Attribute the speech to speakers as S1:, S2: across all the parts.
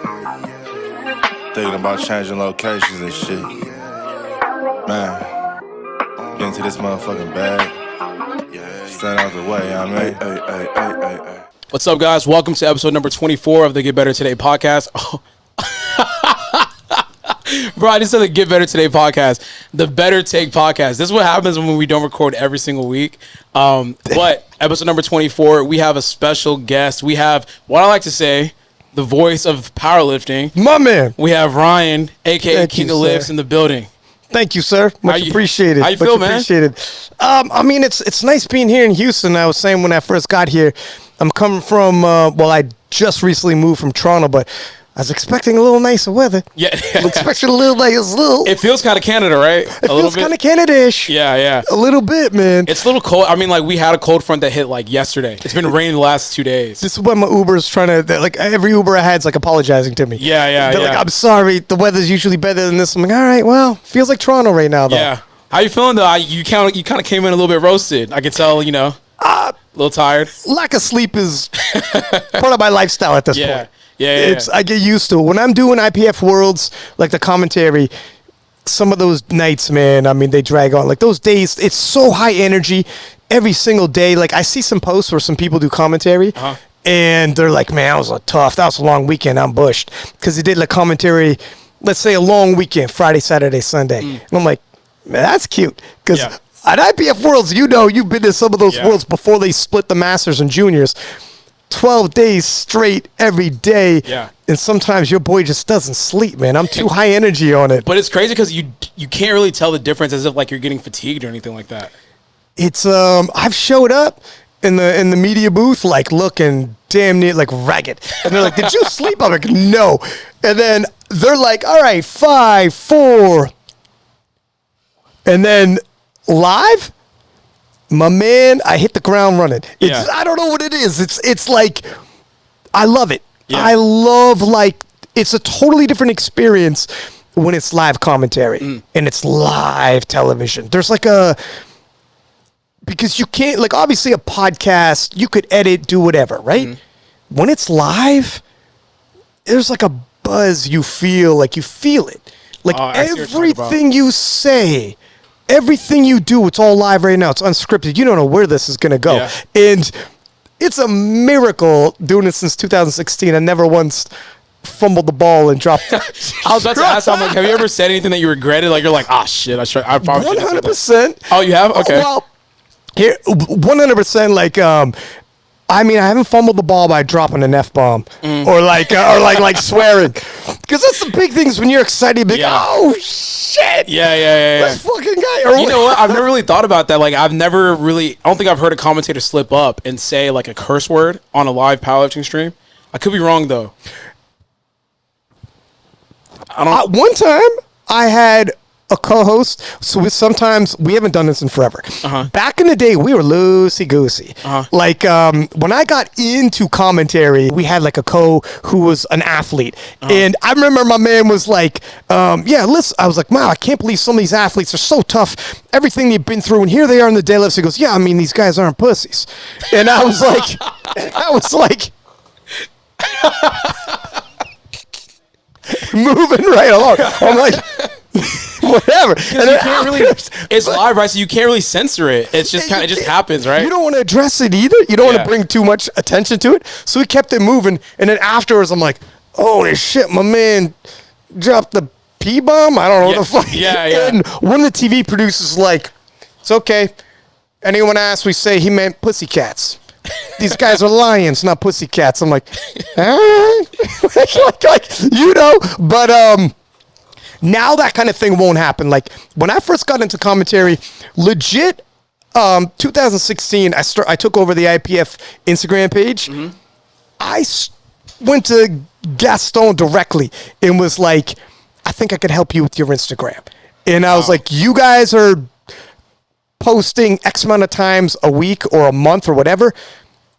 S1: Thinking about changing locations and shit. Man, get into this motherfucking bag. Stand out the way, you know what I mean?
S2: What's up, guys? Welcome to episode number 24 of the Get Better Today podcast. Oh. Bro, I just said the Get Better Today podcast. The Better Take podcast. This is what happens when we don't record every single week. But episode number 24, we have a special guest. We have, what I like to say, the voice of powerlifting.
S3: My man.
S2: We have Ryan, a.k.a. King of Lifts, in the building.
S3: Thank you, sir. Much appreciated.
S2: How you feel, man?
S3: Appreciated. I mean, it's nice being here in Houston. I was saying when I first got here, I'm coming from, I just recently moved from Toronto, but I was expecting a little nicer weather.
S2: Yeah.
S3: Expecting a little nice.
S2: It feels kind of Canada, right?
S3: It feels kind of Canada-ish.
S2: Yeah.
S3: A little bit, man.
S2: It's a little cold. I mean, like, we had a cold front that hit, like, yesterday. It's been raining the last 2 days.
S3: This is what my Uber's trying to, like, every Uber I had's, like, apologizing to me.
S2: Yeah.
S3: They're like, I'm sorry, the weather's usually better than this. I'm like, all right, well, feels like Toronto right now, though.
S2: Yeah. How you feeling, though? You kind of came in a little bit roasted. I could tell, a little tired.
S3: Lack of sleep is part of my lifestyle at this point.
S2: Yeah.
S3: I get used to it. When I'm doing IPF Worlds, like the commentary, some of those nights, man, I mean, they drag on. Like those days, it's so high energy every single day. Like I see some posts where some people do commentary, and they're like, man, that was a long weekend. I'm bushed. Because they did like commentary, let's say a long weekend, Friday, Saturday, Sunday. And I'm like, man, that's cute. Because at IPF Worlds, you've been to some of those worlds before they split the Masters and Juniors. 12 days straight every day. Yeah. And sometimes your boy just doesn't sleep, man. I'm too high energy on it.
S2: But it's crazy because you can't really tell the difference as if like you're getting fatigued or anything like that.
S3: It's I've showed up in the media booth like looking damn near like ragged. And they're like, "Did you sleep?" I'm like, "No." And then they're like, "All right, 5, 4." And then live, my man, I hit the ground running. I don't know what it is. It's like, I love it. Yeah. I love, like, it's a totally different experience when it's live commentary and it's live television. There's like because you can't, like, obviously a podcast, you could edit, do whatever, right? When it's live, there's like a buzz you feel it. Like everything you say, everything you do, it's all live right now. It's unscripted. You don't know where this is going to go. Yeah. And it's a miracle doing it since 2016. I never once fumbled the ball and dropped it.
S2: I was about to ask, I'm like, have you ever said anything that you regretted? Like, you're like, shit, I probably
S3: 100%.
S2: Oh, you have? Okay.
S3: Well, here, 100%, like, I mean, I haven't fumbled the ball by dropping an F-bomb or like swearing. Because that's the big things when you're excited. Like, oh, shit.
S2: Yeah.
S3: This fucking guy.
S2: You know what? I've never really thought about that. Like, I don't think I've heard a commentator slip up and say, like, a curse word on a live powerlifting stream. I could be wrong, though.
S3: One time, I had a co-host, so sometimes we haven't done this in forever. Back in the day, we were loosey-goosey. Like, when I got into commentary, we had like a who was an athlete. And I remember my man was like, listen, I was like, wow, I can't believe some of these athletes are so tough. Everything they've been through, and here they are in the deadlifts. He goes, yeah, I mean, these guys aren't pussies. And I was like, moving right along. I'm like, whatever. And
S2: you can't really, it's live, right? So you can't really censor it. It's just it just happens, right?
S3: You don't want to address it either. You don't want to bring too much attention to it. So we kept it moving. And then afterwards, I'm like, holy shit, my man dropped the P-bomb? I don't know what the fuck.
S2: Yeah.
S3: And one of the TV producers is like, it's okay. Anyone asks, we say he meant pussycats. These guys are lions, not pussycats. I'm like, but now that kind of thing won't happen. Like when I first got into commentary, legit, 2016, I took over the IPF Instagram page. I went to Gaston directly and was like, I think I could help you with your Instagram. And I was like, you guys are posting X amount of times a week or a month or whatever.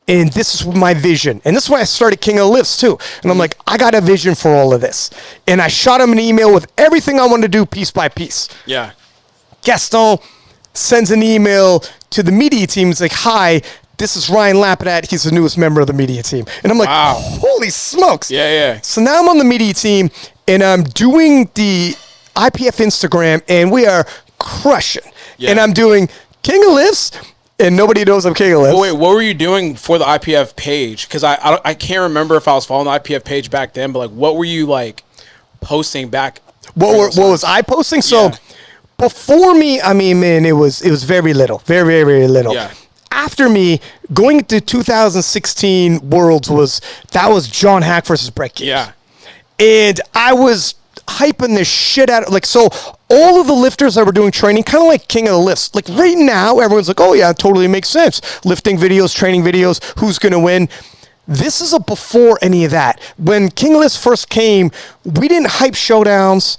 S3: And this is my vision. And this is why I started King of Lifts too. And I'm like, I got a vision for all of this. And I shot him an email with everything I wanted to do piece by piece.
S2: Yeah.
S3: Gaston sends an email to the media team. It's like, hi, this is Ryan Lapadat. He's the newest member of the media team. And I'm like,
S2: Wow.
S3: holy smokes.
S2: Yeah.
S3: So now I'm on the media team, and I'm doing the IPF Instagram, and we are crushing.
S2: Yeah.
S3: And I'm doing King of Lifts, and nobody knows I'm King of Lifts.
S2: Well, wait, what were you doing for the IPF page? Because I can't remember if I was following the IPF page back then, but like, what were you like posting back?
S3: What was I posting? So
S2: Yeah.
S3: before me, I mean, man, it was very little, very, very little.
S2: Yeah.
S3: After me, going to 2016 Worlds was John Hack versus Brett Gibbs.
S2: Yeah.
S3: And I was hyping this shit out. Like, so all of the lifters that were doing training, kind of like King of the Lifts. Like right now, everyone's like, oh yeah, it totally makes sense. Lifting videos, training videos, who's going to win? This is a before any of that. When King of Lifts first came, we didn't hype showdowns.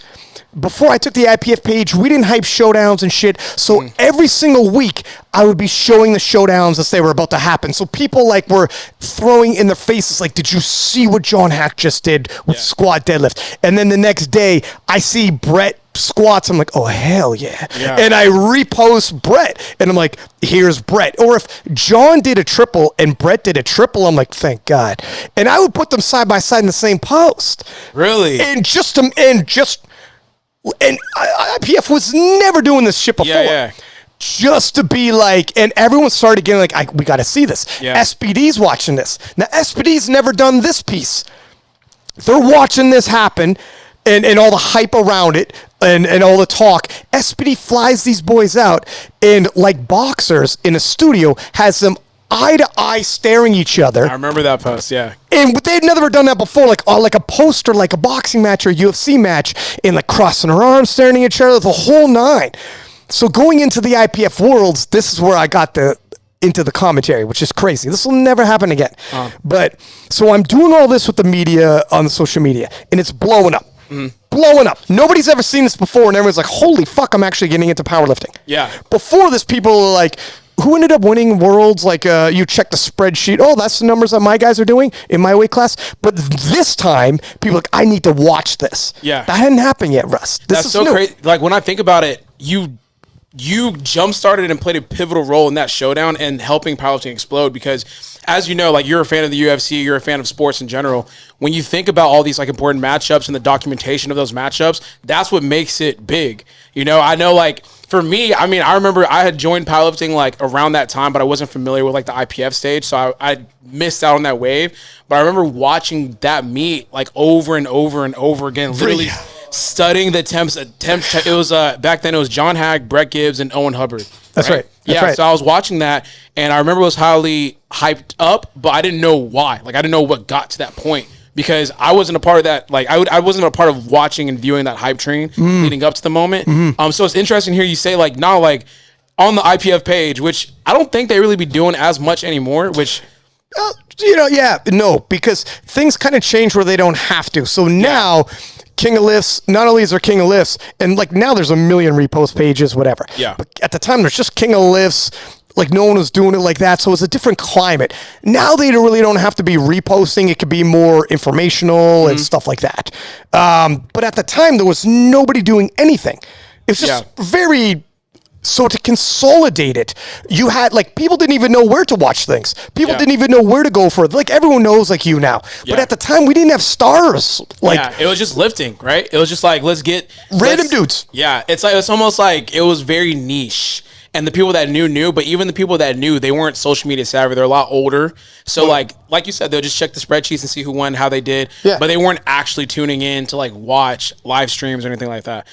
S3: Before I took the IPF page, we didn't hype showdowns and shit. So every single week, I would be showing the showdowns as they were about to happen. So people like were throwing in their faces like, did you see what John Hack just did with squat deadlift? And then the next day, I see Brett squats. I'm like, oh, hell yeah. And I repost Brett. And I'm like, here's Brett. Or if John did a triple and Brett did a triple, I'm like, thank God. And I would put them side by side in the same post.
S2: Really?
S3: And IPF was never doing this shit before.
S2: Yeah.
S3: Just to be like, and everyone started getting like, we got to see this.
S2: Yeah.
S3: SPD's watching this. Now, SPD's never done this piece. They're watching this happen and all the hype around it and all the talk. SPD flies these boys out and like boxers in a studio has them eye to eye staring each other.
S2: I remember that post, yeah.
S3: And they'd never done that before, like a poster, like a boxing match or a UFC match, and like crossing their arms, staring at each other, the whole nine. So going into the IPF Worlds, this is where I got into the commentary, which is crazy. This will never happen again. But so I'm doing all this with the media on the social media, and it's blowing up. Blowing up. Nobody's ever seen this before, and everyone's like, holy fuck, I'm actually getting into powerlifting.
S2: Yeah.
S3: Before this, people were like, who ended up winning Worlds? Like, you check the spreadsheet. Oh, that's the numbers that my guys are doing in my weight class. But this time, people are like, I need to watch this.
S2: Yeah.
S3: That hadn't happened yet, Russ. This
S2: That's
S3: is
S2: so
S3: new.
S2: crazy. Like, when I think about it, you jump-started and played a pivotal role in that showdown and helping powerlifting explode because, as you know, like, you're a fan of the UFC, you're a fan of sports in general. When you think about all these, like, important matchups and the documentation of those matchups, that's what makes it big. You know, I know, like, for me, I mean, I remember I had joined powerlifting, like, around that time, but I wasn't familiar with, like, the IPF stage, so I missed out on that wave. But I remember watching that meet, like, over and over and over again, literally studying the attempts. It was back then it was John Hack, Brett Gibbs, and Owen Hubbard.
S3: That's right. That's right.
S2: So I was watching that, and I remember it was highly hyped up, but I didn't know why. Like, I didn't know what got to that point because I wasn't a part of that. Like, I wasn't a part of watching and viewing that hype train leading up to the moment. So it's interesting to hear you say, like, now, like, on the IPF page, which I don't think they really be doing as much anymore, which...
S3: because things kind of change where they don't have to. So now... King of Lifts, not only is there King of Lifts, and like now there's a million repost pages, whatever.
S2: Yeah.
S3: But at the time, there's just King of Lifts. Like no one was doing it like that, so it's a different climate. Now they really don't have to be reposting; it could be more informational and stuff like that. But at the time, there was nobody doing anything. It's just very. So to consolidate it, you had like people didn't even know where to watch things. People didn't even know where to go for it. Like everyone knows like you now. But at the time we didn't have stars. Like
S2: it was just lifting, right? It was just like let's get
S3: random dudes.
S2: Yeah, it's almost like it was very niche. And the people that knew, but even the people that knew, they weren't social media savvy. They're a lot older. So like you said, they'll just check the spreadsheets and see who won, how they did. Yeah. But they weren't actually tuning in to like watch live streams or anything like that.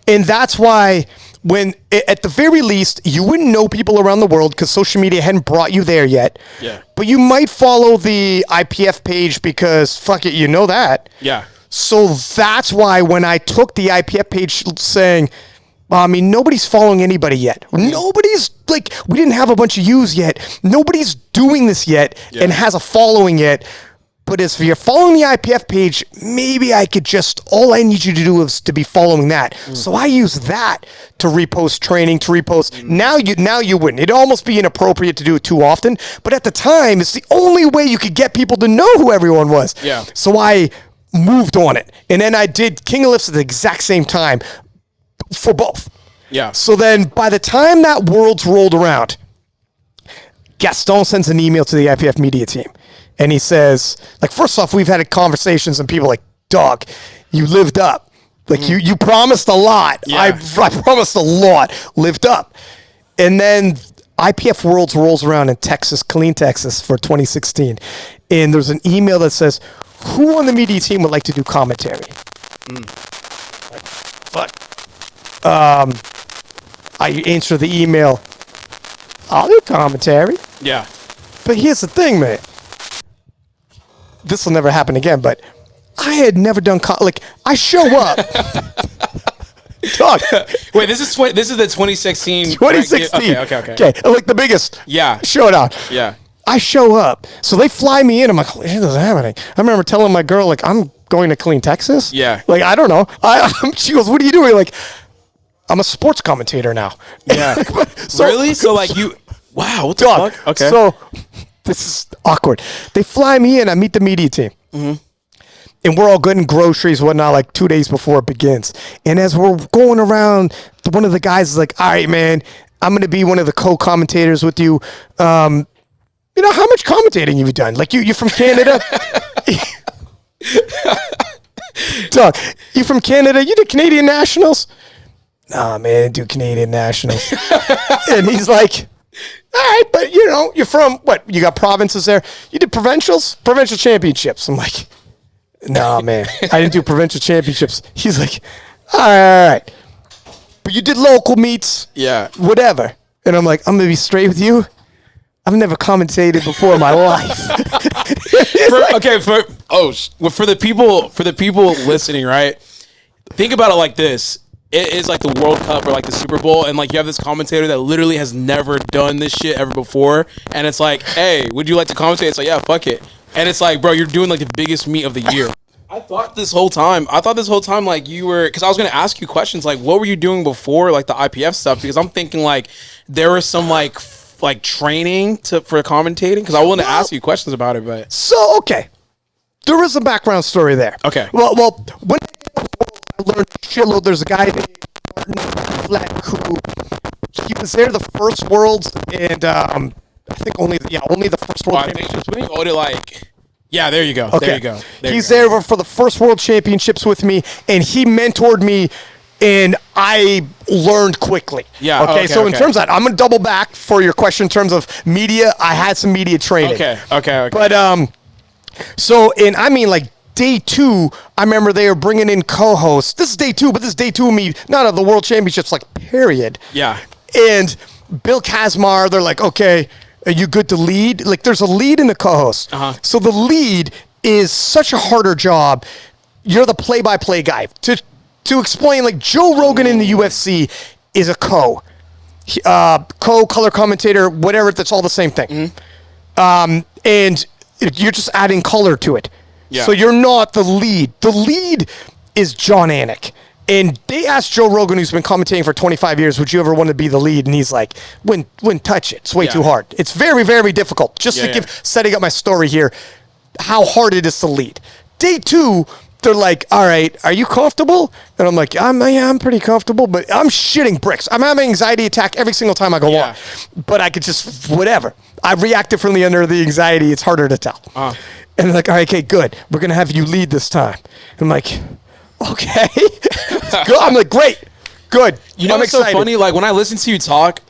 S3: And that's why when at the very least you wouldn't know people around the world because social media hadn't brought you there yet.
S2: Yeah.
S3: But you might follow the IPF page because fuck it, you know that.
S2: Yeah.
S3: So that's why when I took the IPF page saying, I mean, nobody's following anybody yet. Nobody's like, we didn't have a bunch of views yet. Nobody's doing this yet and has a following yet. But if you're following the IPF page, maybe I could just, all I need you to do is to be following that. So I use that to repost training, to repost. Now you wouldn't. It'd almost be inappropriate to do it too often. But at the time, it's the only way you could get people to know who everyone was.
S2: Yeah.
S3: So I moved on it. And then I did King of Lifts at the exact same time for both.
S2: Yeah.
S3: So then by the time that Worlds rolled around, Gaston sends an email to the IPF media team, and he says, like, first off, we've had conversations, and people are like, dog, you lived up. Like, you promised a lot.
S2: Yeah.
S3: I promised a lot. Lived up. And then IPF Worlds rolls around in Texas, Killeen, Texas, for 2016. And there's an email that says, who on the media team would like to do commentary? Like, fuck. I answer the email. I'll do commentary.
S2: Yeah.
S3: But here's the thing, man. This will never happen again, but I had never done I show up. Dog.
S2: Wait, this is the 2016.
S3: 2016. Okay. Like the biggest.
S2: Yeah.
S3: Showdown.
S2: Yeah.
S3: I show up. So they fly me in. I'm like, holy shit, this is happening. I remember telling my girl, like, I'm going to Killeen, Texas.
S2: Yeah.
S3: Like, I don't know. She goes, what are you doing? Like, I'm a sports commentator now.
S2: Yeah.
S3: So,
S2: really? So, like, you... Wow, what the
S3: dog,
S2: fuck? Okay.
S3: So, this is awkward. They fly me in. I meet the media team. Mm-hmm. And we're all getting groceries, whatnot, like 2 days before it begins. And as we're going around, one of the guys is like, all right, man, I'm going to be one of the co-commentators with you. You know, how much commentating have you done? Like, you're from Canada? Doug, you from Canada? You did Canadian Nationals? Nah, man, I didn't do Canadian Nationals. And he's like, all right, but, you know, you're from, what, you got provinces there? You did provincials? Provincial championships. I'm like, nah, man, I didn't do provincial championships. He's like, all right. But you did local meets.
S2: Yeah.
S3: Whatever. And I'm like, I'm going to be straight with you. I've never commentated before in my life.
S2: For the people listening, right? Think about it like this. It is like the World Cup or like the Super Bowl, and like you have this commentator that literally has never done this shit ever before, and it's like, hey, would you like to commentate? It's like, yeah, fuck it. And it's like, bro, you're doing like the biggest meet of the year. I thought this whole time like you were, because I was gonna ask you questions like, what were you doing before like the IPF stuff? Because I'm thinking like there was some like training for commentating, because I wanted to ask you questions about it, but
S3: so okay, there is a background story there.
S2: Okay.
S3: Well, when I learned shitload, there's a guy named Martin Fleck who he was there the first Worlds, and I think only the first World Championships.
S2: Yeah, there you go.
S3: Okay.
S2: There you go.
S3: He's there for the first World Championships with me, and he mentored me. And I learned quickly.
S2: Yeah.
S3: Okay. So in terms of that, I'm gonna double back for your question in terms of media. I had some media training.
S2: Okay.
S3: But so I mean, like day 2, I remember they were bringing in co-hosts. This is day 2, but this is day 2 of me, not of the World Championships, like period.
S2: Yeah.
S3: And Bill Kazmar, they're like, okay, are you good to lead? Like, there's a lead and a co-host.
S2: Uh-huh.
S3: So the lead is such a harder job. You're the play-by-play guy to explain, like, Joe Rogan in the UFC is a color commentator, whatever, that's all the same thing. Mm-hmm. And you're just adding color to it.
S2: Yeah.
S3: So you're not the lead. The lead is John Anik. And they asked Joe Rogan, who's been commentating for 25 years, would you ever want to be the lead? And he's like, wouldn't touch it. It's way too hard. It's very, very difficult. Just setting up my story here, how hard it is to lead. Day 2, they're like, all right, are you comfortable? And I'm like, I'm pretty comfortable, but I'm shitting bricks. I'm having an anxiety attack every single time I go on. But I could just, whatever. I react differently under the anxiety. It's harder to tell. And they're like, all right, okay, good. We're going to have you lead this time. And I'm like, okay. Good. I'm like, great. Good.
S2: You know what's so funny? Like, when I listen to you talk,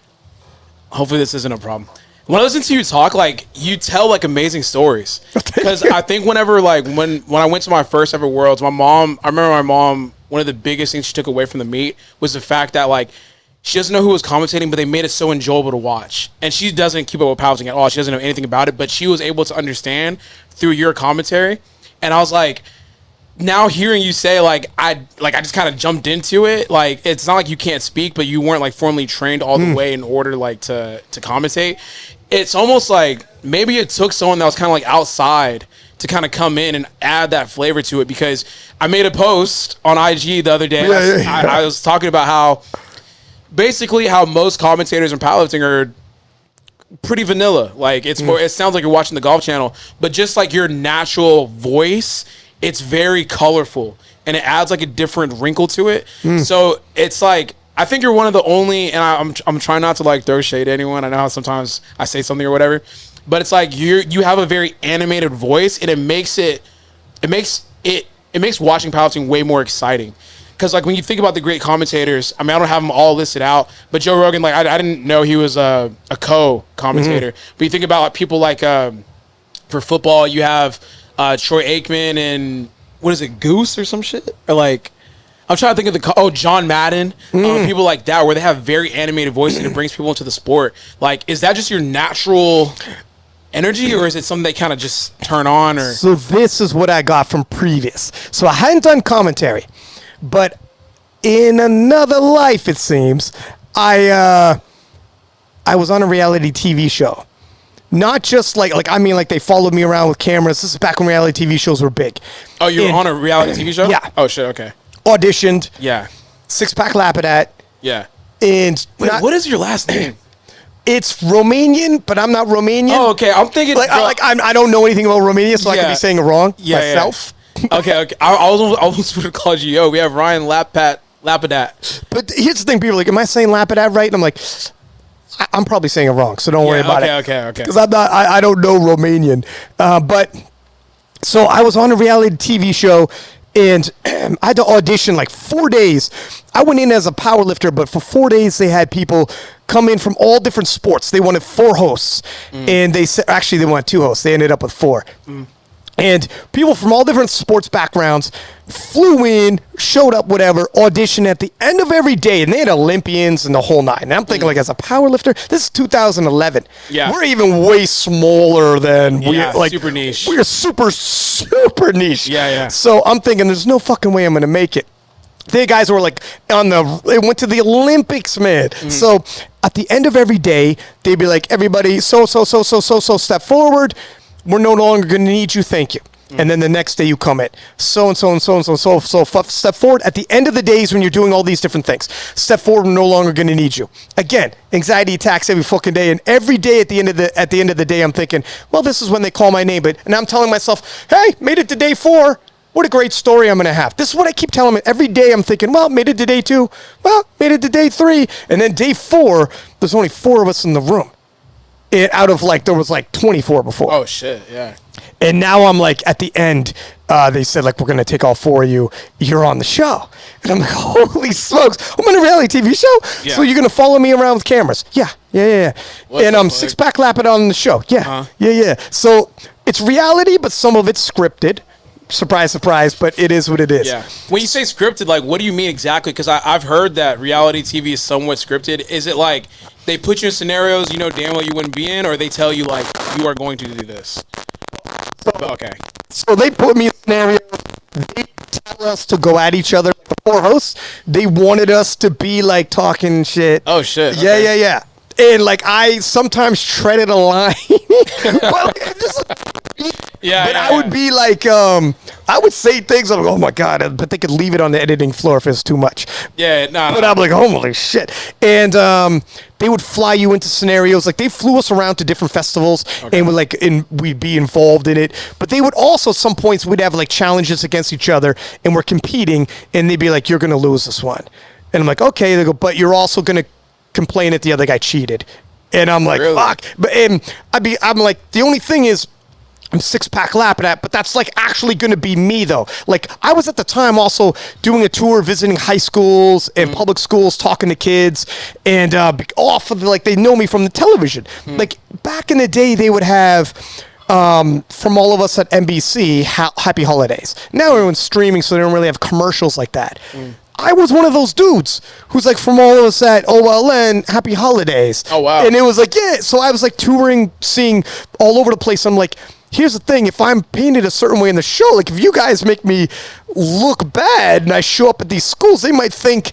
S2: hopefully this isn't a problem. When I listen to you talk, like, you tell, like, amazing stories. Because I think whenever, like, when I went to my first ever Worlds, I remember my mom, one of the biggest things she took away from the meet was the fact that, like, she doesn't know who was commentating, but they made it so enjoyable to watch. And she doesn't keep up with powerlifting at all. She doesn't know anything about it, but she was able to understand through your commentary. And I was like, now hearing you say, I just kind of jumped into it. Like, it's not like you can't speak, but you weren't, like, formally trained all the way in order, like, to commentate. It's almost like maybe it took someone that was kind of like outside to kind of come in and add that flavor to it, because I made a post on IG the other day. I was talking about how most commentators in powerlifting are pretty vanilla. Like, it's more, it sounds like you're watching the Golf Channel, but just like your natural voice, it's very colorful and it adds like a different wrinkle to it. So it's like, I think you're one of the only, and I'm trying not to like throw shade at anyone. I know how sometimes I say something or whatever, but it's like you have a very animated voice, and it makes watching powerlifting way more exciting. Because like when you think about the great commentators, I mean I don't have them all listed out, but Joe Rogan, like I didn't know he was a co-commentator. But you think about like, people like for football, you have Troy Aikman and what is it, Goose or some shit, or like. I'm trying to think of John Madden, people like that, where they have very animated voices and it brings people into the sport. Like, is that just your natural energy, or is it something they kind of just turn on? Or
S3: So this is what I got from previous. So I hadn't done commentary, but in another life, it seems, I was on a reality TV show. Not just like they followed me around with cameras. This is back when reality TV shows were big.
S2: Oh, you were on a reality TV show?
S3: Yeah.
S2: Oh shit. Okay.
S3: Auditioned.
S2: Yeah.
S3: Six-pack Lapadat.
S2: Yeah.
S3: And
S2: Wait, what is your last name?
S3: it's Romanian, but I'm not Romanian.
S2: Oh, okay. I'm thinking
S3: I don't know anything about Romania, so I could be saying it wrong myself.
S2: Yeah. Okay. I almost would have called you. Yo, we have Ryan Lapadat.
S3: But here's the thing: people are like, am I saying Lapadat right? And I'm like, I'm probably saying it wrong, so don't worry about it.
S2: Okay.
S3: Because I don't know Romanian. But so I was on a reality TV show. And I had to audition like 4 days. I went in as a power lifter, but for 4 days they had people come in from all different sports. They wanted 4 hosts. And they said, actually, they wanted 2 hosts. They ended up with 4. And people from all different sports backgrounds flew in, showed up, whatever, auditioned at the end of every day. And they had Olympians and the whole nine. And I'm thinking, like, as a power lifter, this is 2011.
S2: Yeah.
S3: We're even way smaller than we're like
S2: super niche.
S3: We're super niche.
S2: Yeah.
S3: So I'm thinking, there's no fucking way I'm going to make it. The guys were like they went to the Olympics, man. So at the end of every day, they'd be like, everybody, so step forward. We're no longer going to need you. Thank you. And then the next day you come in. So step forward. At the end of the days when you're doing all these different things, step forward. We're no longer going to need you. Again, anxiety attacks every fucking day. And every day at the end of the day, I'm thinking, well, this is when they call my name. And I'm telling myself, hey, made it to day 4. What a great story I'm going to have. This is what I keep telling me. Every day I'm thinking, well, made it to day 2. Well, made it to day 3. And then day 4, there's only 4 of us in the room. Out of there was 24 before.
S2: Oh shit, yeah.
S3: And now I'm like at the end, they said we're gonna take all 4 of you. You're on the show, and I'm like, holy smokes! I'm on a reality TV show.
S2: Yeah.
S3: So you're gonna follow me around with cameras? Yeah. And I'm six-pack Lapadat on the show. Yeah, yeah. So it's reality, but some of it's scripted. Surprise, but it is what it is.
S2: Yeah. When you say scripted, what do you mean exactly? Because I've heard that reality TV is somewhat scripted. Is it like they put you in scenarios you know damn well you wouldn't be in, or they tell you you are going to do this? Okay.
S3: So they put me in scenarios. They tell us to go at each other. The 4 hosts, they wanted us to be talking shit.
S2: Oh shit.
S3: Yeah, yeah. And I sometimes treaded a line. But I would be I would say things I'm like, oh my God, but they could leave it on the editing floor if it's too much.
S2: Yeah, no.
S3: But I'm like, holy shit. And they would fly you into scenarios. They flew us around to different festivals and we'd be involved in it. But they would also, some points, we'd have challenges against each other and we're competing and they'd be like, you're going to lose this one. And I'm like, okay. They go, but you're also going to complain that the other guy cheated. And I'm like, really? Fuck. But I'm like, the only thing is, I'm six-pack Lapadat, but that's actually going to be me though. I was at the time also doing a tour, visiting high schools and public schools, talking to kids, and they know me from the television. Back in the day, they would have from all of us at NBC, Happy Holidays. Now everyone's streaming, so they don't really have commercials like that. I was one of those dudes who's from all of us at OLN, Happy Holidays.
S2: Oh, wow.
S3: And it was yeah. So I was touring, seeing all over the place. I'm like, here's the thing. If I'm painted a certain way in the show, if you guys make me look bad and I show up at these schools, they might think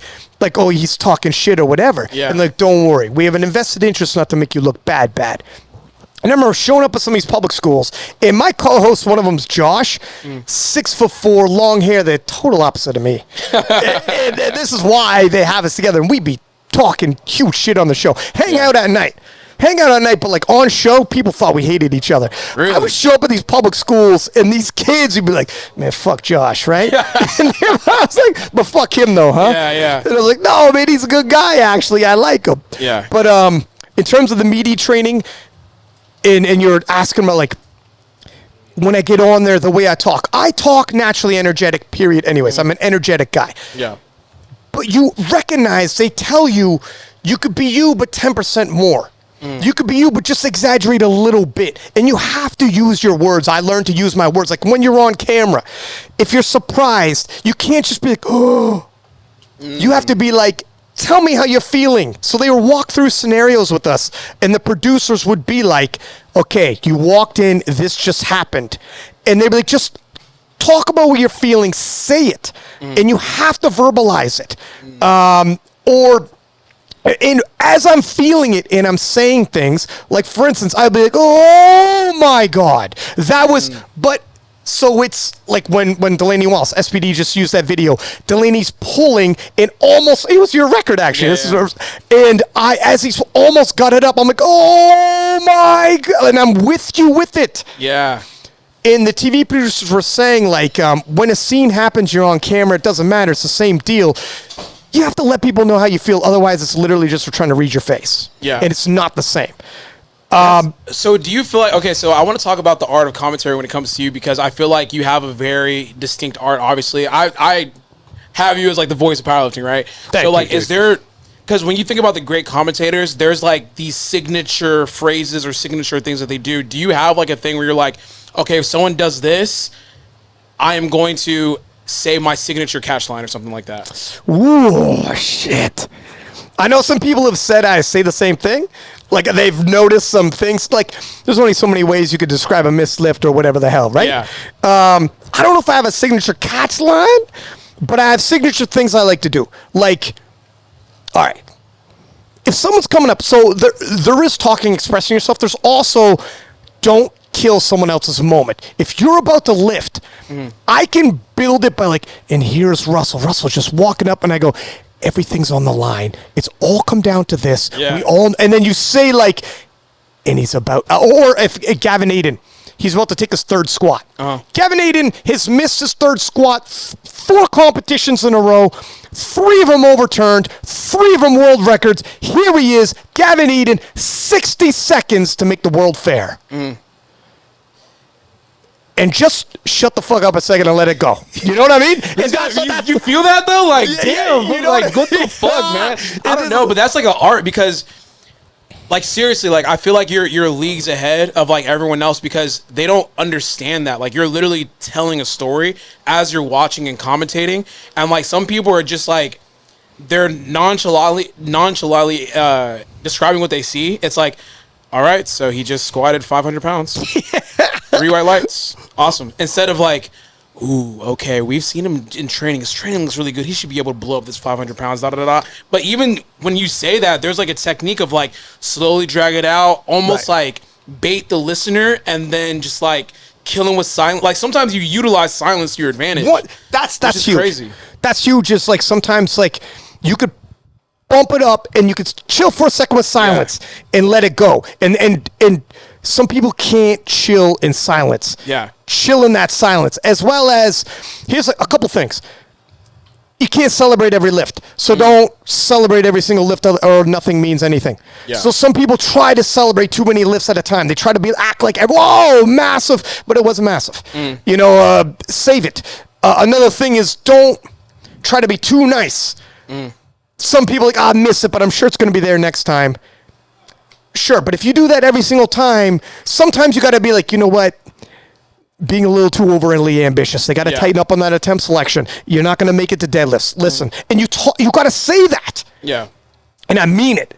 S3: oh, he's talking shit or whatever.
S2: Yeah.
S3: And don't worry. We have an invested interest not to make you look bad. I remember showing up at some of these public schools, and my co-host, one of them's Josh, 6'4", long hair, the total opposite of me. and this is why they have us together, and we'd be talking huge shit on the show. Hang out at night. hang out at night, but like on show, people thought we hated each other.
S2: Really?
S3: I would show up at these public schools, and these kids would be like, "Man, fuck Josh," right? And I was like, "But fuck him, though, huh?"
S2: Yeah, yeah.
S3: And I was like, "No, man, he's a good guy. Actually, I like him."
S2: Yeah.
S3: But in terms of the media training, and you're asking about like, when I get on there, the way I talk naturally energetic, period. Anyways, I'm an energetic guy.
S2: Yeah.
S3: But you recognize, they tell you, you could be you, but 10% more. You could be you, but just exaggerate a little bit. And you have to use your words. I learned to use my words. Like when you're on camera, if you're surprised, you can't just be like, oh. You have to be like, tell me how you're feeling. So they would walk through scenarios with us, and the producers would be like, okay, you walked in, this just happened. And they'd be like, just talk about what you're feeling, say it. And you have to verbalize it. And as I'm feeling it and I'm saying things, like for instance, I'd be like, oh my God, that was, but so it's like when Delaney Wallace, SPD, just used that video. Delaney's pulling and almost, it was your record actually. And as he's almost got it up, I'm like, oh my God. And I'm with you with it.
S2: Yeah.
S3: And the TV producers were saying, like, when a scene happens, you're on camera, it doesn't matter. It's the same deal. You have to let people know how you feel. Otherwise, it's literally just for trying to read your face.
S2: Yeah.
S3: And it's not the same.
S2: So do you feel like, okay, so I want to talk about the art of commentary when it comes to you, because I feel like you have a very distinct art, obviously. I have you as like the voice of powerlifting, right?
S3: Thank
S2: so like,
S3: you,
S2: is there, because when you think about the great commentators, there's like these signature phrases or signature things that they do. Do you have like a thing where you're like, okay, if someone does this, I am going to say my signature catch line or something like that?
S3: Ooh, shit. I know some people have said I say the same thing. Like, they've noticed some things. Like, there's only so many ways you could describe a missed lift or whatever the hell, right?
S2: Yeah.
S3: I don't know if I have a signature catch line, but I have signature things I like to do. Like, all right, if someone's coming up, so there is talking, expressing yourself. There's also, don't kill someone else's moment. If you're about to lift, I can build it by like, and here's Russell. Russell's just walking up, and I go, everything's on the line. It's all come down to this.
S2: Yeah.
S3: And then you say like, and he's about, or if Gavin Aiden, he's about to take his third squat. Gavin Aiden has missed his third squat 4 competitions in a row, 3 of them overturned, 3 of them world records. Here he is, Gavin Aiden, 60 seconds to make the world fair. And just shut the fuck up a second and let it go. You know what I mean?
S2: You feel that though? Like, damn,
S3: you know
S2: like, what the fuck, man? I don't know, but that's like an art, because, like, seriously, like, I feel like you're leagues ahead of like everyone else, because they don't understand that. Like, you're literally telling a story as you're watching and commentating, and like some people are just like, they're nonchalantly describing what they see. It's like, all right, so he just squatted 500 pounds. 3 white lights. Awesome. Instead of like, ooh, okay, we've seen him in training. His training looks really good. He should be able to blow up this 500 pounds, da-da-da-da. But even when you say that, there's like a technique of like slowly drag it out, almost like bait the listener, and then just like kill him with silence. Like sometimes you utilize silence to your advantage.
S3: That's
S2: huge. Crazy.
S3: That's huge. Just like sometimes like you could bump it up and you could chill for a second with silence and let it go. And some people can't chill in silence.
S2: Yeah.
S3: Chill in that silence. As well as, here's a couple things. You can't celebrate every lift. So don't celebrate every single lift, or nothing means anything.
S2: Yeah.
S3: So some people try to celebrate too many lifts at a time. They try to act like, whoa, massive, but it wasn't massive. You know, save it. Another thing is, don't try to be too nice. Some people like, I miss it, but I'm sure it's going to be there next time. Sure, but if you do that every single time, sometimes you got to be like, you know what? Being a little too overly ambitious. They got to tighten up on that attempt selection. You're not going to make it to deadlifts. Listen, and you got to say that.
S2: Yeah.
S3: And I mean it.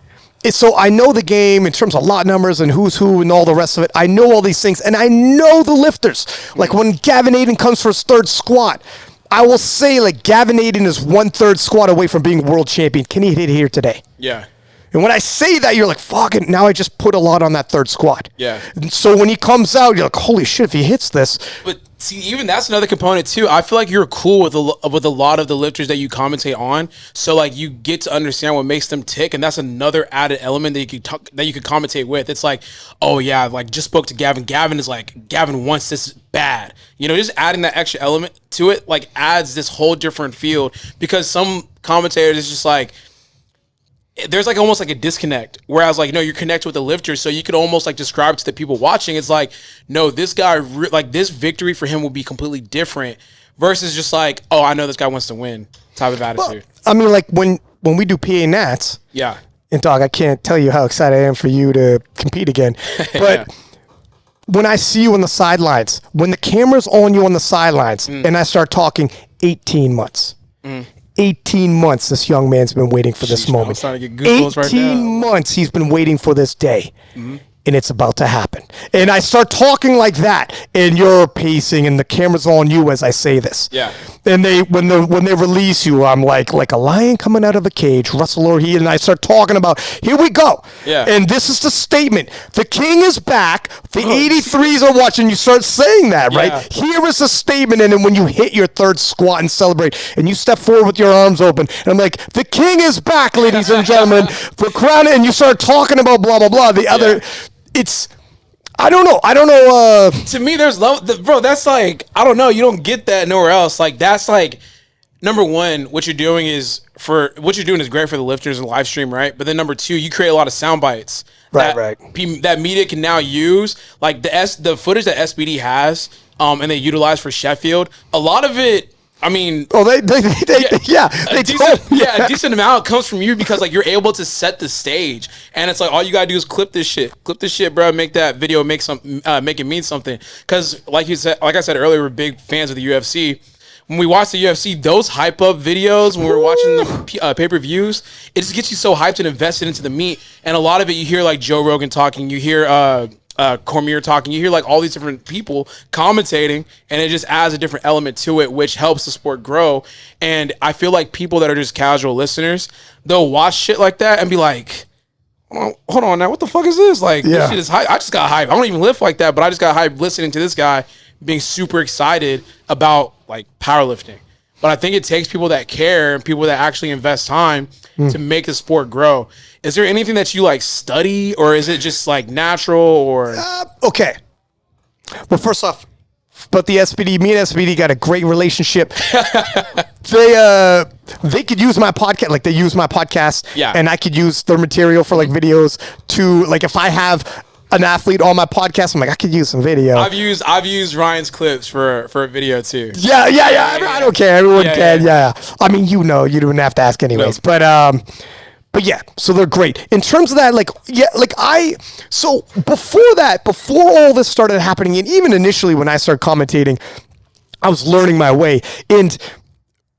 S3: So I know the game in terms of lot numbers and who's who and all the rest of it. I know all these things, and I know the lifters. Like when Gavin Aiden comes for his third squat, I will say, like, Gavin Aiden is 1/3 squat away from being world champion. Can he hit it here today?
S2: Yeah.
S3: And when I say that, you're like, fuck it. Now I just put a lot on that third squat.
S2: Yeah.
S3: And so when he comes out, you're like, holy shit, if he hits this.
S2: But see, even that's another component too. I feel like you're cool with a lot of the lifters that you commentate on. So like you get to understand what makes them tick, and that's another added element that you could commentate with. It's like, oh yeah, like just spoke to Gavin. Gavin wants this bad. You know, just adding that extra element to it like adds this whole different field, because some commentators is just like, there's like almost like a disconnect, whereas like, no, you're connected with the lifter, so you could almost like describe to the people watching, it's like, no, this guy like this victory for him will be completely different versus just like, oh, I know this guy wants to win type of attitude.
S3: Well, I mean, like when we do PA Nats,
S2: Yeah.
S3: and dog, I can't tell you how excited I am for you to compete again, but when I see you on the sidelines, when the camera's on you on the sidelines, and I start talking 18 months. 18 months this young man's been waiting for this moment.
S2: I'm starting to get goosebumps right now.
S3: 18 months he's been waiting for this day. And it's about to happen. And I start talking like that, and you're pacing, and the camera's on you as I say this.
S2: Yeah.
S3: And when they release you, I'm like a lion coming out of a cage, Russell or he, and I start talking about, here we go.
S2: Yeah.
S3: And this is the statement. The king is back. The 83s are watching. You start saying that, right?
S2: Yeah.
S3: Here is the statement, and then when you hit your third squat and celebrate, and you step forward with your arms open, and I'm like, the king is back, ladies and gentlemen. For crown, and you start talking about blah, blah, blah. The other... It's, I don't know.
S2: To me, there's love, bro. That's like, I don't know. You don't get that nowhere else. Like, that's like, number one, what you're doing is great for the lifters and live stream, right? But then number two, you create a lot of sound bites.
S3: Right.
S2: That media can now use, like the footage that SBD has, and they utilize for Sheffield. A lot of it, I mean,
S3: a
S2: decent amount comes from you, because like you're able to set the stage, and it's like all you gotta do is clip this shit, bro. Make that video make it mean something. Because like I said earlier, we're big fans of the UFC. When we watch the UFC, those hype up videos, when we're watching the pay-per-views, it just gets you so hyped and invested into the meat. And a lot of it, you hear like Joe Rogan talking, you hear Cormier talking, you hear like all these different people commentating, and it just adds a different element to it, which helps the sport grow. And I feel like people that are just casual listeners, they'll watch shit like that and be like, oh, hold on now, what the fuck is this? Like, this shit is hype. I just got hype. I don't even lift like that, but I just got hype listening to this guy being super excited about like powerlifting. But I think it takes people that care and people that actually invest time to make the sport grow. Is there anything that you like study, or is it just like natural, or?
S3: Okay. Well, first off, but the SBD, me and SBD got a great relationship. They could use my podcast, like they use my podcast, and I could use their material for like videos to, like, if I have an athlete on my podcast, I'm like, I could use some video.
S2: I've used Ryan's clips for a video too.
S3: Yeah. I don't care. Everyone can. Yeah. I mean, you don't have to ask anyways. No. But yeah, so they're great. In terms of that, so before all this started happening, and even initially when I started commentating, I was learning my way. And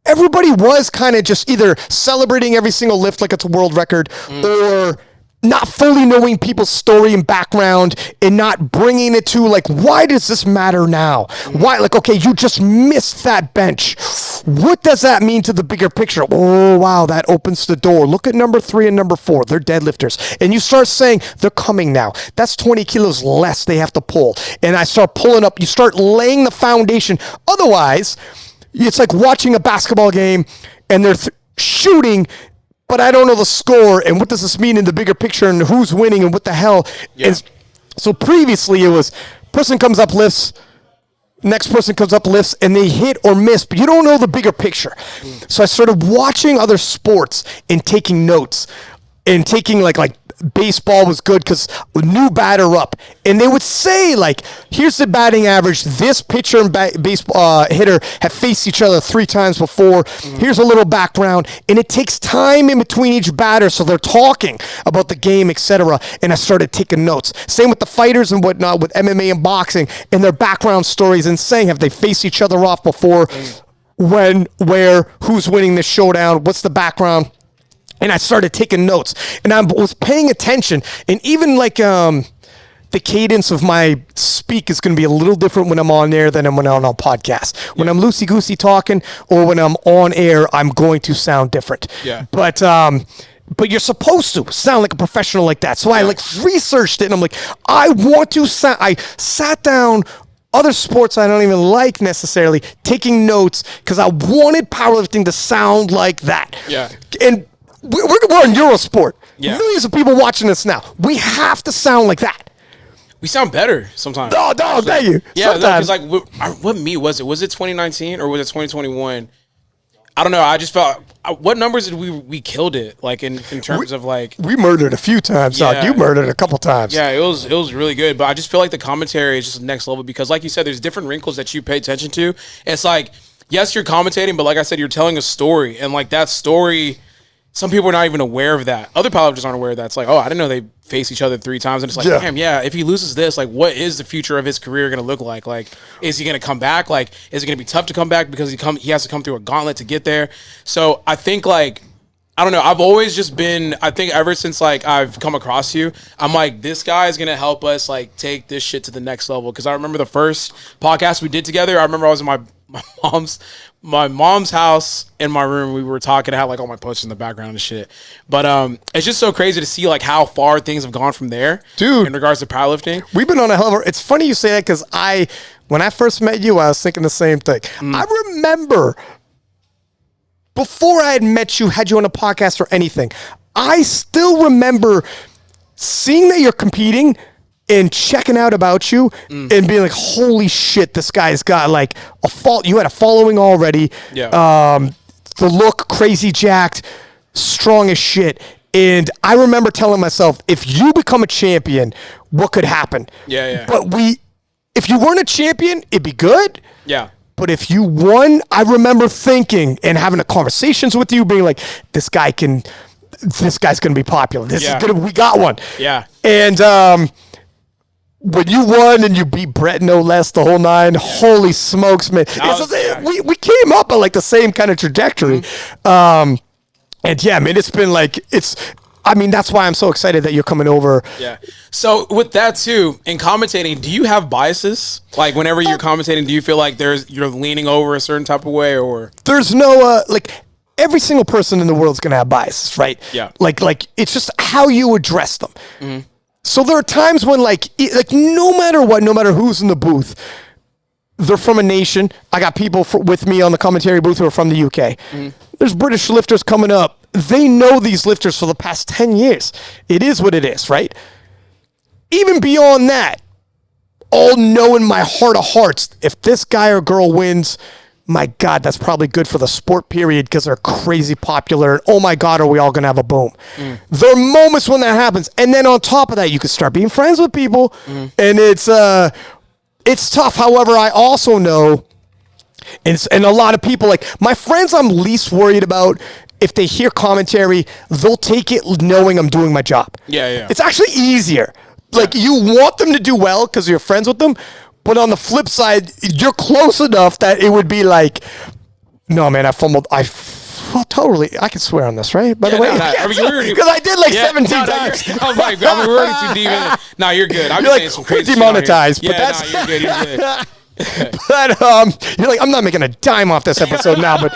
S3: everybody was kind of just either celebrating every single lift like it's a world record, or not fully knowing people's story and background, and not bringing it to, like, why does this matter now? Why, like, okay, you just missed that bench. What does that mean to the bigger picture? Oh, wow, that opens the door. Look at number 3 and number 4. They're deadlifters. And you start saying, they're coming now. That's 20 kilos less they have to pull. And I start pulling up. You start laying the foundation. Otherwise, it's like watching a basketball game, and they're shooting, but I don't know the score, and what does this mean in the bigger picture, and who's winning, and what the hell. Yeah. And so previously it was, person comes up, lifts, next person comes up, lifts, and they hit or miss, but you don't know the bigger picture. So I started watching other sports and taking notes, and taking like baseball was good because new batter up, and they would say, like, here's the batting average. This pitcher and baseball hitter have faced each other 3 times before. Here's a little background, and it takes time in between each batter, so they're talking about the game, etc. And I started taking notes. Same with the fighters and whatnot, with MMA and boxing, and their background stories, and saying, have they faced each other off before? When, where, who's winning this showdown? What's the background? And I started taking notes, and I was paying attention, and even like the cadence of my speak is going to be a little different when I'm on air than when I'm on a podcast. When I'm loosey-goosey talking, or when I'm on air, I'm going to sound different.
S2: Yeah.
S3: But but you're supposed to sound like a professional like that. So I like researched it, and I'm like, I want to sound. I sat down. Other sports I don't even like necessarily, taking notes because I wanted powerlifting to sound like that.
S2: Yeah.
S3: And we're in Eurosport.
S2: Yeah.
S3: Millions of people watching us now. We have to sound like that.
S2: We sound better sometimes.
S3: No, thank you.
S2: Yeah,
S3: Sometimes.
S2: because like, what me was it? Was it 2019 or was it 2021? I don't know. I just felt what numbers did we killed it like in terms of like
S3: we murdered a few times.
S2: Yeah.
S3: Dog. You murdered a couple times.
S2: yeah, it was really good. But I just feel like the commentary is just next level because like you said, there's different wrinkles that you pay attention to. It's like yes, you're commentating, but like I said, you're telling a story, and like that story. Some people are not even aware of that. Other powerlifters aren't aware of that. It's like, oh, I didn't know they face each other 3 times. And it's like, damn, yeah, if he loses this, like, what is the future of his career going to look like? Like, is he going to come back? Like, is it going to be tough to come back because he has to come through a gauntlet to get there? So I think, like, I don't know. I've always just been, I think ever since, like, I've come across you, I'm like, this guy is going to help us, like, take this shit to the next level. Because I remember the first podcast we did together, I remember I was in my mom's house in my room. We were talking. I had like all my posters in the background and shit. But it's just so crazy to see like how far things have gone from there,
S3: dude.
S2: In regards to powerlifting,
S3: we've been on a hell of a. It's funny you say that because when I first met you, I was thinking the same thing. I remember before I had met you, had you on a podcast or anything. I still remember seeing that you're competing and checking out about you and being like, holy shit, this guy's got like you had a following already.
S2: Yeah.
S3: The look, crazy jacked, strong as shit. And I remember telling myself, if you become a champion, what could happen?
S2: Yeah.
S3: But if you weren't a champion, it'd be good.
S2: Yeah.
S3: But if you won, I remember thinking and having a conversations with you, being like, this guy's going to be popular. We got one.
S2: Yeah.
S3: And, when you won and you beat Brett no less the whole 9, holy smokes, man. We came up on like the same kind of trajectory. And yeah, man, it's been like, that's why I'm so excited that you're coming over.
S2: Yeah. So with that too, in commentating, do you have biases? Like whenever you're commentating, do you feel like you're leaning over a certain type of way or?
S3: There's no, every single person in the world is going to have biases, right?
S2: Yeah.
S3: Like it's just how you address them. Mm-hmm. So there are times when like no matter what, no matter who's in the booth, they're from a nation. I got people with me on the commentary booth who are from the UK. Mm-hmm. There's British lifters coming up. They know these lifters for the past 10 years. It is what it is, right? Even beyond that, all know in my heart of hearts, if this guy or girl wins, my God, that's probably good for the sport period because they're crazy popular. And oh my God, are we all going to have a boom? There are moments when that happens. And then on top of that, you can start being friends with people. And it's tough. However, I also know, and a lot of people, like my friends I'm least worried about, if they hear commentary, they'll take it knowing I'm doing my job.
S2: Yeah.
S3: It's actually easier. Like you want them to do well because you're friends with them. But on the flip side, you're close enough that it would be like, no, man, I fumbled. Totally. I can swear on this, right? By the way, because I did like 17 times.
S2: I'm like, we're already too deep in it. No, you're good. I'm just saying some crazy
S3: demonetized,
S2: shit
S3: but that's
S2: you're good. You're good.
S3: But you're like, I'm not making a dime off this episode now, but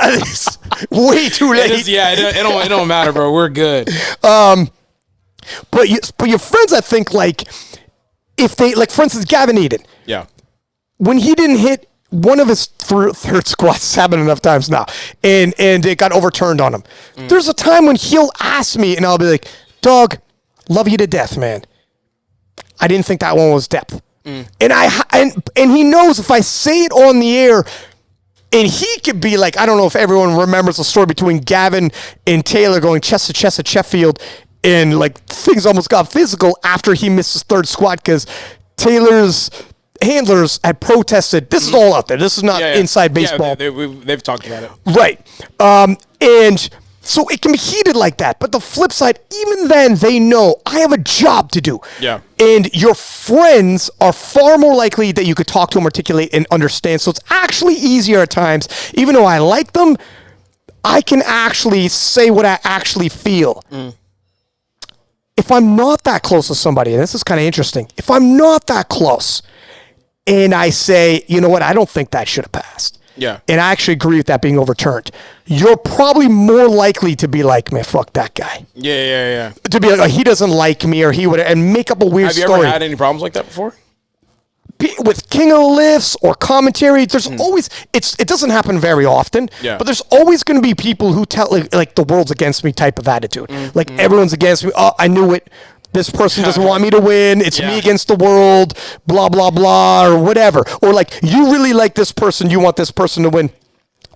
S3: it's way too late.
S2: It don't matter, bro. We're good.
S3: But your friends, I think, like. If they, like, for instance, Gavin Eden.
S2: Yeah.
S3: When he didn't hit one of his third squats, happened enough times now, and it got overturned on him. There's a time when he'll ask me, and I'll be like, dog, love you to death, man. I didn't think that one was depth. And he knows if I say it on the air, and he could be like, I don't know if everyone remembers the story between Gavin and Taylor going chest to chest at Sheffield, and like things almost got physical after he missed his third squat because Taylor's handlers had protested. This is all out there. This is not inside baseball.
S2: Yeah, they've talked about it.
S3: Right. And so it can be heated like that. But the flip side, even then, they know I have a job to do.
S2: Yeah.
S3: And your friends are far more likely that you could talk to them, articulate, and understand. So it's actually easier at times. Even though I like them, I can actually say what I actually feel. If I'm not that close to somebody, and this is kind of interesting, if I'm not that close and I say, you know what, I don't think that should have passed.
S2: Yeah.
S3: And I actually agree with that being overturned. You're probably more likely to be like, man, fuck that guy.
S2: Yeah.
S3: To be like, oh, he doesn't like me, or he would, and make up a weird
S2: Have you
S3: story.
S2: ever had any problems like that before?
S3: With King of the Lifts or commentary, there's always, it doesn't happen very often,
S2: Yeah.
S3: but there's always going to be people who tell like the world's against me type of attitude. Like everyone's against me. Oh, I knew it. This person doesn't want me to win. It's me against the world, blah, blah, blah, or whatever. Or like, you really like this person. You want this person to win.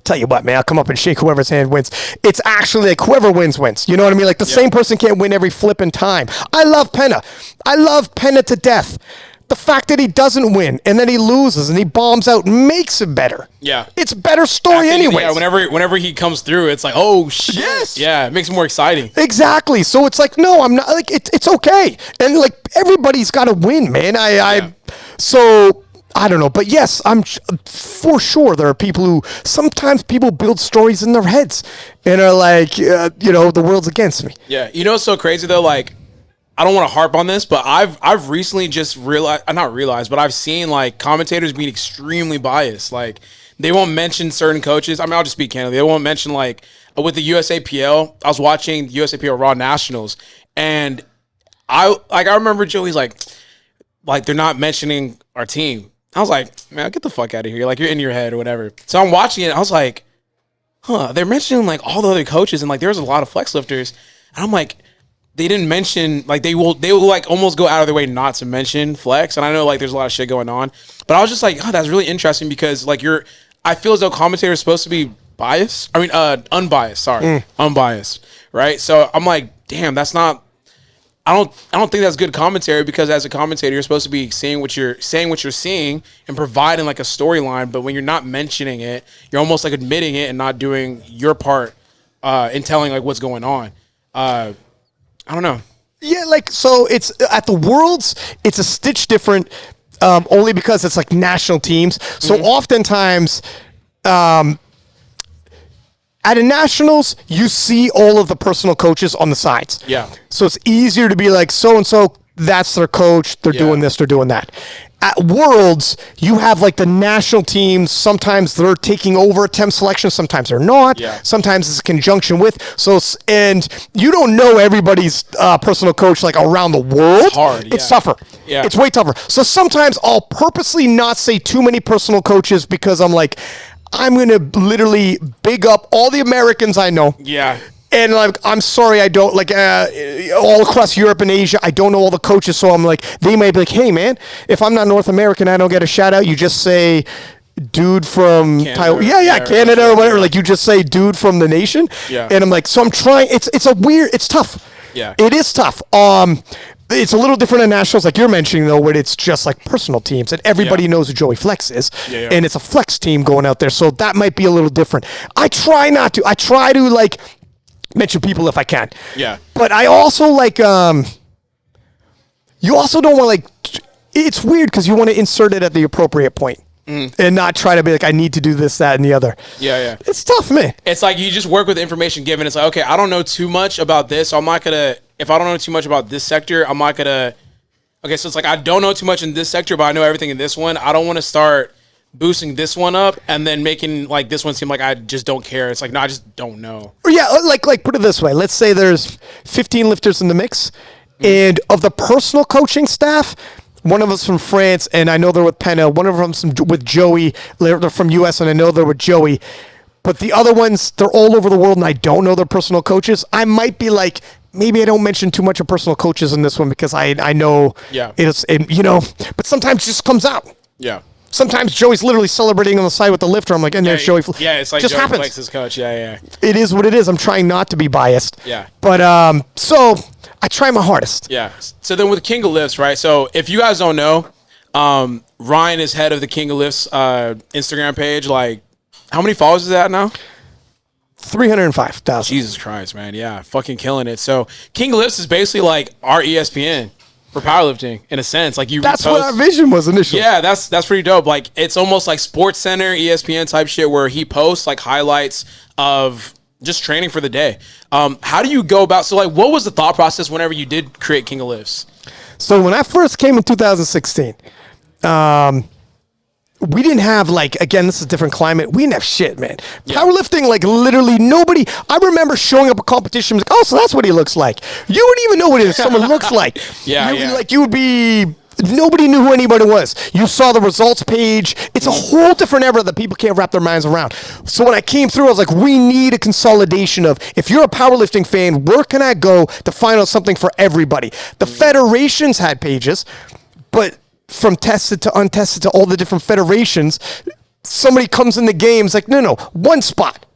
S3: Tell you what, man, I'll come up and shake whoever's hand wins. It's actually like whoever wins. You know what I mean? Like the same person can't win every flipping time. I love Penna. I love Penna to death. The fact that he doesn't win and then he loses and he bombs out makes it better.
S2: Yeah.
S3: It's a better story anyway.
S2: Yeah, whenever he comes through, it's like, oh shit.
S3: Yes.
S2: Yeah, it makes it more exciting.
S3: Exactly. So it's like, no, I'm not like it's okay. And like everybody's got to win, man. So I don't know, but yes, I'm for sure there are people who sometimes people build stories in their heads and are like, the world's against me.
S2: Yeah. You know what's so crazy though? Like, I don't want to harp on this, but I've recently just but I've seen like commentators being extremely biased. Like they won't mention certain coaches. I mean, I'll just speak candidly. They won't mention like with the USAPL. I was watching the USAPL Raw Nationals, and I remember Joey's like they're not mentioning our team. I was like, man, get the fuck out of here. Like you're in your head or whatever. So I'm watching it. I was like, they're mentioning like all the other coaches and like there's a lot of flex lifters, and I'm like. They didn't mention like they will like almost go out of their way not to mention flex, and I know like there's a lot of shit going on, but I was just like, oh, that's really interesting because like I feel as though commentators are supposed to be biased. I mean, unbiased. Sorry, unbiased, right? So I'm like, damn, that's not. I don't think that's good commentary because as a commentator, you're supposed to be saying what you're seeing and providing like a storyline, but when you're not mentioning it, you're almost like admitting it and not doing your part in telling like what's going on. I don't know.
S3: Yeah, like, so it's at the Worlds, it's a stitch different only because it's like national teams. So oftentimes at a nationals, you see all of the personal coaches on the sides.
S2: Yeah.
S3: So it's easier to be like, so-and-so, that's their coach. They're doing this, they're doing that. At Worlds, you have like the national teams. Sometimes they're taking over attempt selection. Sometimes they're not.
S2: Yeah.
S3: Sometimes it's a conjunction with. And you don't know everybody's personal coach like around the world.
S2: It's hard.
S3: It's tougher.
S2: Yeah.
S3: It's way tougher. So sometimes I'll purposely not say too many personal coaches because I'm like, I'm going to literally big up all the Americans I know.
S2: Yeah.
S3: And like, I'm sorry, I don't like all across Europe and Asia. I don't know all the coaches, so I'm like, they might be like, hey man, if I'm not North American, I don't get a shout out. You just say, dude from
S2: Canada,
S3: Canada or whatever. Like you just say, dude from the nation.
S2: Yeah.
S3: And I'm like, so I'm trying. It's tough.
S2: Yeah.
S3: It is tough. It's a little different in nationals, like you're mentioning though, where it's just like personal teams and everybody knows who Joey Flex is, and it's a flex team going out there. So that might be a little different. I try not to. I try to like. Mention people if I can.
S2: Yeah.
S3: But I also like you also don't want like it's weird because you want to insert it at the appropriate point and not try to be like I need to do this, that, and the other.
S2: Yeah.
S3: It's tough, man.
S2: It's like you just work with the information given. It's like, okay, I don't know too much about this, so I'm not gonna if I don't know too much about this sector, I'm not gonna okay, so it's like I don't know too much in this sector, but I know everything in this one. I don't want to start boosting this one up and then making like this one seem like I just don't care. It's like, no, I just don't know.
S3: Yeah, like put it this way. Let's say there's 15 lifters in the mix, and of the personal coaching staff, one of us from France, and I know they're with Penna. One of them's with Joey. They're from US, and I know they're with Joey. But the other ones, they're all over the world, and I don't know their personal coaches. I might be like, maybe I don't mention too much of personal coaches in this one because I know but sometimes it just comes out.
S2: Yeah.
S3: Sometimes Joey's literally celebrating on the side with the lifter. I'm like, and there's Joey.
S2: It's like
S3: just
S2: Joey
S3: happens.
S2: Flex's coach. Yeah.
S3: It is what it is. I'm trying not to be biased.
S2: Yeah.
S3: But so I try my hardest.
S2: Yeah. So then with King of Lifts, right? So if you guys don't know, Ryan is head of the King of Lifts Instagram page. Like, how many followers is that now?
S3: 305,000.
S2: Jesus Christ, man. Yeah, fucking killing it. So King of Lifts is basically like our ESPN. For powerlifting, in a sense, like you.
S3: That's what our vision was initially.
S2: Yeah, that's pretty dope. Like it's almost like Sports Center, ESPN type shit, where he posts like highlights of just training for the day. How do you go about? So like, what was the thought process whenever you did create King of Lifts?
S3: So when I first came in 2016, we didn't have like, again, this is a different climate. We didn't have shit, man. Powerlifting, like literally nobody. I remember showing up a competition, like, oh, so that's what he looks like. You wouldn't even know what someone looks like. Like you would be. Nobody knew who anybody was. You saw the results page. It's a whole different era that people can't wrap their minds around. So when I came through, I was like, we need a consolidation of, if you're a powerlifting fan, where can I go to find out something for everybody? The federations had pages, but from tested to untested to all the different federations, somebody comes in the game, it's like, no, one spot.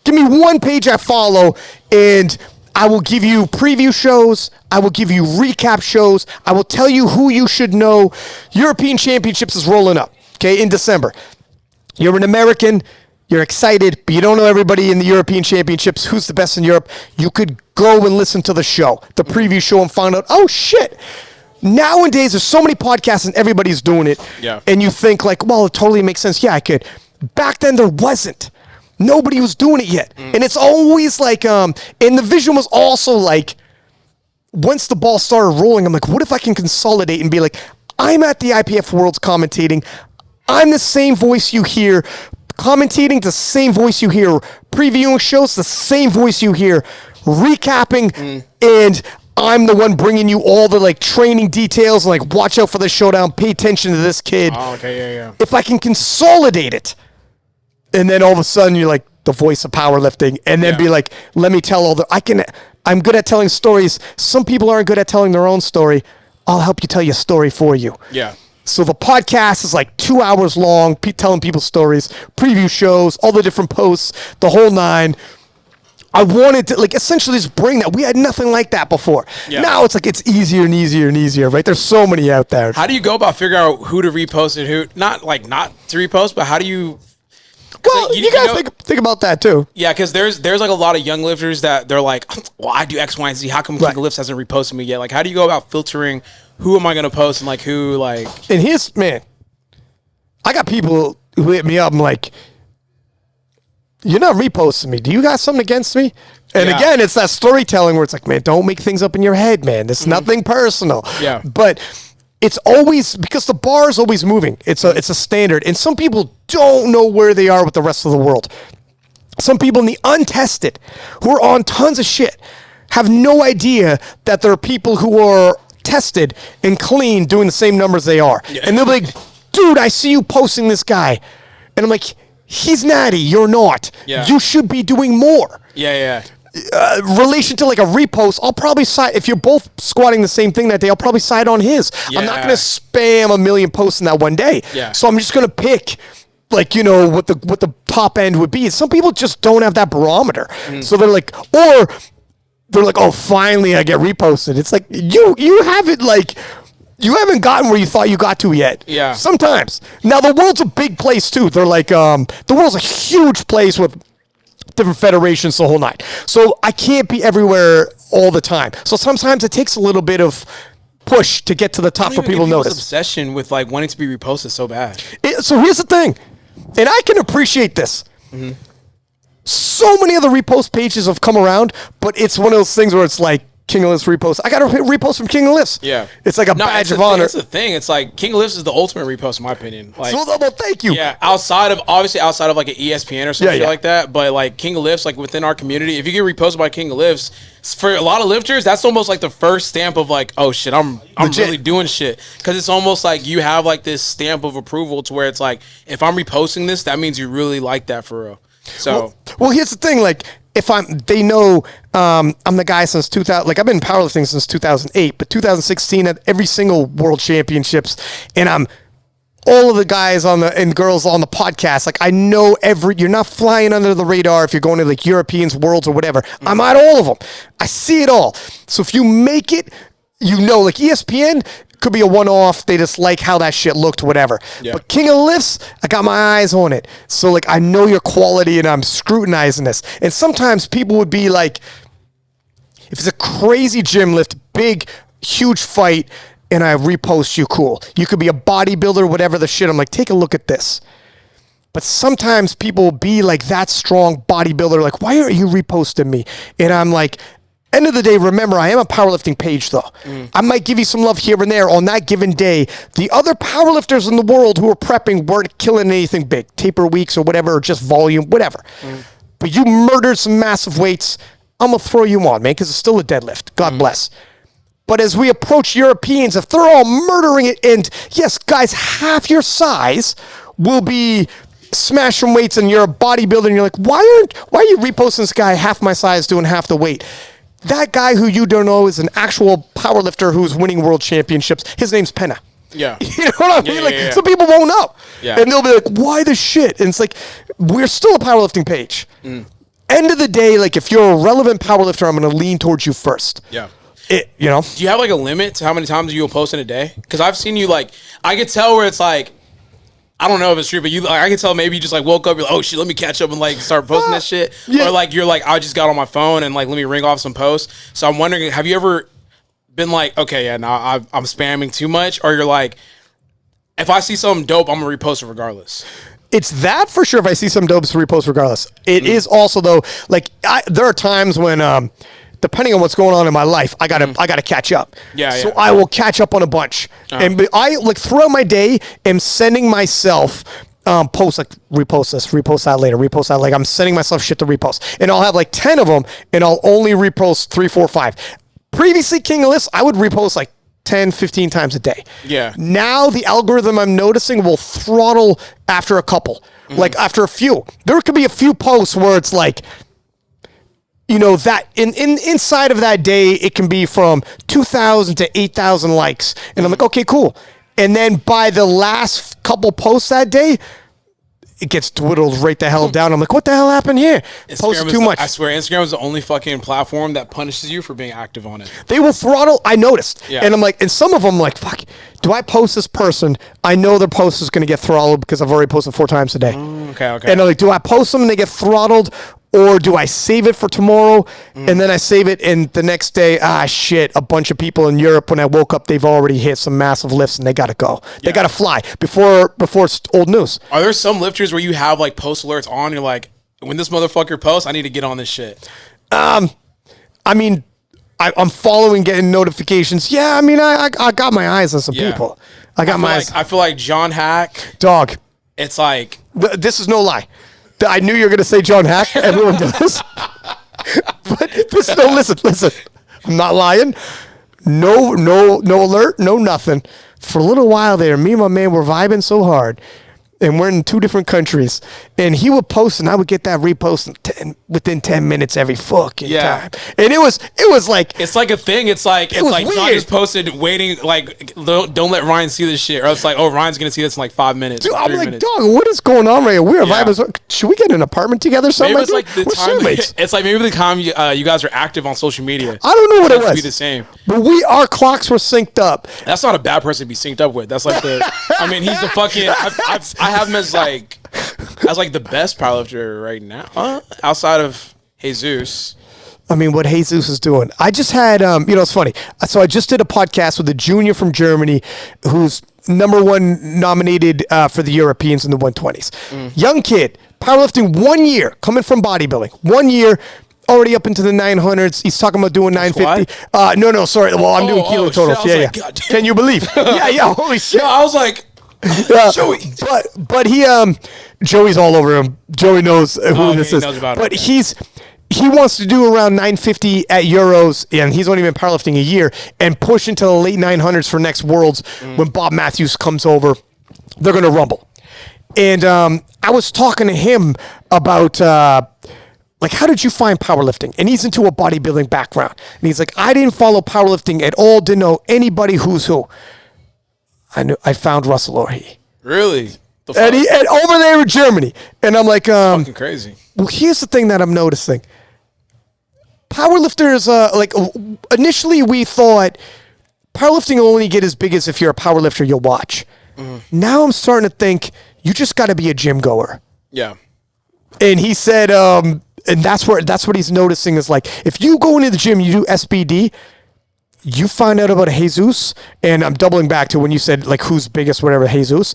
S3: Give me one page I follow, and I will give you preview shows. I will give you recap shows. I will tell you who you should know. European Championships is rolling up, okay, in December. You're an American. You're excited, but you don't know everybody in the European Championships. Who's the best in Europe? You could go and listen to the show, the preview show, and find out, oh, shit. Nowadays, there's so many podcasts and everybody's doing it.
S2: Yeah.
S3: And you think like, well, it totally makes sense. Yeah, I could. Back then, there wasn't. Nobody was doing it yet. And it's always like, and the vision was also like, once the ball started rolling, I'm like, what if I can consolidate and be like, I'm at the IPF Worlds commentating. I'm the same voice you hear. Commentating, the same voice you hear. Previewing shows, the same voice you hear. Recapping, and I'm the one bringing you all the like training details, and like watch out for the showdown, pay attention to this kid.
S2: Oh, okay, yeah.
S3: If I can consolidate it, and then all of a sudden you're like the voice of powerlifting, and then be like, let me tell I'm good at telling stories. Some people aren't good at telling their own story. I'll help you tell your story for you.
S2: Yeah.
S3: So the podcast is like 2 hours long, telling people stories, preview shows, all the different posts, the whole nine. I wanted to like essentially just bring that. We had nothing like that before. Yeah. Now it's like it's easier and easier and easier, right? There's so many out there.
S2: How do you go about figuring out who to repost and who not to repost, but how do you?
S3: Well, you gotta think about that too.
S2: Yeah, because there's like a lot of young lifters that they're like, well, I do X, Y, and Z. How come King of Lifts hasn't reposted me yet? Like, how do you go about filtering who am I going to post and like who like?
S3: And here's, man, I got people who hit me up. I'm like, you're not reposting me. Do you got something against me? And again, it's that storytelling where it's like, man, don't make things up in your head, man. It's nothing personal.
S2: Yeah.
S3: But it's always, because the bar is always moving. It's a standard. And some people don't know where they are with the rest of the world. Some people in the untested who are on tons of shit have no idea that there are people who are tested and clean doing the same numbers they are. Yeah. And they'll be like, dude, I see you posting this guy. And I'm like, he's natty, you're not.
S2: Yeah.
S3: You should be doing more.
S2: Yeah.
S3: Relation to like a repost, I'll probably side, if you're both squatting the same thing that day, I'll probably side on his. I'm not going to spam a million posts in that one day.
S2: Yeah.
S3: So I'm just going to pick like, you know, what the top end would be. Some people just don't have that barometer. So they're like, or they're like, oh, finally I get reposted. It's like, you haven't like, you haven't gotten where you thought you got to yet.
S2: Yeah.
S3: Sometimes. Now the world's a big place too. They're like, the world's a huge place with different federations, the whole night. So I can't be everywhere all the time. So sometimes it takes a little bit of push to get to the top for people to notice.
S2: Obsession with like wanting to be reposted so bad.
S3: So here's the thing, and I can appreciate this. So many of the repost pages have come around, but it's one of those things where it's like, King of Lifts repost. I got a repost from King of Lifts.
S2: Yeah.
S3: It's like a badge of honor.
S2: That's the thing. It's like King of Lifts is the ultimate repost, in my opinion. Like,
S3: so, well, thank you.
S2: Yeah. Outside of like an ESPN or something like that. But like King of Lifts, like within our community, if you get reposted by King of Lifts, for a lot of lifters, that's almost like the first stamp of like, oh shit, I'm really doing shit. Because it's almost like you have like this stamp of approval to where it's like, if I'm reposting this, that means you really like that for real. So
S3: well, here's the thing, like they know I'm the guy since 2000. Like I've been powerlifting since 2008, but 2016 at every single World Championships, and I'm all of the guys and girls on the podcast. Like I know you're not flying under the radar if you're going to like Europeans, Worlds, or whatever. I'm at all of them. I see it all. So if you make it, you know, like ESPN could be a one-off. They just like how that shit looked, whatever. Yeah. But King of Lifts, I got my eyes on it. So like I know your quality and I'm scrutinizing this. And sometimes people would be like, if it's a crazy gym lift, big, huge fight, and I repost you, cool. You could be a bodybuilder, whatever the shit. I'm like, take a look at this. But sometimes people will be like that strong bodybuilder, like, why aren't you reposting me? And I'm like, End of the day, remember, I am a powerlifting page, though. I might give you some love here and there on that given day. The other powerlifters in the world who are prepping weren't killing anything big, taper weeks or whatever, or just volume, whatever. But you murdered some massive weights. I'm going to throw you on, man, because it's still a deadlift. God bless. But as we approach Europeans, if they're all murdering it, and yes, guys, half your size will be smashing weights and you're a bodybuilder and you're like, why are you reposting this guy half my size doing half the weight? That guy who you don't know is an actual powerlifter who's winning world championships. His name's Penna.
S2: Yeah.
S3: You know what I mean?
S2: Yeah.
S3: Some people won't know.
S2: Yeah.
S3: And they'll be like, why the shit? And it's like, we're still a powerlifting page. End of the day, like, if you're a relevant powerlifter, I'm going to lean towards you first.
S2: Yeah.
S3: You know?
S2: Do you have like a limit to how many times you'll post in a day? Because I've seen you like, I could tell where it's like, I don't know if it's true, but you, like, I can tell maybe you just like woke up, you're like, oh shit, let me catch up and like start posting that shit.
S3: Yeah.
S2: Or like, you're like, I just got on my phone and like, let me ring off some posts. So I'm wondering, have you ever been like, okay, yeah, now I'm spamming too much? Or you're like, if I see something dope, I'm gonna repost it regardless.
S3: It's that for sure. If I see some dopes to repost regardless. It is also though, like there are times when, depending on what's going on in my life, I gotta catch up.
S2: Yeah.
S3: So I will catch up on a bunch, and I like throughout my day am sending myself posts like repost this, repost that later, repost that. Like I'm sending myself shit to repost, and I'll have like 10 of them, and I'll only repost 3, 4, 5. Previously, King of Lists, I would repost like 10, 15 times a day.
S2: Yeah.
S3: Now the algorithm I'm noticing will throttle after a couple, like after a few. There could be a few posts where it's like, you know, that inside of that day, it can be from 2,000 to 8,000 likes. And I'm like, okay, cool. And then by the last couple posts that day, it gets dwindled right the hell down. I'm like, what the hell happened here? Posted too much.
S2: I swear, Instagram is the only fucking platform that punishes you for being active on it.
S3: They will throttle. I noticed.
S2: Yeah.
S3: And I'm like, and some of them like, fuck, do I post this person? I know their post is going to get throttled because I've already posted 4 times a day.
S2: Okay.
S3: And I'm like, do I post them and they get throttled? Or do I save it for tomorrow and then I save it and the next day, shit, a bunch of people in Europe, when I woke up, they've already hit some massive lifts and they got to go. They got to fly before it's old news.
S2: Are there some lifters where you have like post alerts on? You're like, when this motherfucker posts, I need to get on this shit.
S3: I mean, I'm following, getting notifications. Yeah, I mean, I got my eyes on some people. I
S2: feel like John Hack.
S3: Dog.
S2: It's like.
S3: This is no lie. I knew you were going to say John Hack. Everyone does. But listen. I'm not lying. No alert, no nothing. For a little while there, me and my man were vibing so hard. And we're in 2 different countries. And he would post, and I would get that repost within 10 minutes every fucking time. And it was like...
S2: It's like a thing. It's like John
S3: weird.
S2: just posted waiting, like, don't let Ryan see this shit. Or it's like, oh, Ryan's going to see this in like 5 minutes.
S3: Dude, I'm like,
S2: minutes.
S3: dog, what is going on right here? We're vibing. Should we get an apartment together? Something
S2: Maybe it's like the
S3: We're
S2: time.
S3: soulmates.
S2: It's like maybe the time you guys are active on social media.
S3: I don't know what it was.
S2: Be the same.
S3: But our clocks were synced up.
S2: That's not a bad person to be synced up with. That's like I mean, he's the fucking. I have him as like the best powerlifter right now, outside of Jesus.
S3: I mean, what Jesus is doing. I just had, it's funny. So I just did a podcast with a junior from Germany who's #1 nominated for the Europeans in the 120s. Young kid, powerlifting 1 year, coming from bodybuilding. 1 year, already up into the 900s. He's talking about doing 950. No, sorry. Well, I'm doing kilo totals.
S2: Shit,
S3: Yeah.
S2: like,
S3: Can you believe? yeah. Holy shit.
S2: Yeah, I was like, Joey.
S3: But he, Joey's all over him. Joey knows who this is.
S2: Knows about
S3: but
S2: it.
S3: he wants to do around 950 at Euros, and he's only been powerlifting a year, and push into the late 900s for next Worlds when Bob Matthews comes over. They're going to rumble. And I was talking to him about, like, how did you find powerlifting? And he's into a bodybuilding background. And he's like, I didn't follow powerlifting at all, didn't know anybody who's who. I found Russell Orhe.
S2: Really?
S3: And over there in Germany. And I'm like,
S2: fucking crazy.
S3: Well, here's the thing that I'm noticing. Powerlifters, initially we thought powerlifting will only get as big as if you're a powerlifter you'll watch. Now I'm starting to think you just got to be a gym goer.
S2: Yeah.
S3: And he said, and that's what he's noticing is like, if you go into the gym, you do SBD, you find out about Jesus, and I'm doubling back to when you said like who's biggest, whatever, Jesus.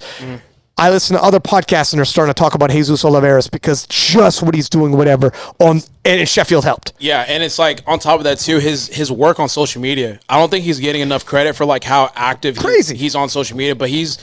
S3: I listen to other podcasts and they're starting to talk about Jesus Oliveras because just what he's doing, whatever, and Sheffield helped.
S2: Yeah, and it's like on top of that too, his work on social media. I don't think he's getting enough credit for like how active he's on social media, but he's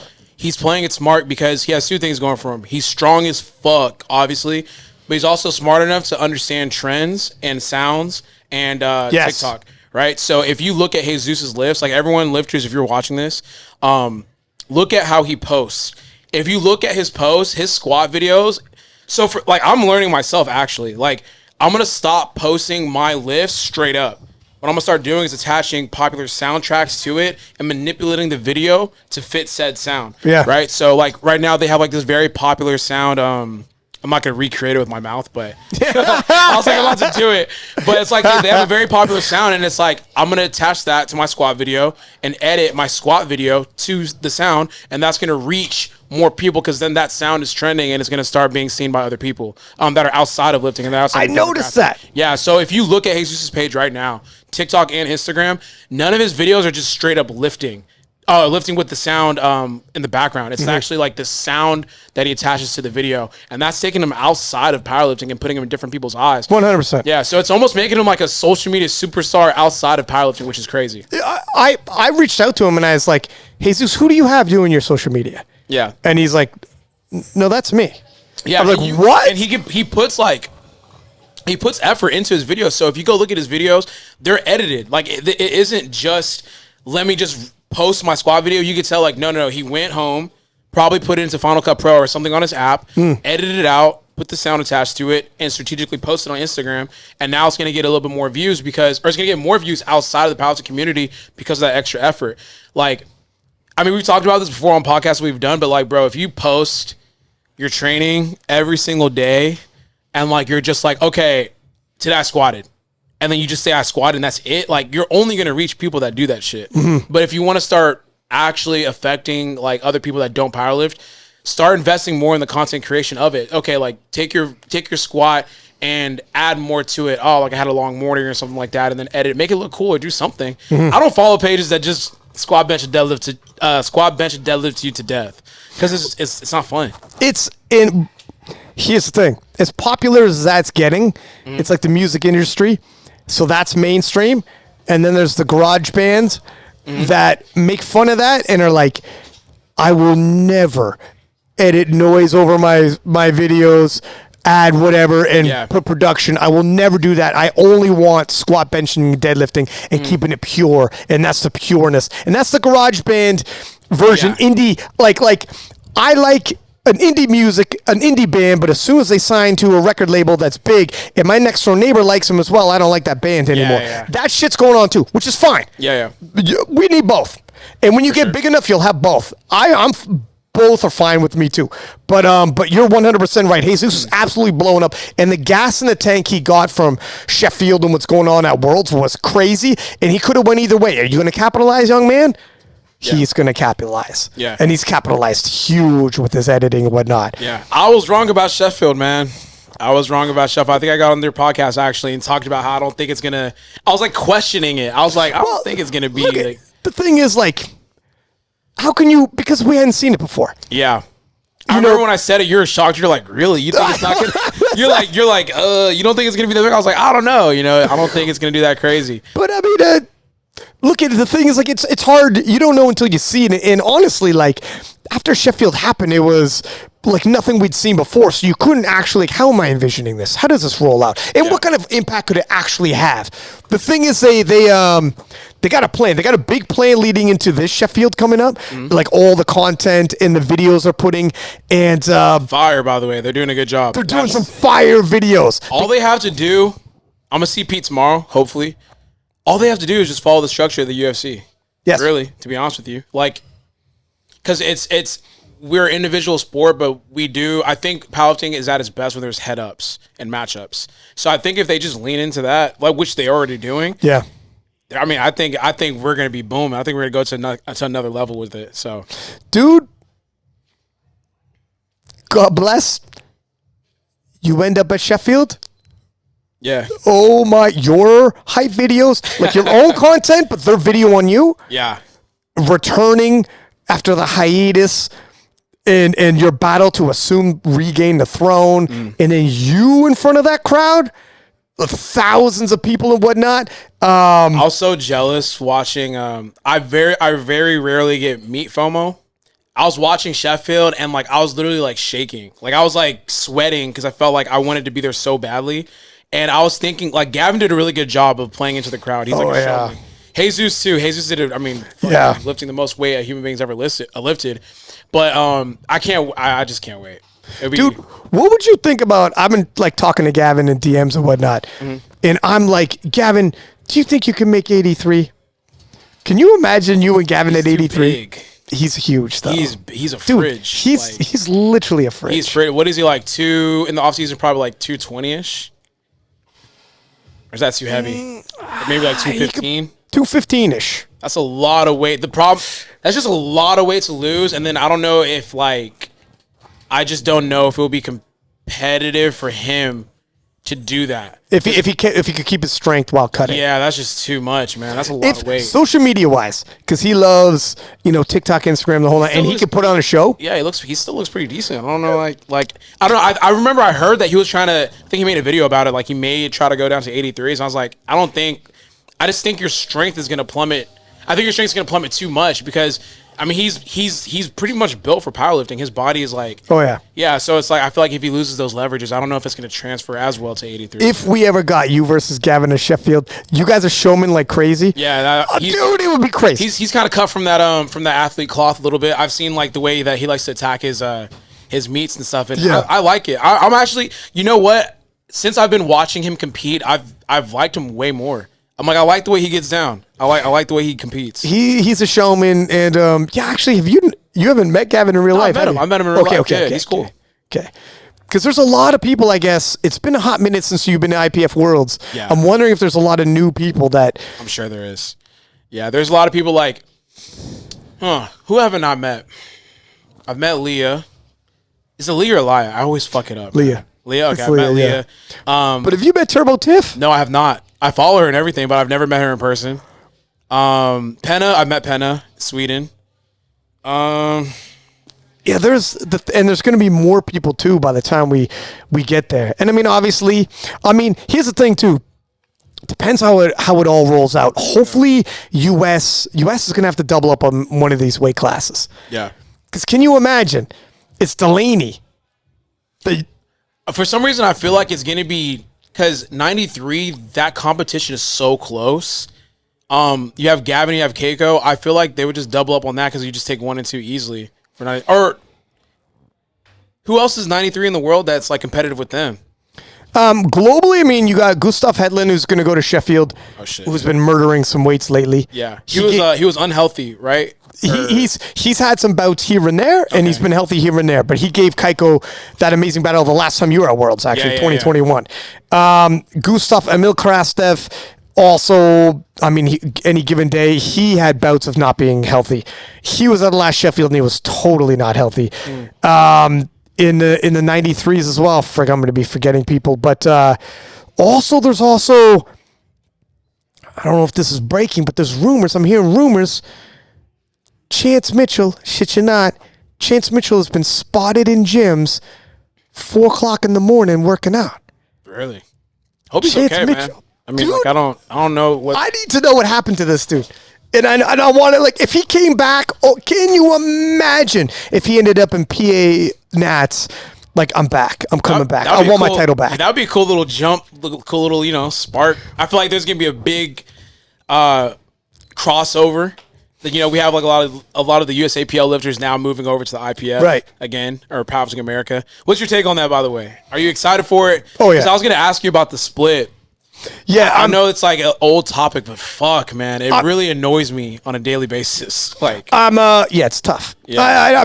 S2: playing it smart because he has two things going for him. He's strong as fuck, obviously, but he's also smart enough to understand trends and sounds and TikTok, right? So if you look at Jesus's lifts, like everyone lifters, if you're watching this, look at how he posts. If you look at his posts, his squat videos, so for like I'm learning myself actually. Like I'm gonna stop posting my lifts straight up. What I'm gonna start doing is attaching popular soundtracks to it and manipulating the video to fit said sound.
S3: Yeah.
S2: Right. So like right now they have like this very popular sound. I'm not gonna recreate it with my mouth, but I was like about to do it. But it's like they have a very popular sound, and it's like I'm gonna attach that to my squat video and edit my squat video to the sound, and that's gonna reach more people because then that sound is trending and it's gonna start being seen by other people that are outside of lifting. And I
S3: noticed that.
S2: Yeah. So if you look at Jesus's page right now, TikTok and Instagram, none of his videos are just straight up lifting. Lifting with the sound in the background. It's actually like the sound that he attaches to the video. And that's taking him outside of powerlifting and putting him in different people's eyes.
S3: 100%.
S2: Yeah, so it's almost making him like a social media superstar outside of powerlifting, which is crazy.
S3: I reached out to him and I was like, Jesus, who do you have doing your social media?
S2: Yeah.
S3: And he's like, no, that's me.
S2: Yeah.
S3: I'm like, what?
S2: And he puts effort into his videos. So if you go look at his videos, they're edited. Like it isn't just, let me just post my squat video. You could tell like, no, he went home, probably put it into Final Cut Pro or something on his app, edited it out, put the sound attached to it, and strategically posted on Instagram. And now it's going to get a little bit more views it's going to get more views outside of the powerlifting community because of that extra effort. Like, I mean, we've talked about this before on podcasts we've done, but like, bro, if you post your training every single day and like, you're just like, okay, today I squatted. And then you just say I squat and that's it. Like you're only going to reach people that do that shit. But if you want to start actually affecting like other people that don't powerlift, start investing more in the content creation of it. Okay, like take your squat and add more to it. Oh, like I had a long morning or something like that, and then edit it, make it look cool or do something. I don't follow pages that just squat bench and deadlift you to death because it's not fun.
S3: Here's the thing: as popular as that's getting, it's like the music industry. So that's mainstream. And then there's the garage bands that make fun of that and are like, I will never edit noise over my videos, add whatever, and put production. I will never do that. I only want squat, benching, deadlifting, and keeping it pure. And that's the pureness. And that's the garage band version. Indie, like I like an indie band, but as soon as they sign to a record label that's big, and my next door neighbor likes them as well, I don't like that band anymore. That shit's going on too, which is fine. We need both. And when you get big enough, you'll have both. Both are fine with me too. But you're 100% right. Jesus is absolutely blowing up. And the gas in the tank he got from Sheffield and what's going on at Worlds was crazy. And he could have went either way. Are you going to capitalize, young man? He's going to capitalize.
S2: Yeah.
S3: And he's capitalized huge with his editing and whatnot.
S2: Yeah. I was wrong about Sheffield, man. I was wrong about Sheffield. I think I got on their podcast actually and talked about how I don't think it's going to... I was like questioning it. I was like, I don't think it's going to be... Like,
S3: the thing is like, how can you... Because we hadn't seen it before.
S2: Yeah. I remember when I said it, you were shocked. You're like, really? You think it's not going to... You're like, you don't think it's going to be that big? I was like, I don't know. I don't think it's going to do that crazy.
S3: But I mean... Look at the thing is like it's hard. You don't know until you see it. And honestly, like after Sheffield happened, it was like nothing we'd seen before. So you couldn't actually. How am I envisioning this? How does this roll out? And what kind of impact could it actually have? The thing is, they got a plan. They got a big plan leading into this Sheffield coming up. Like all the content and the videos they're putting and
S2: fire. By the way, they're doing a good job.
S3: They're doing some fire videos.
S2: All they have to do. I'm gonna see Pete tomorrow. Hopefully. All they have to do is just follow the structure of the UFC.
S3: Yes.
S2: Really, to be honest with you. Like, because we're an individual sport, but I think powerlifting is at its best when there's head-ups and matchups. So I think if they just lean into that, like which they're already doing.
S3: Yeah.
S2: I mean, I think we're going to be booming. I think we're going to go to another level with it. So.
S3: Dude, God bless. You end up at Sheffield.
S2: Yeah.
S3: Oh my, your hype videos, like your own content, but their video on you.
S2: Yeah.
S3: Returning after the hiatus and your battle to regain the throne, and then you in front of that crowd, with thousands of people and whatnot.
S2: I was so jealous watching. I very rarely get meat FOMO. I was watching Sheffield and like I was literally like shaking, like I was like sweating because I felt like I wanted to be there so badly, and I was thinking like Gavin did a really good job of playing into the crowd. He's like a showman. Jesus too. Jesus did it. I mean, lifting the most weight a human being's ever lifted. But I can't. I just can't wait.
S3: Dude, what would you think about? I've been like talking to Gavin in DMs and whatnot, and I'm like, Gavin, do you think you can make 83? Can you imagine you and Gavin at 83? He's huge though.
S2: He's a fridge.
S3: He's literally a fridge.
S2: He's fridge. What is he like? In the offseason? Probably like 220ish. Or is that too heavy? Or maybe like 215.
S3: 215ish.
S2: That's a lot of weight. That's just a lot of weight to lose. And then I don't know if I just don't know if it will be competitive for him to do that.
S3: If he could keep his strength while cutting.
S2: Yeah, that's just too much, man. That's a lot of weight.
S3: Social media wise, because he loves, TikTok, Instagram, the whole night, and he could put on a show.
S2: Yeah, he still looks pretty decent. I don't know, I don't know. I remember I heard that he was trying to. I think he made a video about it. Like he may try to go down to 83s. And I was like, I just think your strength is gonna plummet. I think your strength is gonna plummet too much because. I mean, he's pretty much built for powerlifting. His body is like...
S3: Oh, yeah.
S2: Yeah, so it's like, I feel like if he loses those leverages, I don't know if it's going to transfer as well to 83.
S3: If we ever got you versus Gavin at Sheffield, you guys are showmen like crazy.
S2: Yeah.
S3: Dude, it would be crazy.
S2: He's kind of cut from that athlete cloth a little bit. I've seen like the way that he likes to attack his meats and stuff. And yeah. I like it. I'm actually... You know what? Since I've been watching him compete, I've liked him way more. I'm like, I like the way he gets down. I like the way he competes.
S3: He's a showman, and actually, you haven't met Gavin in real life?
S2: I met him in real life. Okay, he's cool.
S3: Okay, because there's a lot of people. I guess it's been a hot minute since you've been to IPF Worlds.
S2: Yeah.
S3: I'm wondering if there's a lot of new people that.
S2: I'm sure there is. Yeah, there's a lot of people like, who haven't I met? I've met Leah. Is it Leah or Leah? I always fuck it up.
S3: Leah.
S2: Leah. Okay, I met Leah.
S3: But have you met Turbo Tiff?
S2: No, I have not. I follow her and everything, but I've never met her in person. Penna, I've met Penna, Sweden.
S3: Yeah, there's going to be more people too by the time we get there. And I mean, obviously, here's the thing too. Depends how it all rolls out. Hopefully, US is going to have to double up on one of these weight classes.
S2: Yeah.
S3: Because can you imagine? It's Delaney.
S2: For some reason, I feel like it's going to be. Because 93, that competition is so close. You have Gavin, you have Keiko. I feel like they would just double up on that because you just take 1 and 2 easily for 90. Or who else is 93 in the world that's like competitive with them?
S3: Globally, I mean, you got Gustav Hedlund, who's going to go to Sheffield, who's been murdering some weights lately.
S2: Yeah, he was unhealthy, right?
S3: He's had some bouts here and there, and he's been healthy here and there. But he gave Keiko that amazing battle the last time you were at Worlds, actually, 2021. Gustav Emil Krastev also, any given day, he had bouts of not being healthy. He was at the last Sheffield, and he was totally not healthy. In the 93s as well. I'm going to be forgetting people. But there's also, I don't know if this is breaking, but there's rumors. I'm hearing rumors. Chance Mitchell, shit you not, Chance Mitchell has been spotted in gyms 4 o'clock in the morning working out.
S2: Really? Hope he's okay, man. I mean, dude, I don't know what.
S3: I need to know what happened to this dude. And I want to, if he came back, can you imagine if he ended up in PA Nats? I'm back. I'm coming back. I want my title back.
S2: That would be a cool little jump, cool little, spark. I feel like there's going to be a big crossover. We have a lot of the USAPL lifters now moving over to the IPF again, or Powerlifting America. What's your take on that, by the way? Are you excited for it?
S3: Oh, yeah.
S2: Because I was going to ask you about the split.
S3: Yeah,
S2: I know it's like an old topic, but fuck, man, it really annoys me on a daily basis.
S3: It's tough. Yeah.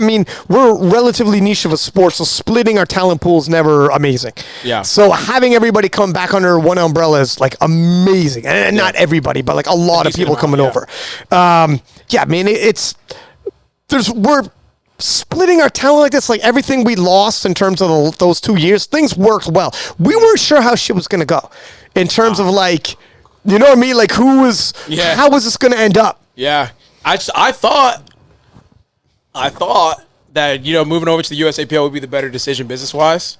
S3: We're relatively niche of a sport, so splitting our talent pool is never amazing.
S2: Yeah.
S3: So having everybody come back under one umbrella is amazing, and not everybody, but a lot of people coming over. We're splitting our talent like this, everything we lost in terms of those 2 years, things worked well. We weren't sure how shit was going to go in terms of you know what I mean? How was this going to end up?
S2: Yeah. I thought that moving over to the USAPL would be the better decision business wise.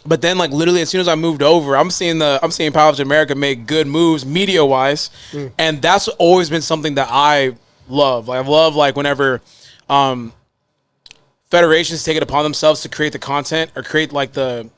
S2: But then like literally as soon as I moved over, I'm seeing Powerlifting America make good moves media wise, and that's always been something that I love. Like I love like whenever federations take it upon themselves to create the content or create like the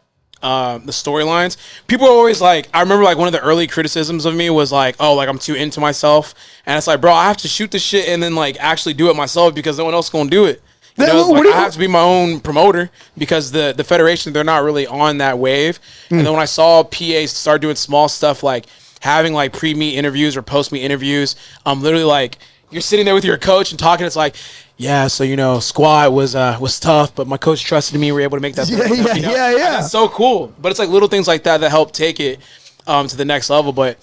S2: storylines. People are always like, I remember like one of the early criticisms of me was like, oh, like I'm too into myself, and it's like, bro, I have to shoot the shit and then like actually do it myself because no one else is gonna do it. Like, I have to be my own promoter because the federation, they're not really on that wave. And then when I saw PAs start doing small stuff like having like pre-meet interviews or post-meet interviews, literally like you're sitting there with your coach and talking. It's like, yeah, so squat was tough, but my coach trusted me. We were able to make that.
S3: Yeah.
S2: That's so cool. But it's like little things like that help take it to the next level. But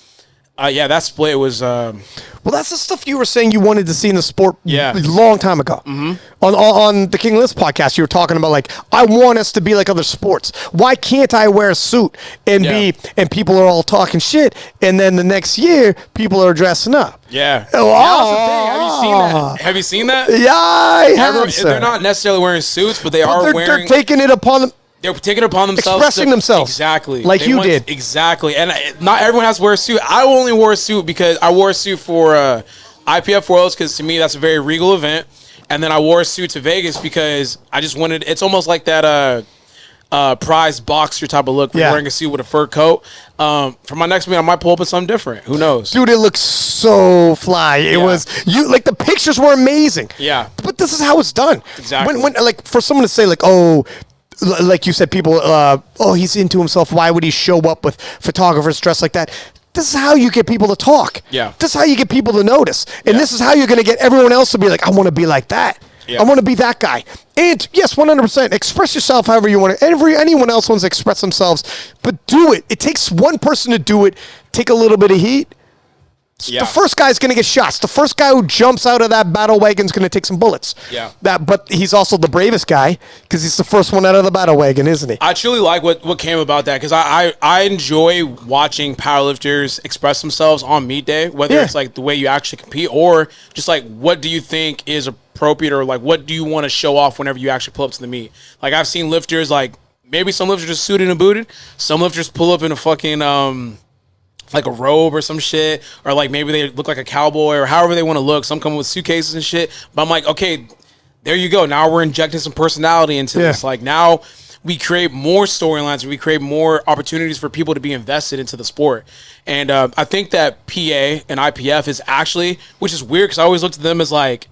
S2: yeah, that split was.
S3: Well, that's the stuff you were saying you wanted to see in the sport
S2: Yeah.
S3: a long time ago. On the King List podcast, you were talking about like, I want us to be like other sports. Why can't I wear a suit and and people are all talking shit, and then the next year people are dressing up?
S2: Yeah.
S3: Oh,
S2: That's the thing. Have you seen that?
S3: Yeah, I have.
S2: They're not necessarily wearing suits, but they're
S3: taking it upon them.
S2: They're taking it upon themselves.
S3: Expressing themselves.
S2: Exactly.
S3: Like you did.
S2: Exactly. And not everyone has to wear a suit. I only wore a suit because I wore a suit for IPF Worlds because to me that's a very regal event. And then I wore a suit to Vegas because I just wanted, it's almost like that prize boxer type of look. Where you're wearing a suit with a fur coat. For my next meet, I might pull up in something different. Who knows?
S3: Dude, it looks so fly. It was, like the pictures were amazing.
S2: Yeah.
S3: But this is how it's done.
S2: Exactly.
S3: When like for someone to say like, oh, like you said, people, oh, he's into himself. Why would he show up with photographers dressed like that? This is how you get people to talk.
S2: Yeah.
S3: This is how you get people to notice. And this is how you're going to get everyone else to be like, I want to be like that.
S2: Yeah.
S3: I want to be that guy. And yes, 100%. Express yourself however you want to. Anyone else wants to express themselves, but do it. It takes one person to do it. Take a little bit of heat.
S2: Yeah.
S3: The first guy's going to get shots. The first guy who jumps out of that battle wagon's going to take some bullets.
S2: Yeah.
S3: But he's also the bravest guy because he's the first one out of the battle wagon, isn't he?
S2: I truly like what came about that because I enjoy watching powerlifters express themselves on meet day, whether it's like the way you actually compete or just like what do you think is appropriate or like what do you want to show off whenever you actually pull up to the meet. Like I've seen lifters like maybe some lifters just suited and booted. Some lifters pull up in a fucking like a robe or some shit, or like maybe they look like a cowboy or however they want to look. Some come with suitcases and shit. But I'm like, okay, there you go. Now we're injecting some personality into this. Like now we create more storylines. We create more opportunities for people to be invested into the sport. And I think that PA and IPF is actually, which is weird because I always looked at them as like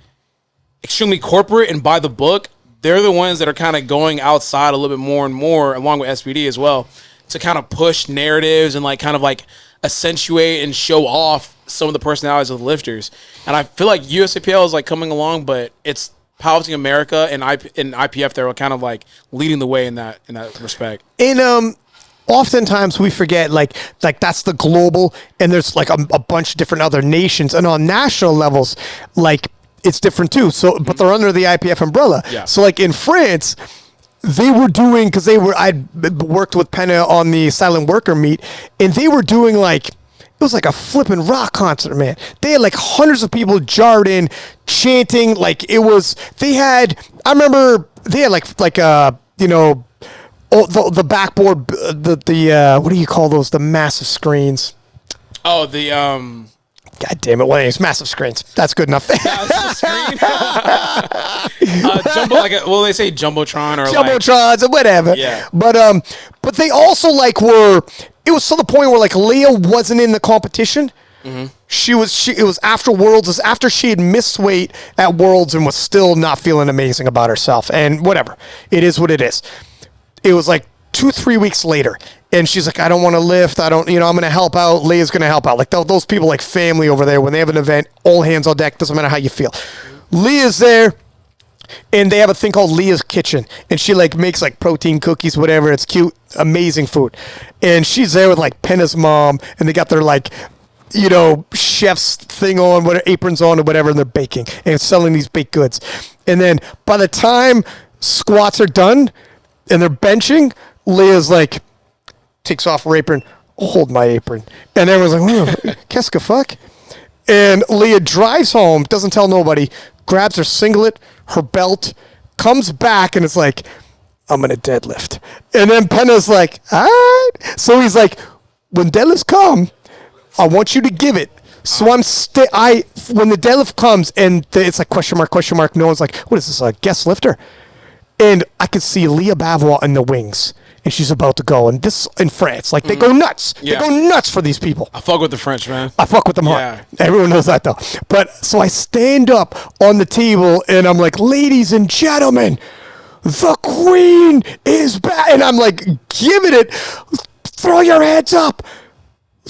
S2: extremely corporate and by the book. They're the ones that are kind of going outside a little bit more and more, along with SPD as well, to kind of push narratives and like kind of like accentuate and show off some of the personalities of the lifters. And I feel like USAPL is like coming along, but it's Powerlifting America and IPF that are kind of like leading the way in that respect.
S3: And oftentimes we forget like that's the global, and there's like a bunch of different other nations, and on national levels, like it's different too. So, but they're under the IPF umbrella.
S2: Yeah.
S3: So like in France, they were doing, because I'd worked with Penna on the Silent Worker meet, and they were doing like, it was like a flipping rock concert, man. They had like hundreds of people jarred in, chanting, like it was, I remember they had like the backboard, the what do you call those? The massive screens.
S2: Oh, the
S3: God damn it! Well, anyways, massive screens. That's good enough.
S2: screen. Jumbo, they say jumbotron or
S3: jumbotrons or whatever.
S2: Yeah.
S3: But they also like were. It was to the point where like Leah wasn't in the competition. Mm-hmm. It was after Worlds. It was after she had missed weight at Worlds and was still not feeling amazing about herself. And whatever, it is what it is. It was like 2-3 weeks later, and she's like, I don't want to lift. I'm going to help out. Leah's going to help out. Like those people, like family over there, when they have an event, all hands on deck. Doesn't matter how you feel. Leah's there, and they have a thing called Leah's Kitchen, and she like makes like protein cookies, whatever. It's cute, amazing food. And she's there with like Penna's mom, and they got their like, chef's thing on, whatever, aprons on or whatever, and they're baking and selling these baked goods. And then by the time squats are done and they're benching, Leah's like, takes off her apron, hold my apron. And everyone's like, qu'est-ce que fuck? And Leah drives home, doesn't tell nobody, grabs her singlet, her belt, comes back and it's like, I'm going to deadlift. And then Penna's like, all right. So he's like, when deadlifts come, I want you to give it. So when the deadlift comes and it's like question mark, no one's like, what is this, a guest lifter? And I could see Leah Bavois in the wings, and she's about to go. And this in France, like they go nuts.
S2: Yeah.
S3: They go nuts for these people.
S2: I fuck with the French, man.
S3: I fuck with them hard. Everyone knows that though. But so I stand up on the table and I'm like, ladies and gentlemen, the queen is back. And I'm like, giving it. Throw your hands up.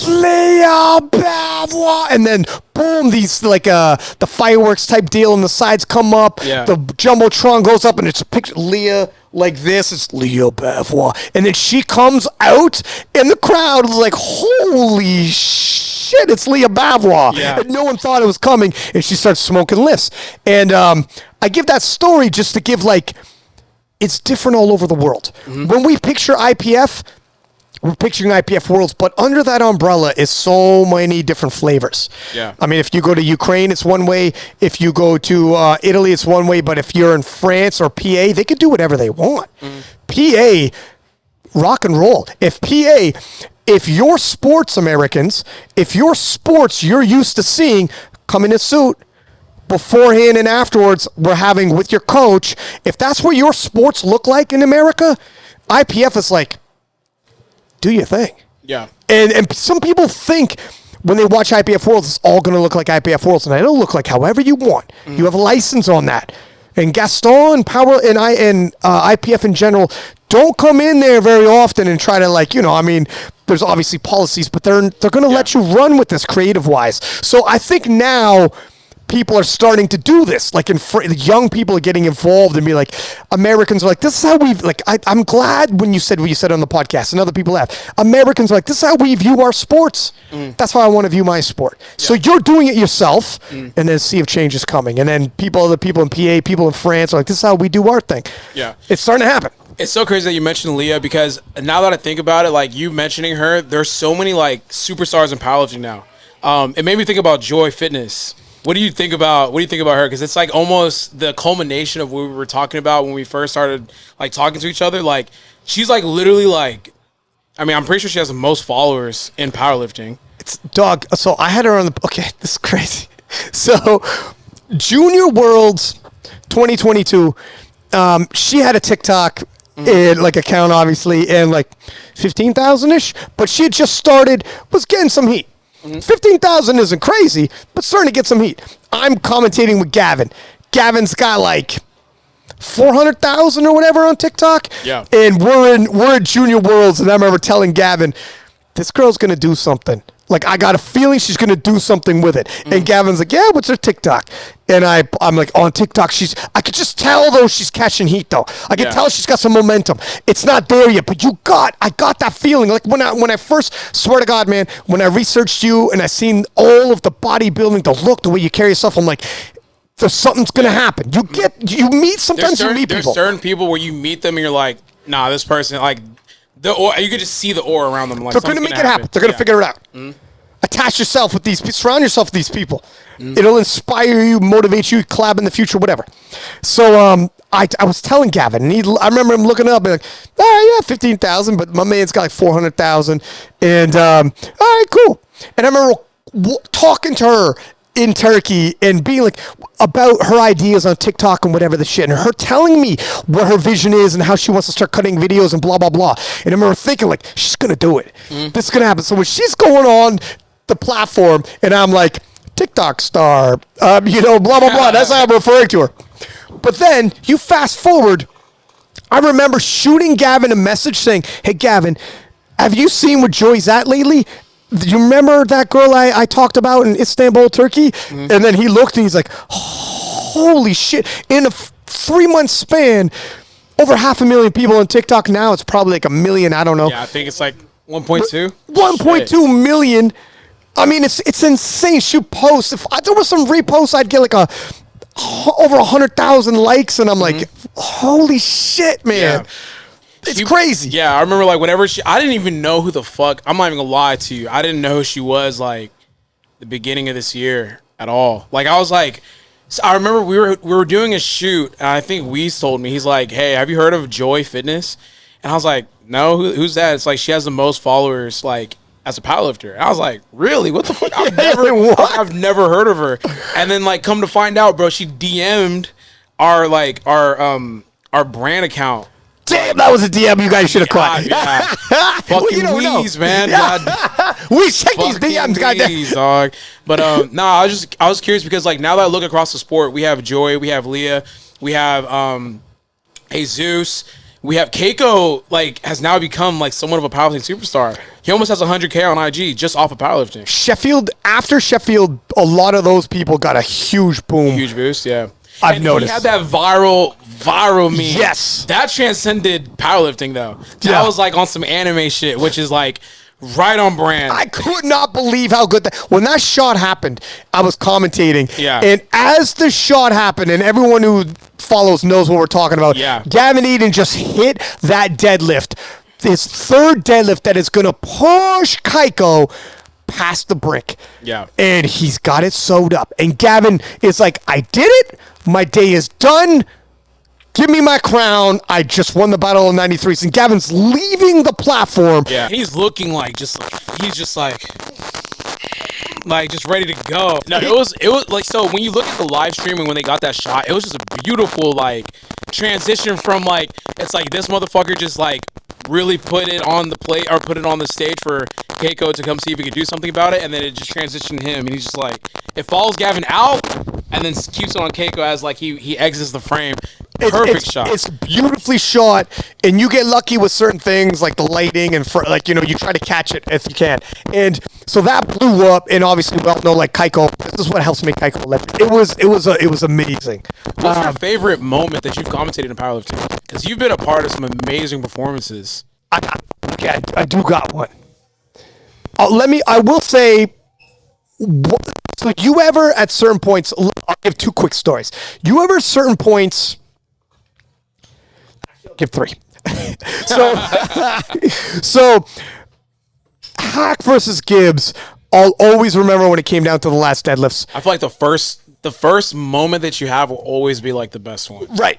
S3: Leah Bavois, and then boom, these like the fireworks type deal on the sides come up.
S2: Yeah.
S3: The jumbotron goes up, and it's a picture Leah like this. It's Leah Bavois, and then she comes out, and the crowd was like, "Holy shit, it's Leah Bavois!"
S2: Yeah.
S3: And no one thought it was coming, and she starts smoking lifts. And I give that story just to give like it's different all over the world. When we picture IPF. We're picturing IPF Worlds, but under that umbrella is so many different flavors.
S2: Yeah.
S3: I mean, if you go to Ukraine, it's one way. If you go to Italy, it's one way. But if you're in France or PA, they can do whatever they want. PA, rock and roll. If your sports, Americans, if your sports you're used to seeing come in a suit, beforehand and afterwards, we're having with your coach, if that's what your sports look like in America, IPF is like, do your thing.
S2: Yeah.
S3: And some people think when they watch IPF Worlds, it's all going to look like IPF Worlds, and it'll look like however you want. You have a license on that. And Gaston, Power, and IPF in general don't come in there very often and try to I mean, there's obviously policies, but they're going to let you run with this creative-wise. So I think now people are starting to do this. Like young people are getting involved and be like, Americans are like, this is how we've like. I'm glad when you said what you said on the podcast, and other people have. Americans are like, this is how we view our sports. That's how I want to view my sport. Yeah. So you're doing it yourself, and then see if change is coming. And then other people in PA, people in France are like, this is how we do our thing.
S2: Yeah,
S3: it's starting to happen.
S2: It's so crazy that you mentioned Leah, because now that I think about it, like you mentioning her, there's so many like superstars in powerlifting now. It made me think about Joy Fitness. What do you think about her? Because it's like almost the culmination of what we were talking about when we first started like talking to each other. Like she's like literally like, I mean, I'm pretty sure she has the most followers in powerlifting.
S3: It's dog. So I had her on the. Okay, this is crazy. So Junior Worlds 2022. She had a TikTok like account, obviously, and like 15,000 ish. But she had just started, was getting some heat. 15,000 isn't crazy, but starting to get some heat. I'm commentating with Gavin. Gavin's got like 400,000 or whatever on TikTok.
S2: Yeah.
S3: And we're at Junior Worlds, and I remember telling Gavin, this girl's gonna do something. Like, I got a feeling she's going to do something with it. And Gavin's like, yeah, what's her TikTok? And I'm like, on TikTok, I could just tell, though, she's catching heat, though. I can tell she's got some momentum. It's not there yet, but I got that feeling. Like, when I first, swear to God, man, when I researched you and I seen all of the bodybuilding, the look, the way you carry yourself, I'm like, there's something's going to happen. You meet, sometimes you meet people.
S2: There's certain people where you meet them and you're like, nah, this person, like, you could just see the aura around them. Like,
S3: they're going to make it happen. They're going to figure it out. Attach yourself with these, surround yourself with these people. It'll inspire you, motivate you, collab in the future, whatever. So I was telling Gavin, and I remember him looking up and like, oh yeah, 15,000, but my man's got like 400,000, and all right, cool. And I remember talking to her in Turkey and being like about her ideas on TikTok and whatever the shit, and her telling me what her vision is and how she wants to start cutting videos and blah blah blah. And I remember thinking like, she's gonna do it. This is gonna happen. So when she's going on the platform and I'm like, TikTok star, blah blah blah. That's how I'm referring to her. But then you fast forward, I remember shooting Gavin a message saying, hey Gavin, have you seen where Joy's at lately? Do you remember that girl I talked about in Istanbul, Turkey? And then he looked and he's like, holy shit. In a 3-month span, over 500,000 people on TikTok now. It's probably like 1 million. I don't know.
S2: Yeah, I think it's like 1.2.
S3: 1.2 million. I mean, it's insane. She posts. If there was some reposts, I'd get like over 100,000 likes. And I'm like, holy shit, man.
S2: Yeah.
S3: It's crazy.
S2: Yeah, I remember like whenever I didn't even know who the fuck, I'm not even gonna lie to you. I didn't know who she was like the beginning of this year at all. Like I was like, So I remember we were doing a shoot, and I think Weez told me, he's like, "Hey, have you heard of Joy Fitness?" And I was like, "No, who's that?" It's like she has the most followers, like as a powerlifter. And I was like, "Really? What the fuck? I've never heard of her." And then like come to find out, bro, she DM'd our brand account.
S3: Damn, that was a DM you guys should have caught.
S2: Yeah. Fucking Weez, man.
S3: Yeah.
S2: God.
S3: We check these DMs, goddamn.
S2: Dog. But I was curious because like now that I look across the sport, we have Joy, we have Leah, we have Jesus, we have Keiko. Like has now become like somewhat of a powerlifting superstar. He almost has 100K on IG just off of powerlifting.
S3: After Sheffield, a lot of those people got a huge boom.
S2: Huge boost, yeah.
S3: I've noticed.
S2: He had that viral meme.
S3: Yes.
S2: That transcended powerlifting though. That was like on some anime shit, which is like right on brand.
S3: I could not believe how good when that shot happened, I was commentating.
S2: Yeah.
S3: And as the shot happened, and everyone who follows knows what we're talking about, Gavin Eden just hit that deadlift. His third deadlift that is going to push Keiko past the brick.
S2: Yeah.
S3: And he's got it sewed up. And Gavin is like, I did it. My day is done. Give me my crown. I just won the Battle of 93. And Gavin's leaving the platform.
S2: Yeah. He's looking like just ready to go. No, it was like, so when you look at the live stream and when they got that shot, it was just a beautiful like transition from like, it's like this motherfucker just like really put it on the plate or put it on the stage for Keiko to come see if he could do something about it, and then it just transitioned him, and he's just like, it follows Gavin out, and then keeps it on Keiko as like he exits the frame. Perfect shot.
S3: It's beautifully shot, and you get lucky with certain things like the lighting and like you try to catch it if you can. And so that blew up, and obviously we all know like Keiko. This is what helps make Keiko electric. It was amazing.
S2: What's your favorite moment that you've commentated in powerlifting? Because you've been a part of some amazing performances.
S3: I do got one. I will say. So you ever at certain points? I'll give two quick stories. You ever at certain points? Give three. So Hack versus Gibbs, I'll always remember when it came down to the last deadlifts.
S2: I feel like the first moment that you have will always be like the best one.
S3: Right.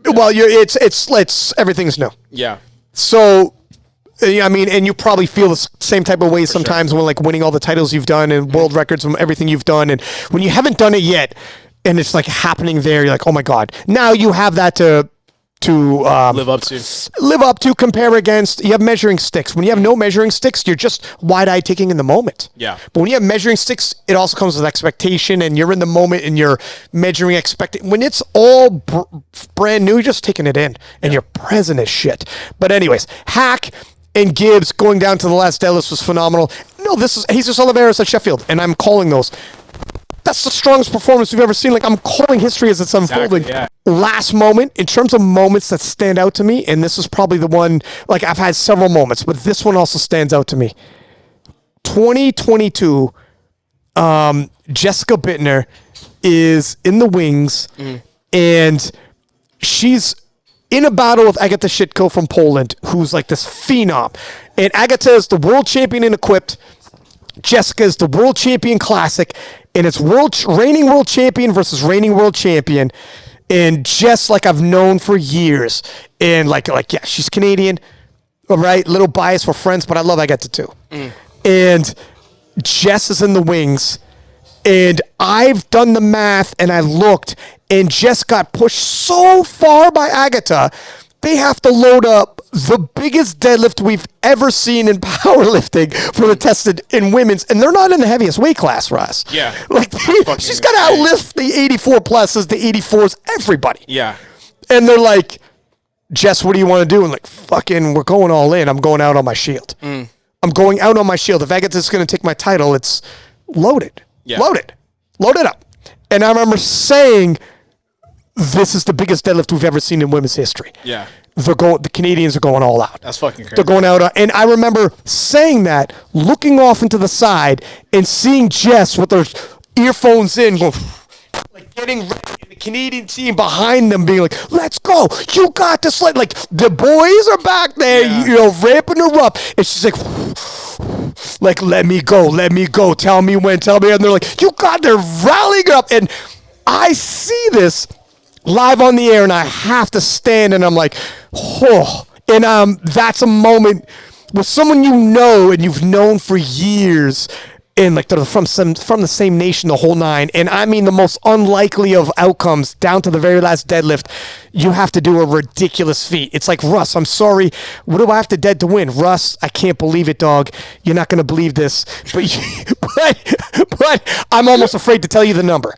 S3: Yeah. Well, it's everything's new.
S2: Yeah.
S3: So, I mean, and you probably feel the same type of way sometimes when like winning all the titles you've done and world records from everything you've done, and when you haven't done it yet, and it's like happening there, you're like, oh my god. Now you have that to live up to, compare against. You have measuring sticks. When you have no measuring sticks, you're just wide-eyed taking in the moment.
S2: Yeah.
S3: But when you have measuring sticks, it also comes with expectation, and you're in the moment, and you're measuring, expecting. When it's all brand new, you're just taking it in, and you're present as shit. But anyways, Hack and Gibbs going down to the last deadlift was phenomenal. No, this is Jesus Oliveira at Sheffield, and I'm calling those. That's the strongest performance we've ever seen. Like, I'm calling history as it's unfolding.
S2: Exactly, yeah.
S3: Last moment, in terms of moments that stand out to me, and this is probably the one, like, I've had several moments, but this one also stands out to me. 2022, Jessica Bittner is in the wings, and she's in a battle with Agata Shitko from Poland, who's like this phenom. And Agata is the world champion in equipped. Jessica is the world champion classic, and it's reigning world champion versus reigning world champion. And Jess, like I've known for years, and like yeah, she's Canadian, all right, little bias for friends, but I love Agata too. And Jess is in the wings, and I've done the math, and I looked, and Jess got pushed so far by Agata, they have to load up the biggest deadlift we've ever seen in powerlifting for the tested in women's, and they're not in the heaviest weight class, Ross.
S2: Yeah.
S3: Like, she's got to outlift the 84 pluses, the 84s, everybody.
S2: Yeah.
S3: And they're like, Jess, what do you want to do? And like, fucking, we're going all in. I'm going out on my shield. I'm going out on my shield. If Agata's going to take my title, it's loaded.
S2: Yeah.
S3: Loaded. Load it up. And I remember saying, this is the biggest deadlift we've ever seen in women's history.
S2: Yeah.
S3: The Canadians are going all out.
S2: That's fucking crazy.
S3: They're going out. And I remember saying that, looking off into the side and seeing Jess with her earphones in, going, like getting ready, and the Canadian team behind them being like, let's go. You got this. Like the boys are back there, ramping her up. And she's like, let me go. Tell me when. And they're like, you got, they're rallying up. And I see this live on the air, and I have to stand, and I'm like, oh. And that's a moment with someone you know and you've known for years, and like they're from the same nation, the whole nine. And I mean, the most unlikely of outcomes, down to the very last deadlift, you have to do a ridiculous feat. It's like, Russ, I'm sorry, what do I have to dead to win? Russ, I can't believe it, dog. You're not gonna believe this, but I'm almost afraid to tell you the number.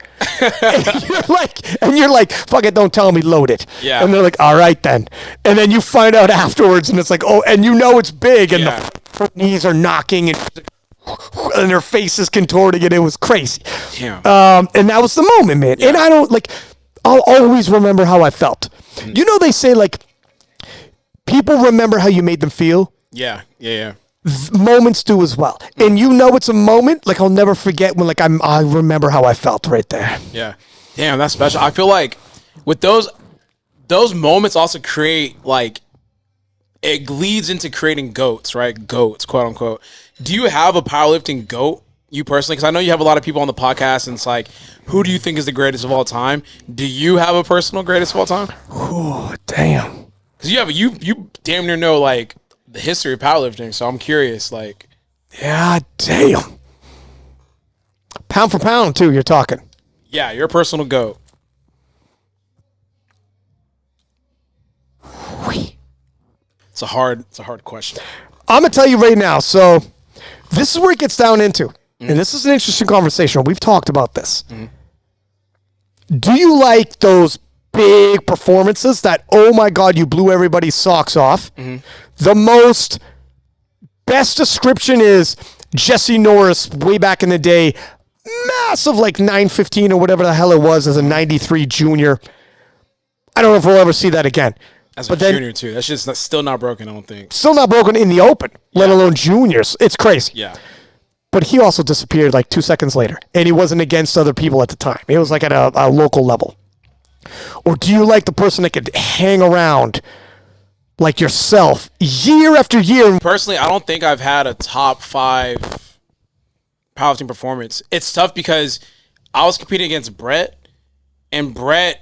S3: and you're like, fuck it, don't tell me, load it.
S2: Yeah.
S3: And they're like, all right then. And then you find out afterwards, and it's like, oh, and you know it's big, and the knees are knocking, and their face is contorting, and it was crazy.
S2: Damn.
S3: And that was the moment, man.
S2: Yeah.
S3: And I'll always remember how I felt. You know, they say, like, people remember how you made them feel.
S2: Yeah.
S3: Moments do as well. And you know it's a moment, like, I'll never forget when, like, I remember how I felt right there.
S2: Yeah. Damn, that's special. I feel like with those moments also create, like, it leads into creating GOATs, right? GOATs, quote unquote. Do you have a powerlifting GOAT, you personally? Because I know you have a lot of people on the podcast, and it's like, who do you think is the greatest of all time? Do you have a personal greatest of all time?
S3: Oh, damn.
S2: Because you damn near know, like, the history of powerlifting, so I'm curious, like.
S3: Yeah, damn. Pound for pound, too, you're talking.
S2: Yeah, your personal GOAT. It's a hard question.
S3: I'm going to tell you right now, so this is where it gets down into, and this is an interesting conversation. We've talked about this. Do you like those big performances that, oh my God, you blew everybody's socks off? The best description is Jesse Norris way back in the day, massive, like 915 or whatever the hell it was as a 93 junior. I don't know if we'll ever see that again.
S2: As a junior, too. That's just still not broken, I don't think.
S3: Still not broken in the open, let alone juniors. It's crazy.
S2: Yeah.
S3: But he also disappeared like 2 seconds later, and he wasn't against other people at the time. He was like at a local level. Or do you like the person that could hang around like yourself year after year?
S2: Personally, I don't think I've had a top 5 powerlifting performance. It's tough because I was competing against Brett, and Brett,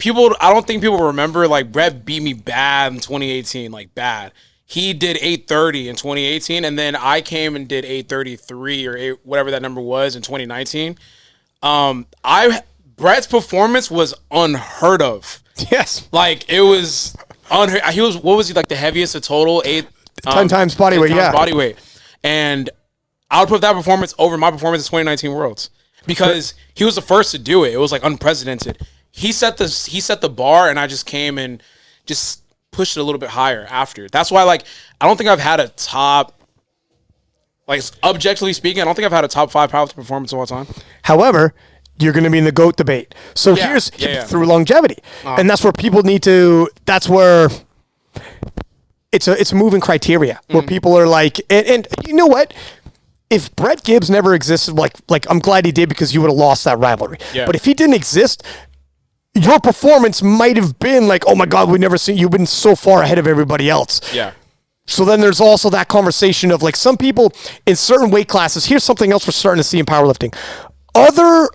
S2: I don't think people remember, like, Brett beat me bad in 2018, like, bad. He did 830 in 2018, and then I came and did 833 or whatever that number was in 2019. Brett's performance was unheard of.
S3: Yes.
S2: Like, it was unheard. He was, what was he, like, the heaviest of total?
S3: 10 times body weight, yeah.
S2: Body weight. And I would put that performance over my performance in 2019 Worlds because he was the first to do it. It was, like, unprecedented. He set the bar, and I just came and just pushed it a little bit higher after. That's why, like, I don't think I've had a top, like, objectively speaking, I don't think I've had a top 5 powerlifting performance of all time.
S3: However, you're going to be in the GOAT debate. So here's through longevity. And that's where people need to, that's where it's a moving criteria where people are like, and you know what? If Brett Gibbs never existed, like I'm glad he did because you would have lost that rivalry. Yeah. But if he didn't exist, your performance might have been like, oh my God, we've never seen, you've been so far ahead of everybody else.
S2: Yeah.
S3: So then there's also that conversation of like some people in certain weight classes. Here's something else we're starting to see in powerlifting. Other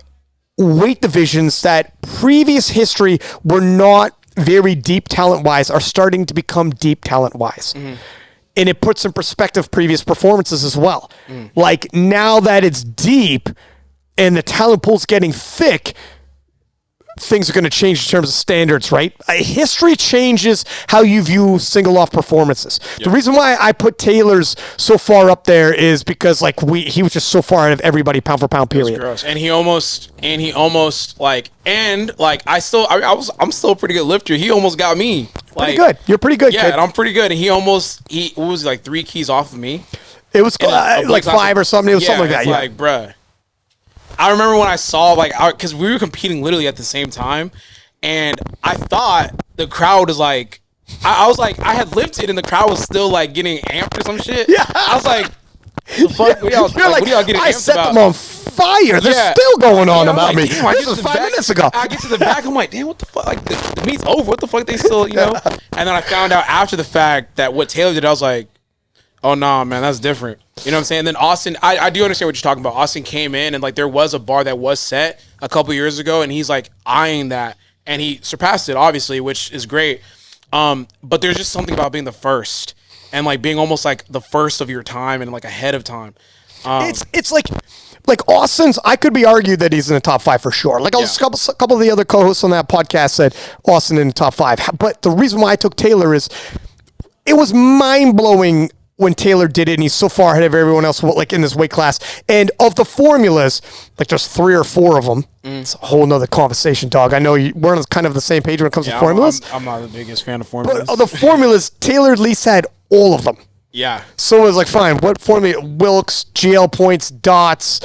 S3: weight divisions that previous history were not very deep talent-wise are starting to become deep talent-wise. And it puts in perspective previous performances as well. Like now that it's deep and the talent pool's getting thick, things are going to change in terms of standards, right? History changes how you view single-off performances. Yep. The reason why I put Taylor's so far up there is because like he was just so far out of everybody pound for pound. Period.
S2: Gross. And he almost I'm still a pretty good lifter. He almost got me.
S3: Pretty good. You're pretty good.
S2: Yeah,
S3: kid.
S2: and I'm pretty good. And he what was it, like 3 keys off of me?
S3: It was like 5 or something. It was something like that.
S2: Like, bruh. I remember when I saw, like, because we were competing literally at the same time, and I thought the crowd was like, I was like, I had lifted, and the crowd was still, like, getting amped or some shit. Yeah. I was like, the fuck? What are y'all getting amped about? I set them on
S3: fire. They're still going on about me. This was 5 minutes ago.
S2: I get to the back, I'm like, damn, what the fuck? Like, the meet's over. What the fuck? They still, you know? And then I found out after the fact that what Taylor did, I was like, Oh no, man, that's different. You know what I'm saying? Then Austin, I do understand what you're talking about. Austin came in and like there was a bar that was set a couple years ago, and he's like eyeing that, and he surpassed it obviously, which is great. But there's just something about being the first and like being almost like the first of your time and like ahead of time.
S3: It's like Austin's. I could be argued that he's in the top 5 for sure. Like a couple of the other co-hosts on that podcast said Austin in the top 5. But the reason why I took Taylor is it was mind blowing when Taylor did it, and he's so far ahead of everyone else, like in this weight class. And of the formulas, like there's 3 or 4 of them. It's a whole nother conversation, dog. I know we're on kind of the same page when it comes to formulas.
S2: I'm not the biggest fan of formulas.
S3: But of the formulas, Taylor at least had all of them.
S2: Yeah.
S3: So it was like, fine, what formula? Wilks, GL points, dots.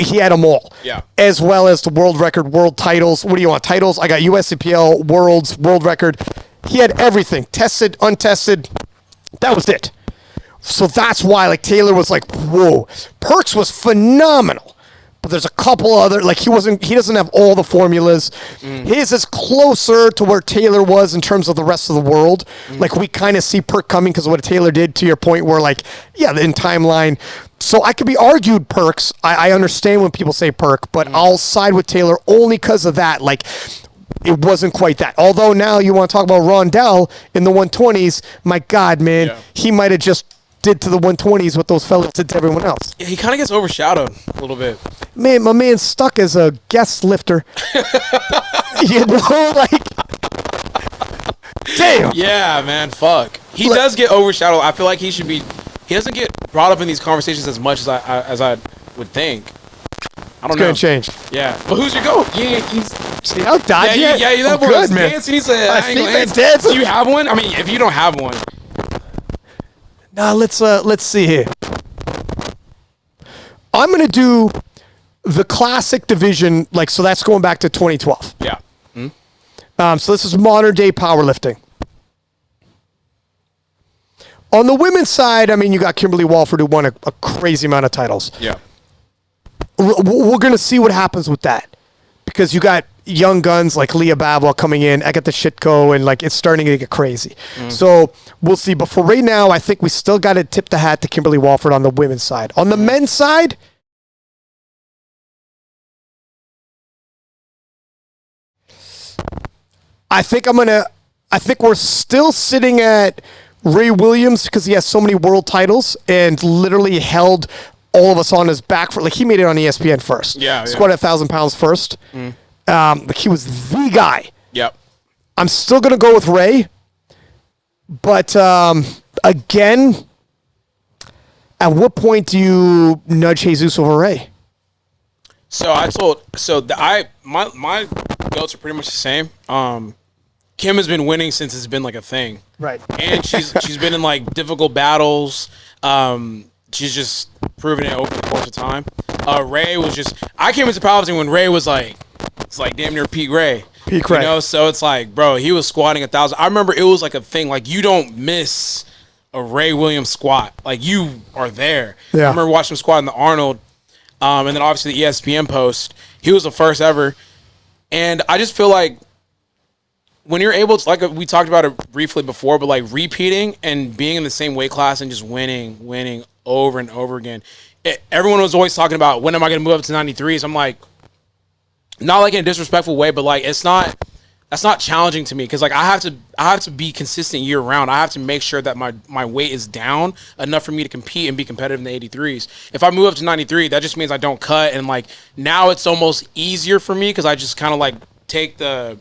S3: He had them all.
S2: Yeah.
S3: As well as the world record, world titles. What do you want? Titles? I got USCPL, worlds, world record. He had everything. Tested, untested. That was it. So that's why, like, Taylor was like, whoa. Perks was phenomenal. But there's a couple other, like, he doesn't have all the formulas. His is closer to where Taylor was in terms of the rest of the world. Like, we kind of see Perk coming because of what Taylor did, to your point, where, like, yeah, in timeline. So I could be argued Perks. I understand when people say Perk, but I'll side with Taylor only because of that. Like, it wasn't quite that. Although now you want to talk about Rondell in the 120s, my God, man, he might have just did to the 120s what those fellas did to everyone else.
S2: Yeah, he kind of gets overshadowed a little bit.
S3: Man, my man's stuck as a guest lifter. You know, like, damn.
S2: Yeah, man, fuck. He does get overshadowed. I feel like he doesn't get brought up in these conversations as much as I would think. I don't know.
S3: It's gonna change.
S2: Yeah, but who's your goat? Yeah, he's.
S3: See how dodgy?
S2: Yeah, that boy was dancing. He said,
S3: I
S2: ain't gonna
S3: think
S2: dance.
S3: that's
S2: Do you have one? I mean, if you don't have one.
S3: Now let's see here. I'm gonna do the classic division, like, so that's going back to 2012.
S2: Yeah.
S3: So this is modern day powerlifting. On the women's side, I mean, you got Kimberly Walford, who won a crazy amount of titles.
S2: Yeah.
S3: We're going to see what happens with that, because you got young guns like Leah Bavois coming in. I got the Shitco, and like it's starting to get crazy. So we'll see. But for right now, I think we still got to tip the hat to Kimberly Walford on the women's side. On the men's side, I think we're still sitting at Ray Williams because he has so many world titles and literally held all of us on his back for, like, he made it on ESPN first.
S2: Yeah.
S3: Squatted 1,000 pounds first. Like, he was the guy.
S2: Yep.
S3: I'm still going to go with Ray. But, again, at what point do you nudge Jesus over Ray?
S2: So my goats are pretty much the same. Kim has been winning since it's been like a thing.
S3: Right.
S2: And she's been in like difficult battles. She's just proven it over the course of time. Ray was just, I came into powerlifting when Ray was like, it's like damn near peak Ray.
S3: Peak Ray.
S2: You know, so it's like, bro, he was squatting 1,000. I remember it was like a thing, like you don't miss a Ray Williams squat. Like you are there.
S3: Yeah.
S2: I remember watching him squat in the Arnold, and then obviously the ESPN post. He was the first ever. And I just feel like when you're able to, like we talked about it briefly before, but like repeating and being in the same weight class and just winning over and over again. Everyone was always talking about, when am I going to move up to 93s? I'm like, not like in a disrespectful way, but like that's not challenging to me, because like I have to be consistent year round. I have to make sure that my weight is down enough for me to compete and be competitive in the 83s. If I move up to 93, that just means I don't cut, and like now it's almost easier for me because I just kind of like take the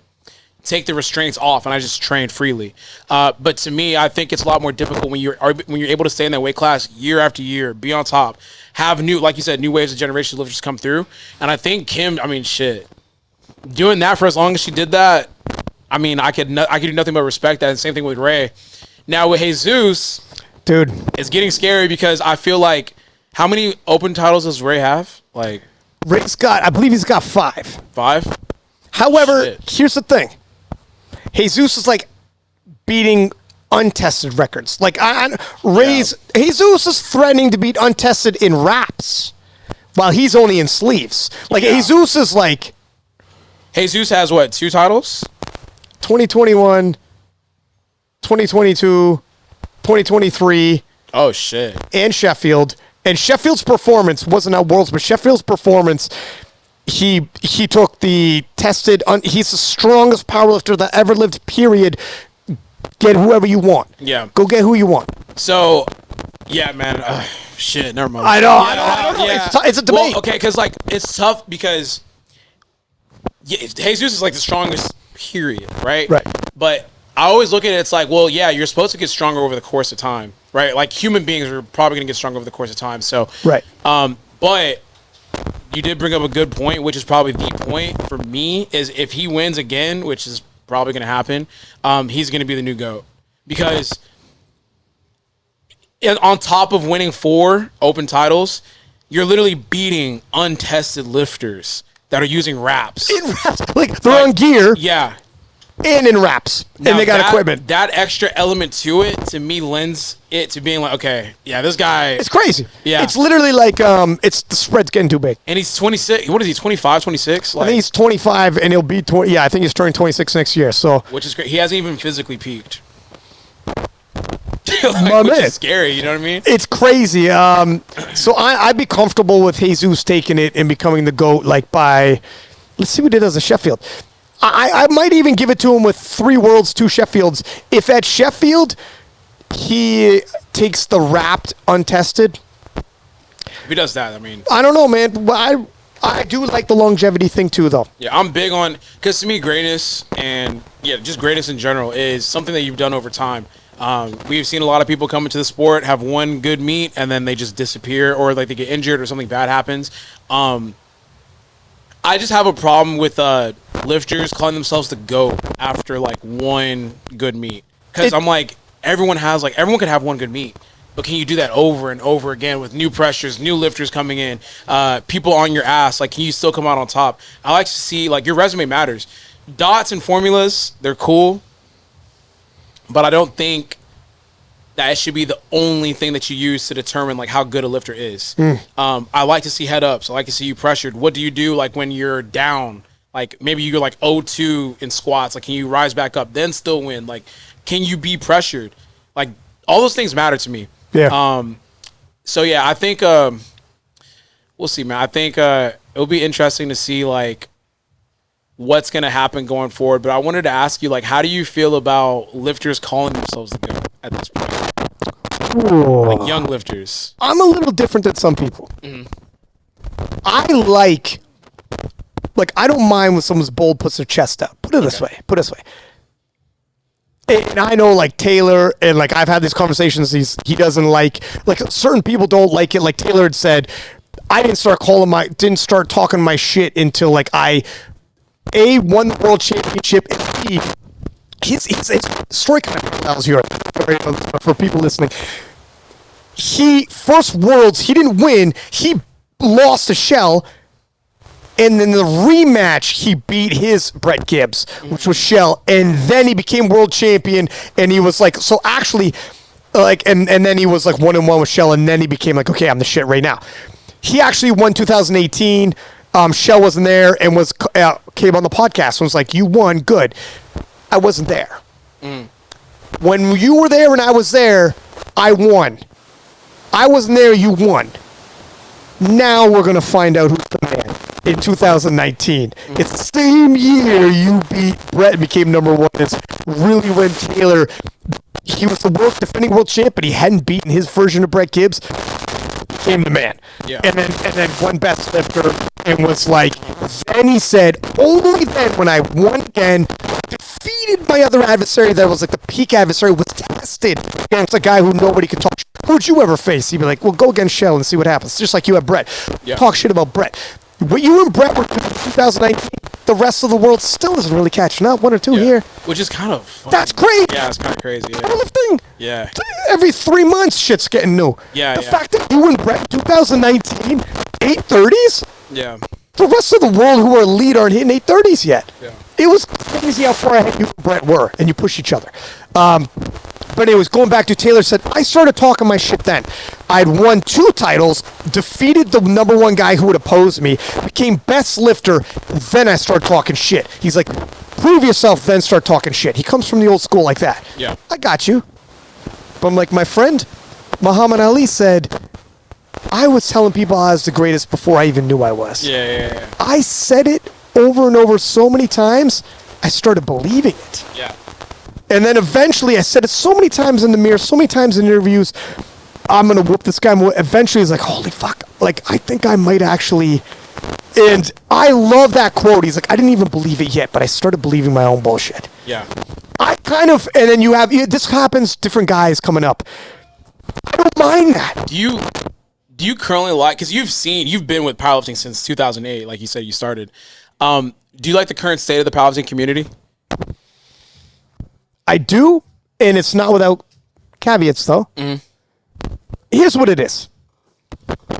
S2: restraints off and I just train freely. But to me, I think it's a lot more difficult when you're able to stay in that weight class year after year, be on top, have new, like you said, new waves of generations lifters come through. And I think Kim, I mean, shit, doing that for as long as she did that, I mean, I could do nothing but respect that. And same thing with Ray. Now with Jesus,
S3: dude,
S2: it's getting scary because I feel like, how many open titles does Ray have? Like,
S3: I believe he's got 5.
S2: 5?
S3: However, here's the thing. Jesus is like beating untested records. Like Jesus is threatening to beat untested in wraps, while he's only in sleeves. Like Jesus is like,
S2: Jesus has what, 2 titles?
S3: 2021, 2022, 2023.
S2: Oh shit.
S3: and Sheffield. And Sheffield's performance wasn't at Worlds, but Sheffield's performance, he took the tested. He's the strongest powerlifter that ever lived. Period. Get whoever you want.
S2: Yeah.
S3: Go get who you want.
S2: So, yeah, man. Shit. Never mind.
S3: I know.
S2: Yeah.
S3: It's a debate.
S2: Well, okay, because like it's tough because Jesus is like the strongest. Period. Right.
S3: Right.
S2: But I always look at it. It's like, well, yeah, you're supposed to get stronger over the course of time, right? Like human beings are probably going to get stronger over the course of time. So,
S3: Right.
S2: But you did bring up a good point, which is probably the point for me is if he wins again, which is probably going to happen, he's going to be the new GOAT because on top of winning 4 open titles, you're literally beating untested lifters that are using wraps.
S3: In wraps, like they're on gear.
S2: Yeah.
S3: And in wraps,
S2: Now
S3: and they got equipment.
S2: That extra element to it, to me, lends it to being like, okay, yeah, this guy.
S3: It's crazy.
S2: Yeah.
S3: It's literally like it's the spread's getting too big.
S2: And he's 26. What is he, 25, 26?
S3: I think he's 25, and he'll be 20. Yeah, I think he's turning 26 next year. So,
S2: Which is great. He hasn't even physically peaked.
S3: My
S2: which
S3: man.
S2: is scary, you know what I mean?
S3: it's crazy. So I'd be comfortable with Jesus taking it and becoming the GOAT. Like by, let's see what he does at Sheffield. I might even give it to him with 3 Worlds, 2 Sheffields. If at Sheffield he takes the wrapped untested,
S2: If he does that, I mean.
S3: I don't know, man. But I do like the longevity thing too, though.
S2: Yeah, I'm big on, because to me, greatness and, yeah, just greatness in general is something that you've done over time. We've seen a lot of people come into the sport, have one good meet, and then they just disappear, or like they get injured or something bad happens. I just have a problem with lifters calling themselves the GOAT after like one good meet. Because I'm like, everyone could have one good meet. But can you do that over and over again with new pressures, new lifters coming in, people on your ass? Like, can you still come out on top? I like to see, like, your resume matters. Dots and formulas, they're cool. But I don't think that it should be the only thing that you use to determine, like, how good a lifter is. I like to see head ups. I like to see you pressured. What do you do, like, when you're down? Like, maybe you're, like, 0-2 in squats. Like, can you rise back up, then still win? Like, can you be pressured? Like, all those things matter to me.
S3: Yeah.
S2: So yeah, I think we'll see, man. I think it'll be interesting to see like what's gonna happen going forward. But I wanted to ask you, like, how do you feel about lifters calling themselves the GOAT at this point? Like young lifters.
S3: I'm a little different than some people. I like I don't mind when someone's bold puts their chest out. Put it this way. And I know, like, Taylor, and, like, I've had these conversations, he doesn't like, certain people don't like it. Like, Taylor had said, I didn't start talking my shit until, like, I, A, won the world championship, and B, his story kind of parallels yours, for people listening. First Worlds, he didn't win, he lost to Shell, and then the rematch, he beat his Brett Gibbs, which was Shell, and then he became world champion, and he was like, so actually, like, and then he was like 1-1 with Shell, and then he became like, okay, I'm the shit right now. He actually won 2018. Shell wasn't there and came on the podcast and was like, you won, good. I wasn't there. When you were there and I was there, I won. I wasn't there, you won. Now we're going to find out who's the man. In 2019. It's the same year you beat Brett and became number 1. It's really when Taylor, he was the defending world champ, but he hadn't beaten his version of Brett Gibbs, became the man.
S2: Yeah.
S3: And then won best lifter and was like, then he said, only then when I won again, defeated my other adversary that was like the peak adversary, was tested against a guy who nobody could talk. Who'd you ever face? He'd be like, well, go against Shell and see what happens. Just like you have Brett.
S2: Yeah.
S3: Talk shit about Brett. What you and Brett were doing in 2019, the rest of the world still isn't really catching up. 1 or 2 here.
S2: Which is kind of fun.
S3: That's great.
S2: Yeah, it's kind of crazy. Yeah.
S3: Powerlifting.
S2: Yeah.
S3: Every 3 months, shit's getting new.
S2: Yeah,
S3: The fact that you and Brett in 2019, 830s,
S2: Yeah.
S3: the rest of the world who are elite aren't hitting 830s yet.
S2: Yeah.
S3: It was crazy how far ahead you and Brett were, and you push each other. But anyways, going back to Taylor said, I started talking my shit then. I'd won 2 titles, defeated the number 1 guy who would oppose me, became best lifter, then I started talking shit. He's like, prove yourself, then start talking shit. He comes from the old school like that.
S2: Yeah.
S3: I got you. But I'm like, my friend, Muhammad Ali said, I was telling people I was the greatest before I even knew I was.
S2: Yeah.
S3: I said it over and over so many times, I started believing it.
S2: Yeah.
S3: And then eventually, I said it so many times in the mirror, so many times in interviews, I'm going to whoop this guy. Eventually, he's like, holy fuck. Like, I think I might actually. And I love that quote. He's like, I didn't even believe it yet, but I started believing my own bullshit.
S2: Yeah.
S3: I kind of, and then you have, this happens, different guys coming up. I don't mind that.
S2: Do you currently like, because you've been with powerlifting since 2008, like you said, you started. Do you like the current state of the powerlifting community?
S3: I do, and it's not without caveats, though. Here's what it is.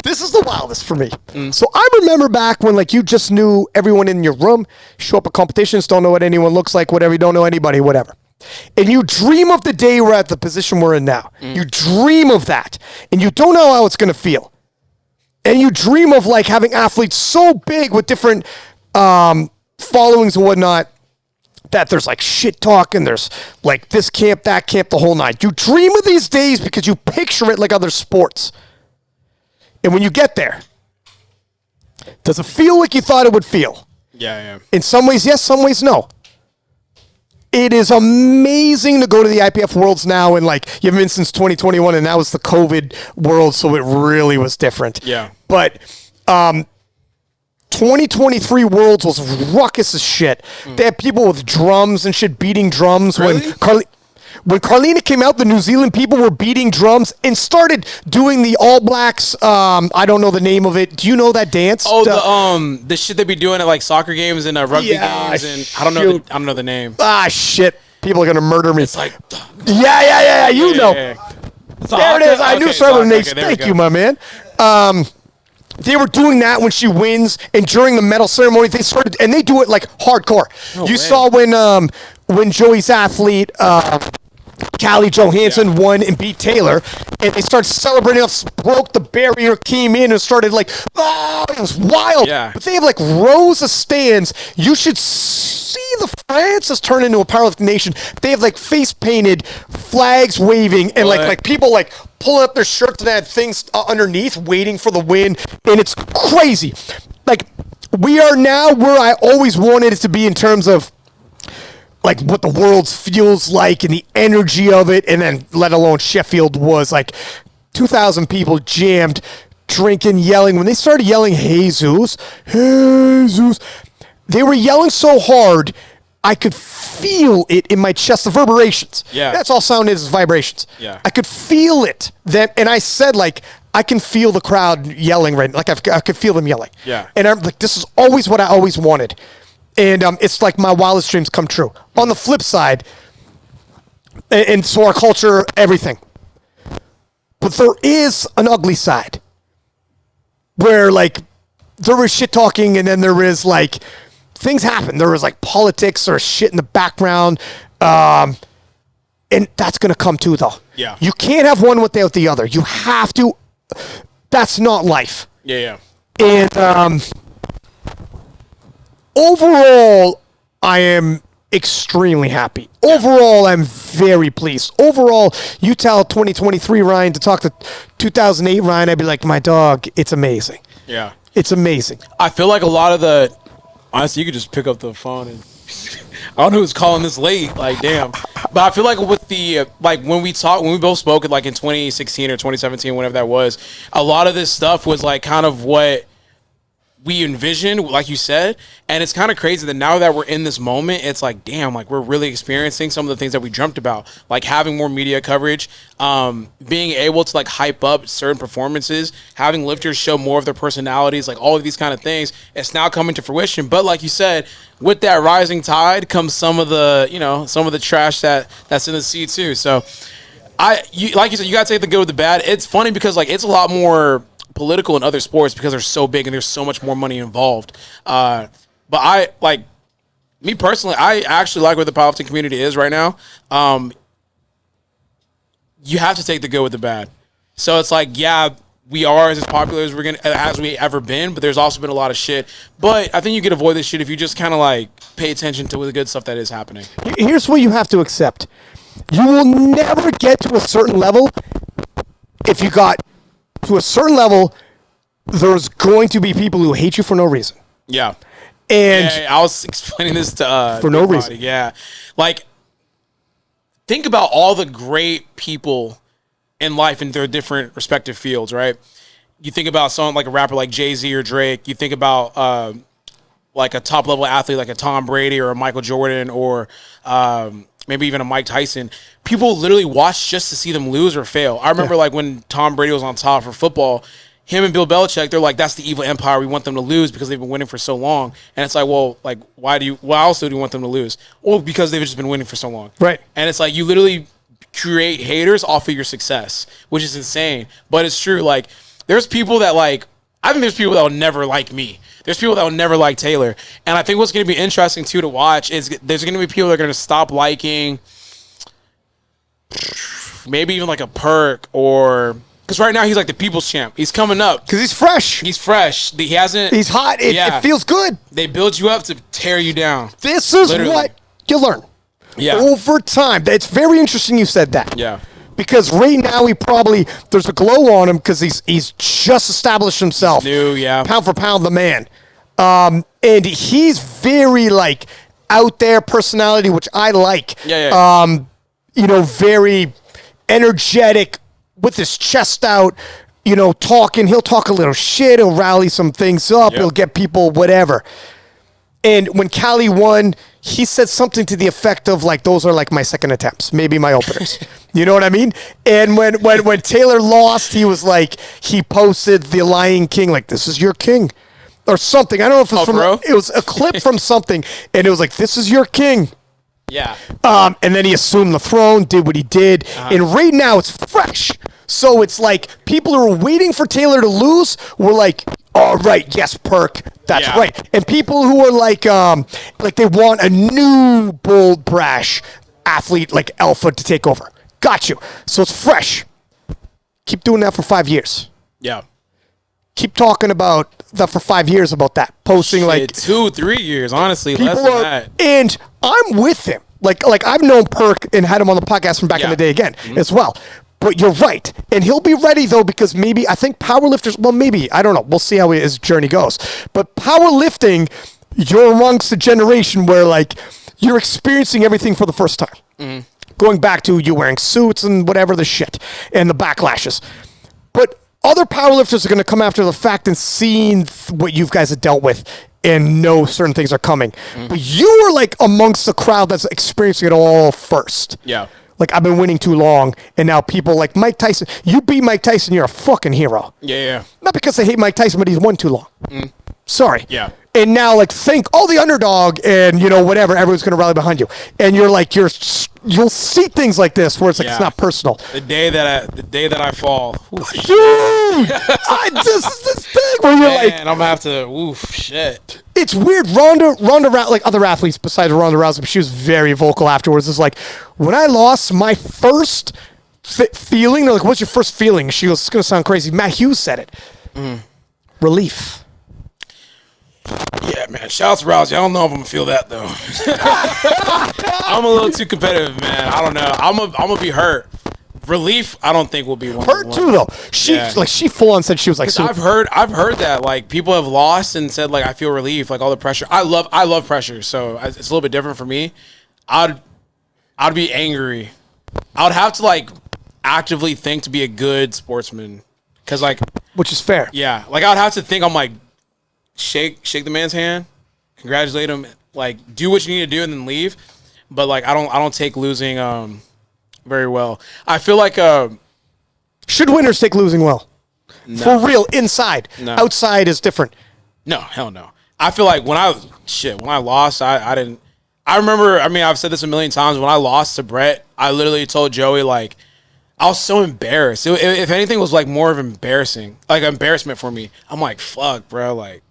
S3: This is the wildest for me. So I remember back when, like, you just knew everyone in your room, show up at competitions, don't know what anyone looks like, whatever, you don't know anybody, whatever. And you dream of the day we're at the position we're in now. You dream of that, and you don't know how it's going to feel. And you dream of, like, having athletes so big with different followings and whatnot, that there's like shit talk and there's like this camp, that camp, the whole night. You dream of these days because you picture it like other sports. And when you get there, does it feel like you thought it would feel?
S2: Yeah.
S3: In some ways, yes, some ways, no. It is amazing to go to the IPF Worlds now, and like you haven't been since 2021, and that was the COVID world, so it really was different.
S2: Yeah.
S3: But 2023 Worlds was ruckus as shit. They had people with drums and shit beating drums.
S2: Really?
S3: When Carlina came out, the New Zealand people were beating drums and started doing the All Blacks. I don't know the name of it. Do you know that dance?
S2: Oh, the shit they be doing at like soccer games and rugby games, and I don't know the name.
S3: Ah, shit! People are gonna murder me.
S2: It's like,
S3: yeah. You know.
S2: Yeah.
S3: There it is. I knew Sarah Nates.
S2: Okay,
S3: Thank you, my man. They were doing that when she wins, and during the medal ceremony, they started, and they do it like hardcore. You saw when Joey's athlete, Callie Johansson won and beat Taylor, and they started celebrating, broke the barrier, came in and started like, oh, it was wild.
S2: Yeah.
S3: But they have like rows of stands. You should see France has turned into a powerlifting nation. They have like face painted flags waving and like people like pulling up their shirts and have things underneath waiting for the win, and it's crazy. Like, we are now where I always wanted it to be in terms of like what the world feels like and the energy of it, and then let alone Sheffield was like 2,000 people jammed, drinking, yelling. When they started yelling Jesus, they were yelling so hard I could feel it in my chest, the reverberations.
S2: Yeah.
S3: That's all sound is vibrations.
S2: Yeah.
S3: I could feel it. And I said, like, I can feel the crowd yelling right now. Like, I could feel them yelling.
S2: Yeah.
S3: And I'm like, this is always what I always wanted. And it's like my wildest dreams come true. On the flip side, and so our culture, everything. But there is an ugly side where, like, there was shit talking, and then there is, like, things happen. There was, like, politics or shit in the background. And that's going to come too, though.
S2: Yeah.
S3: You can't have one without the other. You have to. That's not life.
S2: Yeah.
S3: And overall, I am extremely happy. Overall, I'm very pleased. Overall, you tell 2023 Ryan to talk to 2008 Ryan, I'd be like, my dog, it's amazing.
S2: Yeah.
S3: It's amazing.
S2: I feel like a lot of the, honestly, you could just pick up the phone and I don't know who's calling this late. Like, damn. But I feel like with the, like, when we both spoke, like, in 2016 or 2017, whenever that was, a lot of this stuff was, like, kind of what we envisioned, like you said. And it's kind of crazy that now that we're in this moment, it's like, damn, like, we're really experiencing some of the things that we dreamt about, like having more media coverage, being able to, like, hype up certain performances, having lifters show more of their personalities, like all of these kind of things. It's now coming to fruition. But like you said, with that rising tide comes some of the, some of the trash that's in the sea too. So like you said, you got to take the good with the bad. It's funny because, like, it's a lot more political in other sports because they're so big and there's so much more money involved. But I, like, me personally, I actually like where the powerlifting community is right now. You have to take the good with the bad. So it's like, yeah, we are as popular as we ever been, but there's also been a lot of shit. But I think you can avoid this shit if you just kind of, like, pay attention to the good stuff that is happening.
S3: Here's what you have to accept. You will never get to a certain level if you got to a certain level, there's going to be people who hate you for no reason.
S2: Yeah.
S3: And
S2: I was explaining this to
S3: for no reason.
S2: Yeah. Like, think about all the great people in life in their different respective fields, right? You think about someone like a rapper like Jay-Z or Drake. You think about like a top-level athlete like a Tom Brady or a Michael Jordan or maybe even a Mike Tyson. People literally watch just to see them lose or fail. I remember like when Tom Brady was on top for football, him and Bill Belichick, they're like, that's the evil empire. We want them to lose because they've been winning for so long. And it's like, well, like, why also do you want them to lose? Well, because they've just been winning for so long.
S3: Right.
S2: And it's like, you literally create haters off of your success, which is insane. But it's true. Like, there's people that like, I think there's people that will never like me. There's people that will never like Taylor. And I think what's going to be interesting, too, to watch is there's going to be people that are going to stop liking maybe even like a Perk or... Because right now he's like the people's champ. He's coming up.
S3: Because he's fresh.
S2: He's fresh. He hasn't...
S3: He's hot. It feels good.
S2: They build you up to tear you down.
S3: This is what you learn.
S2: Yeah.
S3: Over time. It's very interesting you said that.
S2: Yeah.
S3: Because right now there's a glow on him because he's just established himself.
S2: New, yeah.
S3: Pound for pound, the man. And he's very like out there personality, which I like.
S2: Yeah.
S3: Very energetic with his chest out, talking. He'll talk a little shit. He'll rally some things up.
S2: Yep.
S3: He'll get people, whatever. And when Cali won, he said something to the effect of like, those are like my second attempts, maybe my openers. You know what I mean? And when Taylor lost, he was like, he posted the Lion King, like, this is your king or something. I don't know if it was it was a clip from something. And it was like, this is your king.
S2: Yeah.
S3: And then he assumed the throne, did what he did. And right now it's fresh. So it's like people who are waiting for Taylor to lose were like, all right, yes, Perk. That's right. And people who are like they want a new, bold, brash athlete like Alpha to take over. Got you. So it's fresh. Keep doing that for 5 years.
S2: Yeah.
S3: Keep talking about that for 5 years about that. Posting like
S2: 2-3 years, honestly. Less than that.
S3: And I'm with him. Like I've known Perk and had him on the podcast from back in the day again as well. But you're right. And he'll be ready, though, because maybe, I think powerlifters, well, maybe, I don't know. We'll see how his journey goes. But powerlifting, you're amongst a generation where, like, you're experiencing everything for the first time. Going back to you wearing suits and whatever the shit and the backlashes. But other powerlifters are going to come after the fact and seeing what you guys have dealt with and know certain things are coming. But you are, like, amongst the crowd that's experiencing it all first.
S2: Yeah.
S3: Like, I've been winning too long, and now people like Mike Tyson. You beat Mike Tyson, you're a fucking hero.
S2: Yeah.
S3: Not because I hate Mike Tyson, but he's won too long. Sorry.
S2: Yeah.
S3: And now, like, think, the underdog, and, whatever, everyone's going to rally behind you. And you're like, you'll see things like this where it's like, it's not personal.
S2: The day that I fall.
S3: Dude! This is this thing where you're like...
S2: Man, I'm going to have to, shit.
S3: It's weird. Ronda, like other athletes besides Ronda Rousey, she was very vocal afterwards. It's like, when I lost, my first feeling, they're like, what's your first feeling? She goes, it's going to sound crazy. Matt Hughes said it. Relief.
S2: Yeah, man. Shout out to Rousey. I don't know if I'm going to feel that, though. I'm a little too competitive, man. I don't know. I'm gonna be hurt. Relief, I don't think will be one.
S3: Hurt too, though. She full on said she was like.
S2: I've heard that like people have lost and said like I feel relief, like all the pressure. I love pressure, so it's a little bit different for me. I'd be angry. I would have to like actively think to be a good sportsman, because like,
S3: which is fair.
S2: Yeah, like I'd have to think. I'm like, shake the man's hand, congratulate him, like do what you need to do and then leave. But like I don't take losing very well. I feel like
S3: should winners take losing well? No. For real, inside.
S2: No.
S3: Outside is different.
S2: No, hell no. I feel like when I lost, I didn't. I remember. I mean, I've said this a million times. When I lost to Brett, I literally told Joey like I was so embarrassed. If anything, it was like more of embarrassment for me. I'm like, fuck, bro. Like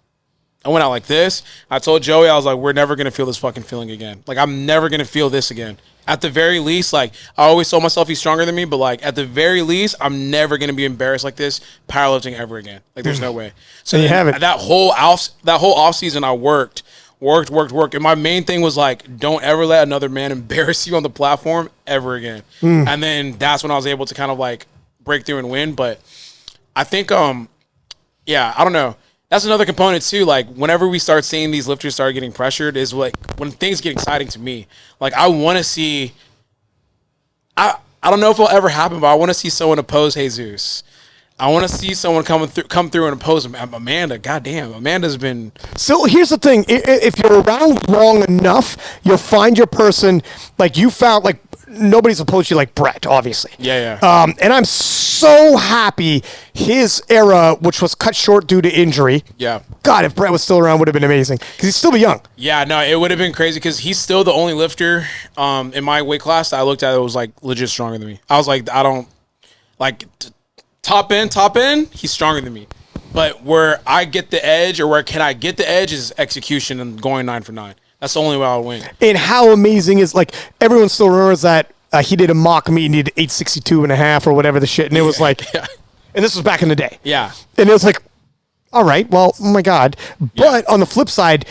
S2: I went out like this. I told Joey, I was like, we're never gonna feel this fucking feeling again. Like I'm never gonna feel this again. At the very least, like I always told myself he's stronger than me, but like at the very least, I'm never gonna be embarrassed like this powerlifting ever again. Like there's no way. So
S3: you have it.
S2: That whole off season, I worked, and my main thing was like, don't ever let another man embarrass you on the platform ever again. And then that's when I was able to kind of like break through and win. But I think, yeah, I don't know. That's another component too. Like whenever we start seeing these lifters start getting pressured, is like when things get exciting to me. Like I want to see. I don't know if it'll ever happen, but I want to see someone oppose Jesus. I want to see someone come through and oppose Amanda. Goddamn, Amanda's been.
S3: So here's the thing: if you're around long enough, you'll find your person. Like you found, like nobody's opposed you like Brett, obviously.
S2: Yeah.
S3: And I'm so happy his era, which was cut short due to injury.
S2: Yeah.
S3: God, if Brett was still around, would have been amazing because he's still young.
S2: Yeah, no, it would have been crazy because he's still the only lifter in my weight class that I looked at that was like legit stronger than me. I was like, I don't like top end. He's stronger than me. But where I get the edge, or where can I get the edge, is execution and going 9 for 9. That's the only way I'll win.
S3: And how amazing is, like, everyone still remembers that he did a mock meet and he did 862.5 or whatever the shit. And it was like, and this was back in the day.
S2: Yeah.
S3: And it was like, all right, well, oh my God. But on the flip side,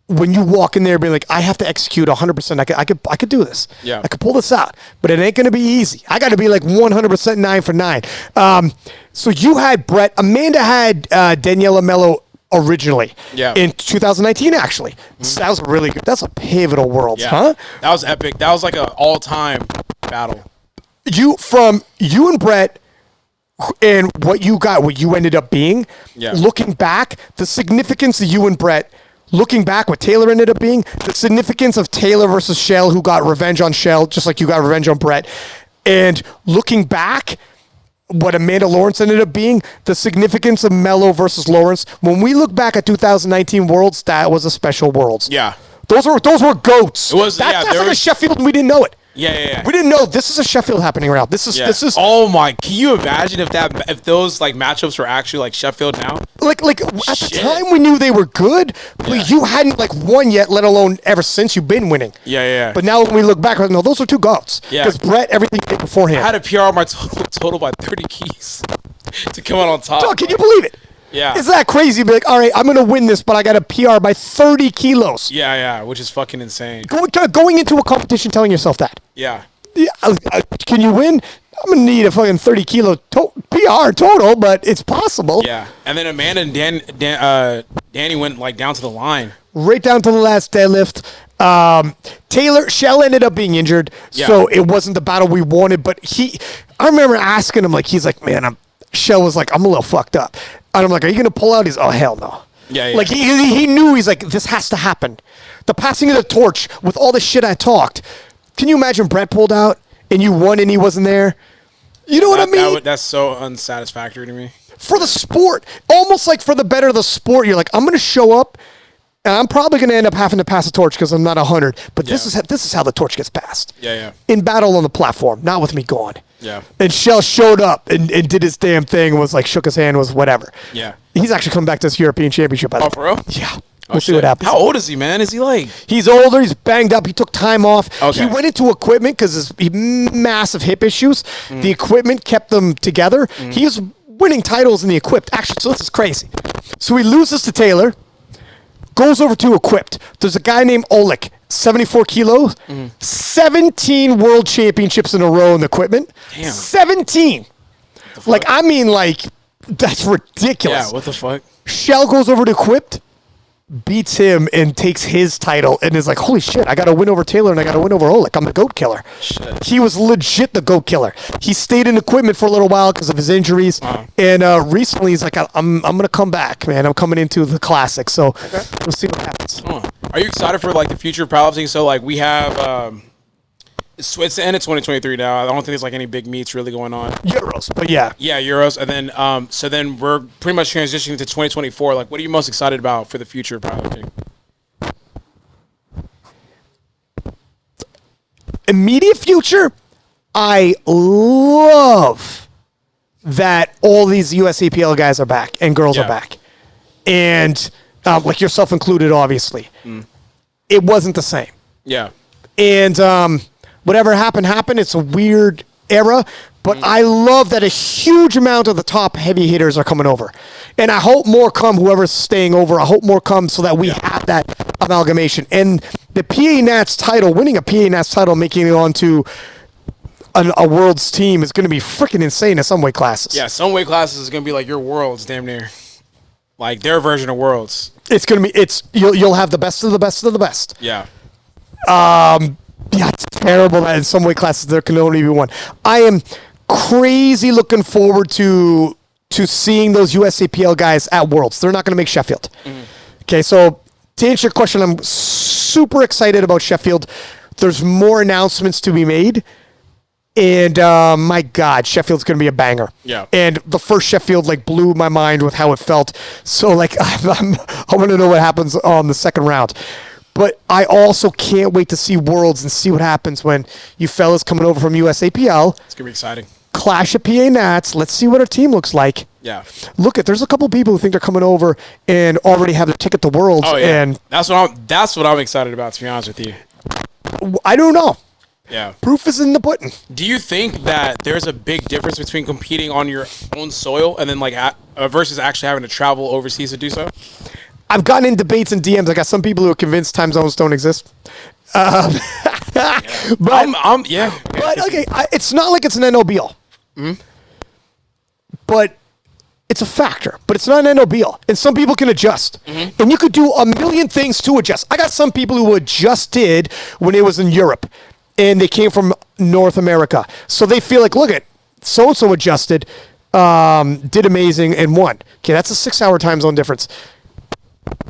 S3: when you walk in there being like, I have to execute 100%, I could do this.
S2: Yeah.
S3: I could pull this out, but it ain't going to be easy. I got to be like 100% 9 for 9. So you had Brett. Amanda had Daniela Mello originally in 2019, actually. So that was really good. That's a pivotal Worlds, huh?
S2: That was epic. That was like an all-time battle.
S3: You and Brett and what you ended up being, looking back, the significance of you and Brett, looking back, what Taylor ended up being, the significance of Taylor versus Shell, who got revenge on Shell, just like you got revenge on Brett, and looking back, what Amanda Lawrence ended up being, the significance of Mello versus Lawrence. When we look back at 2019 Worlds, that was a special Worlds.
S2: Yeah.
S3: Those were goats.
S2: It was,
S3: that's like a Sheffield, and we didn't know it.
S2: Yeah.
S3: We didn't know this is a Sheffield happening right now. This is.
S2: Oh my! Can you imagine if those like matchups were actually like Sheffield now?
S3: Like at the time we knew they were good, but you hadn't like won yet, let alone ever since you've been winning.
S2: Yeah.
S3: But now when we look back, no, those are two goats.
S2: Yeah.
S3: Because Brett, everything did beforehand.
S2: I had a PR my total by 30 keys to come out on top.
S3: Dog, can you believe it?
S2: Yeah.
S3: Is that crazy? Be like, all right, I'm going to win this, but I got a PR by 30 kilos.
S2: Yeah, which is fucking insane.
S3: Going into a competition telling yourself that.
S2: Yeah.
S3: Can you win? I'm going to need a fucking 30 kilo PR total, but it's possible.
S2: Yeah. And then Amanda and Danny went like down to the line.
S3: Right down to the last deadlift. Shell ended up being injured, so it wasn't the battle we wanted, but I remember asking him, like, he's like, man, Shell was like, I'm a little fucked up. And I'm like, are you going to pull out? He's, oh, hell no.
S2: Yeah.
S3: Like, he knew, he's like, this has to happen. The passing of the torch with all the shit I talked. Can you imagine Brett pulled out and you won and he wasn't there? You know what I mean?
S2: That's so unsatisfactory to me.
S3: For the sport, almost like for the better of the sport, you're like, I'm going to show up and I'm probably going to end up having to pass the torch because I'm not 100. But this is how the torch gets passed.
S2: Yeah.
S3: In battle on the platform, not with me gone.
S2: Yeah.
S3: And Shell showed up and did his damn thing and was like, shook his hand, was whatever.
S2: Yeah.
S3: He's actually come back to this European Championship.
S2: Oh, for real?
S3: Yeah. We'll see what happens.
S2: How old is he, man? Is he like?
S3: He's older. He's banged up. He took time off.
S2: Okay.
S3: He went into equipment because his massive hip issues. The equipment kept them together. He was winning titles in the equipped. Actually, so this is crazy. So he loses to Taylor, goes over to equipped. There's a guy named Oleg, 74 kilos, 17 world championships in a row in the equipment.
S2: Damn.
S3: 17. Like, I mean, like, that's ridiculous.
S2: Yeah, what the fuck?
S3: Shell goes over to equipped, beats him and takes his title and is like, holy shit, I got to win over Taylor and I got to win over Oleg. I'm the GOAT killer.
S2: Shit.
S3: He was legit the GOAT killer. He stayed in equipment for a little while because of his injuries. And recently he's like, I'm going to come back, man. I'm coming into the classic. So we'll see what happens.
S2: Are you excited for like the future of powerlifting? So like we have, it's the end of 2023 now. I don't think there's like any big meets really going on.
S3: Euros, but yeah.
S2: Yeah, Euros. And then, so then we're pretty much transitioning to 2024. Like, what are you most excited about for the future of powerlifting?
S3: Immediate future, I love that all these USAPL guys are back and girls are back. And like yourself included, obviously. It wasn't the same.
S2: Yeah.
S3: And whatever happened. It's a weird era, but I love that a huge amount of the top heavy hitters are coming over. And I hope more come, whoever's staying over. I hope more come so that we have that amalgamation. And the PA Nats title, winning a PA Nats title, making it onto a world's team is going to be freaking insane in some weight classes.
S2: Yeah, some weight classes is gonna be like your worlds, damn near, like their version of worlds.
S3: It's going to be you'll have the best of the best of the best.
S2: Yeah.
S3: Yeah, it's terrible that in some weight classes there can only be one. I am crazy looking forward to seeing those USAPL guys at Worlds. They're not going to make Sheffield. Okay, so to answer your question, I'm super excited about Sheffield. There's more announcements to be made. And my God, Sheffield's going to be a banger.
S2: Yeah.
S3: And the first Sheffield blew my mind with how it felt. So I want to know what happens on the second round. But I also can't wait to see Worlds and see what happens when you fellas coming over from USAPL.
S2: It's gonna be exciting.
S3: Clash of PA Nats. Let's see what our team looks like.
S2: Yeah.
S3: There's a couple people who think they're coming over and already have their ticket to Worlds.
S2: Oh yeah.
S3: And
S2: That's what I'm excited about, to be honest with you.
S3: I don't know.
S2: Yeah.
S3: Proof is in the pudding.
S2: Do you think that there's a big difference between competing on your own soil and then versus actually having to travel overseas to do so?
S3: I've gotten in debates and DMs. I got some people who are convinced time zones don't exist. But okay, it's not like it's an NOBL. But it's a factor. But it's not an NOBL. And some people can adjust. And you could do a million things to adjust. I got some people who adjusted when it was in Europe. And they came from North America. So they feel like, look at, so-and-so adjusted, did amazing, and won. Okay, that's a 6-hour time zone difference.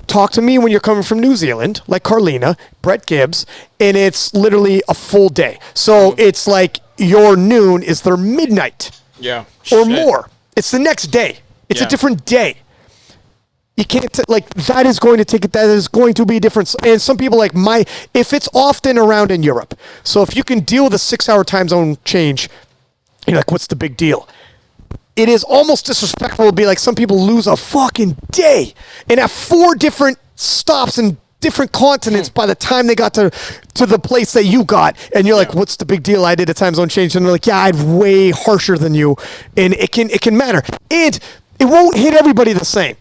S3: Talk to me when you're coming from New Zealand, like Carlina, Brett Gibbs, and it's literally a full day. So it's like your noon is their midnight.
S2: Yeah.
S3: Or more. It's the next day. It's a different day. You can't, that is going to be a difference. And some people if it's often around in Europe. So if you can deal with a 6-hour time zone change, you're like, what's the big deal? It is almost disrespectful to be like, some people lose a fucking day and have 4 different stops in different continents by the time they got to the place that you got. And you're like, what's the big deal? I did a time zone change. And they're like, yeah, I'm way harsher than you. And it can matter. And it won't hit everybody the same.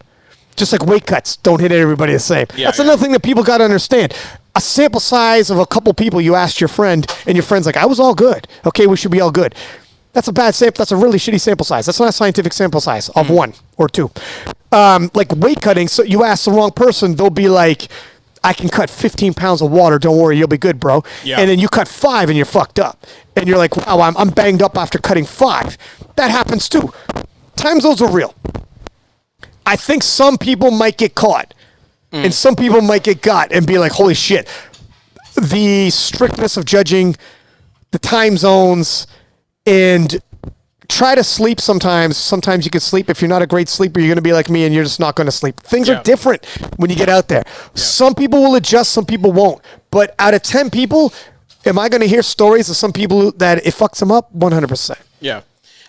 S3: Just like weight cuts don't hit everybody the same. That's another thing that people got to understand. A sample size of a couple people, you asked your friend, and your friend's like, I was all good. Okay, we should be all good. That's a bad sample. That's a really shitty sample size. That's not a scientific sample size of 1 or 2. Like weight cutting, so you ask the wrong person, they'll be like, I can cut 15 pounds of water. Don't worry, you'll be good, bro. Yeah. And then you cut 5 and you're fucked up. And you're like, wow, I'm banged up after cutting 5. That happens too. Time zones are real. I think some people might get caught. And some people might get got and be like, holy shit. The strictness of judging the time zones and try to sleep sometimes. Sometimes you can sleep. If you're not a great sleeper, you're going to be like me and you're just not going to sleep. Things are different when you get out there. Yeah. Some people will adjust, some people won't. But out of 10 people, am I going to hear stories of some people that it fucks them up? 100%.
S2: Yeah.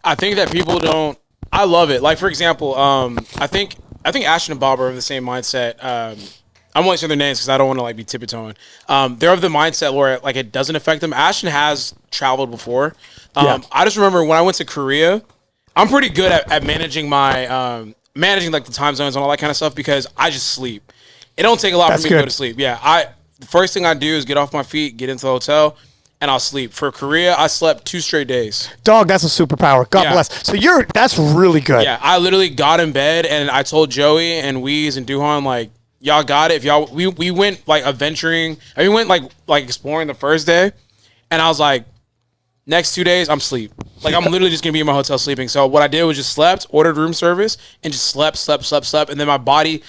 S2: I think that people don't. I love it. Like, for example, I think Ashton and Bob are of the same mindset. I'm only saying their names because I don't want to be tippy-toeing. They're of the mindset where it doesn't affect them. Ashton has traveled before. I just remember when I went to Korea, I'm pretty good at managing my managing the time zones and all that kind of stuff because I just sleep. It don't take a lot for me to go to sleep. Yeah, the first thing I do is get off my feet, get into the hotel, and I'll sleep. For Korea, I slept 2 straight days. Dog,
S3: that's a superpower. God bless. So that's really good.
S2: Yeah, I literally got in bed and I told Joey and Weez and Duhan, y'all got it. If y'all, we went adventuring. We went exploring the first day, and I was like, next 2 days I'm sleep. I'm literally just gonna be in my hotel sleeping. So what I did was just slept, ordered room service, and just slept, and then my body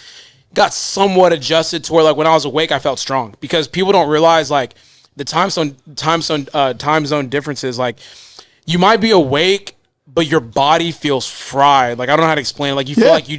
S2: got somewhat adjusted to where when I was awake I felt strong because people don't realize the time zone differences. You might be awake, but your body feels fried. I don't know how to explain it. You feel like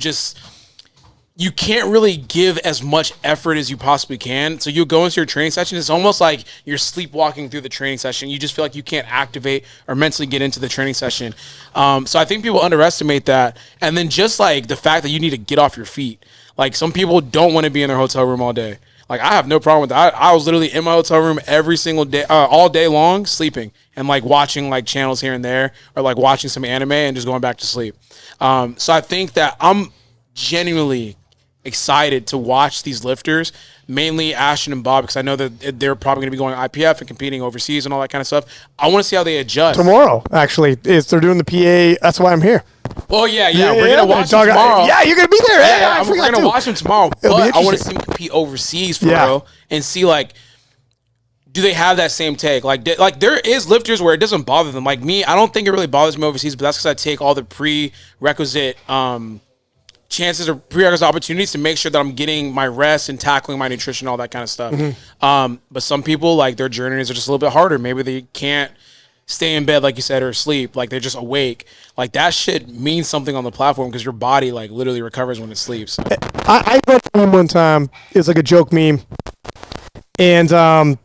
S2: you can't really give as much effort as you possibly can. So you go into your training session. It's almost like you're sleepwalking through the training session. You just feel like you can't activate or mentally get into the training session. So I think people underestimate that. And then just the fact that you need to get off your feet. Some people don't want to be in their hotel room all day. I have no problem with that. I was literally in my hotel room every single day, all day long, sleeping and watching channels here and there or watching some anime and just going back to sleep. So I think that I'm genuinely excited to watch these lifters, mainly Ashton and Bob, because I know that they're probably going to be going IPF and competing overseas and all that kind of stuff. I want to see how they adjust.
S3: Tomorrow, actually, they're doing the PA. That's why I'm here.
S2: Well, yeah, we're going to watch them tomorrow.
S3: Yeah, you're going to be there.
S2: Yeah, we're going to watch them tomorrow. But I want to see them compete overseas for real and see, like, do they have that same take? Like there is lifters where it doesn't bother them. Like me, I don't think it really bothers me overseas, but that's because I take all the prerequisite chances or prerequisite opportunities to make sure that I'm getting my rest and tackling my nutrition, all that kind of stuff. But some people, like, their journeys are just a little bit harder. Maybe they can't stay in bed, like you said, or sleep. Like, they're just awake. Like, that shit means something on the platform because your body, like, literally recovers when it sleeps.
S3: I read a meme one time. It was like a joke meme. And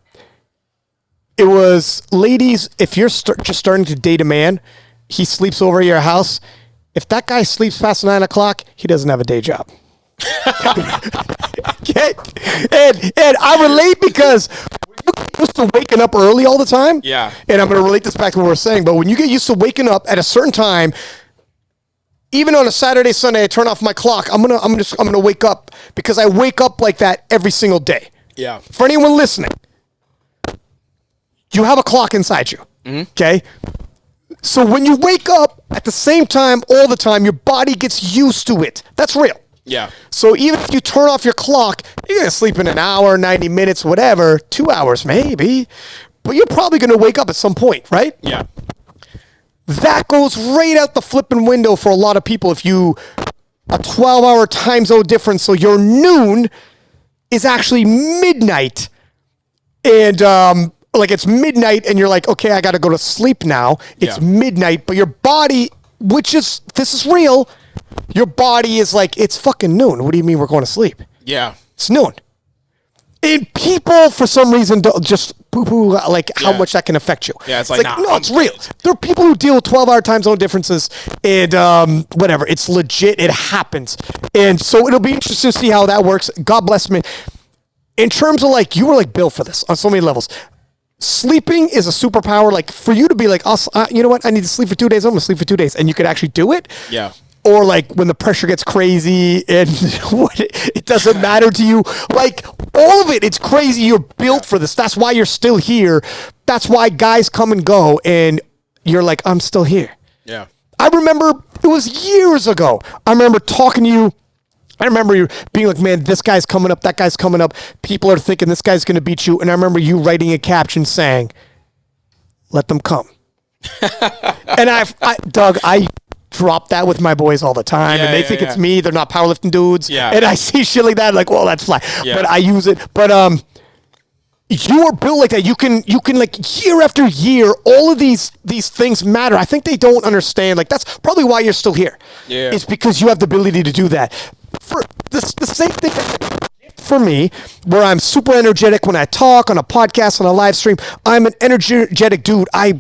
S3: it was, ladies, if you're just starting to date a man, he sleeps over at your house. If that guy sleeps past 9 o'clock, he doesn't have a day job. Okay? And I relate because when you get used to waking up early all the time.
S2: Yeah.
S3: And I'm going to relate this back to what we were saying, but when you get used to waking up at a certain time, even on a Saturday, Sunday, I turn off my clock. I'm gonna wake up because I wake up like that every single day.
S2: Yeah.
S3: For anyone listening, you have a clock inside you. Okay? So when you wake up at the same time all the time, your body gets used to it. That's real.
S2: Yeah.
S3: So even if you turn off your clock, you're going to sleep in an hour, 90 minutes, whatever, 2 hours maybe, but you're probably going to wake up at some point, right?
S2: Yeah.
S3: That goes right out the flipping window for a lot of people if you, a 12-hour time zone difference, so your noon is actually midnight, and like it's midnight and you're like, okay, I got to go to sleep now. It's midnight, but your body, this is real, your body is like, it's fucking noon. What do you mean we're going to sleep?
S2: Yeah.
S3: It's noon. And people, for some reason, don't just poo-poo like how much that can affect you.
S2: Yeah, it's like nah,
S3: no, it's real. There are people who deal with 12-hour time zone differences and whatever. It's legit. It happens. And so it'll be interesting to see how that works. God bless me. In terms of like, you were like built for this on so many levels. Sleeping is a superpower. Like for you to be like, you know what? I need to sleep for 2 days. I'm going to sleep for 2 days. And you could actually do it.
S2: Yeah.
S3: Or like when the pressure gets crazy and it doesn't matter to you. Like all of it, it's crazy. You're built for this. That's why you're still here. That's why guys come and go and you're like, I'm still here.
S2: Yeah.
S3: I remember it was years ago. I remember talking to you. I remember you being like, man, this guy's coming up. That guy's coming up. People are thinking this guy's going to beat you. And I remember you writing a caption saying, let them come. And Doug, I drop that with my boys all the time, and they think it's me. They're not powerlifting dudes.
S2: Yeah.
S3: And I see shit like that, like, well, that's fly.
S2: Yeah.
S3: But I use it. But you are built like that. You can like year after year, all of these things matter. I think they don't understand. Like that's probably why you're still here.
S2: Yeah.
S3: It's because you have the ability to do that. For the same thing for me, where I'm super energetic when I talk on a podcast, on a live stream. I'm an energetic dude. I'm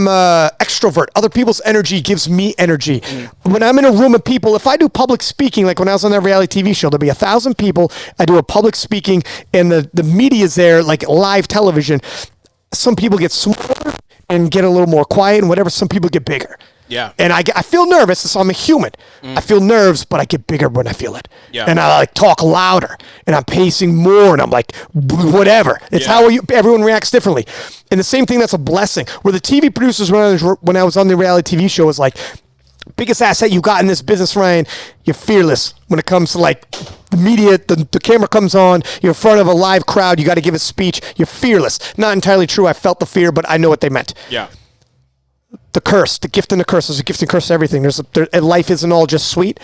S3: a extrovert. Other people's energy gives me energy. When I'm in a room of people, if I do public speaking, like when I was on that reality TV show, there'll be 1,000 people. I do a public speaking and the media's there, like live television. Some people get smaller and get a little more quiet and whatever. Some people get bigger.
S2: Yeah.
S3: And I feel nervous, so I'm a human. I feel nerves, but I get bigger when I feel it.
S2: Yeah.
S3: And I like talk louder, and I'm pacing more, and I'm like, whatever. It's how everyone reacts differently. And the same thing, that's a blessing. Where the TV producers, when I was on the reality TV show, was like, biggest asset you got in this business, Ryan, you're fearless. When it comes to like the media, the camera comes on, you're in front of a live crowd, you got to give a speech, you're fearless. Not entirely true. I felt the fear, but I know what they meant.
S2: Yeah.
S3: The curse, the gift and the curse. There's a gift and curse to everything. And life isn't all just sweet.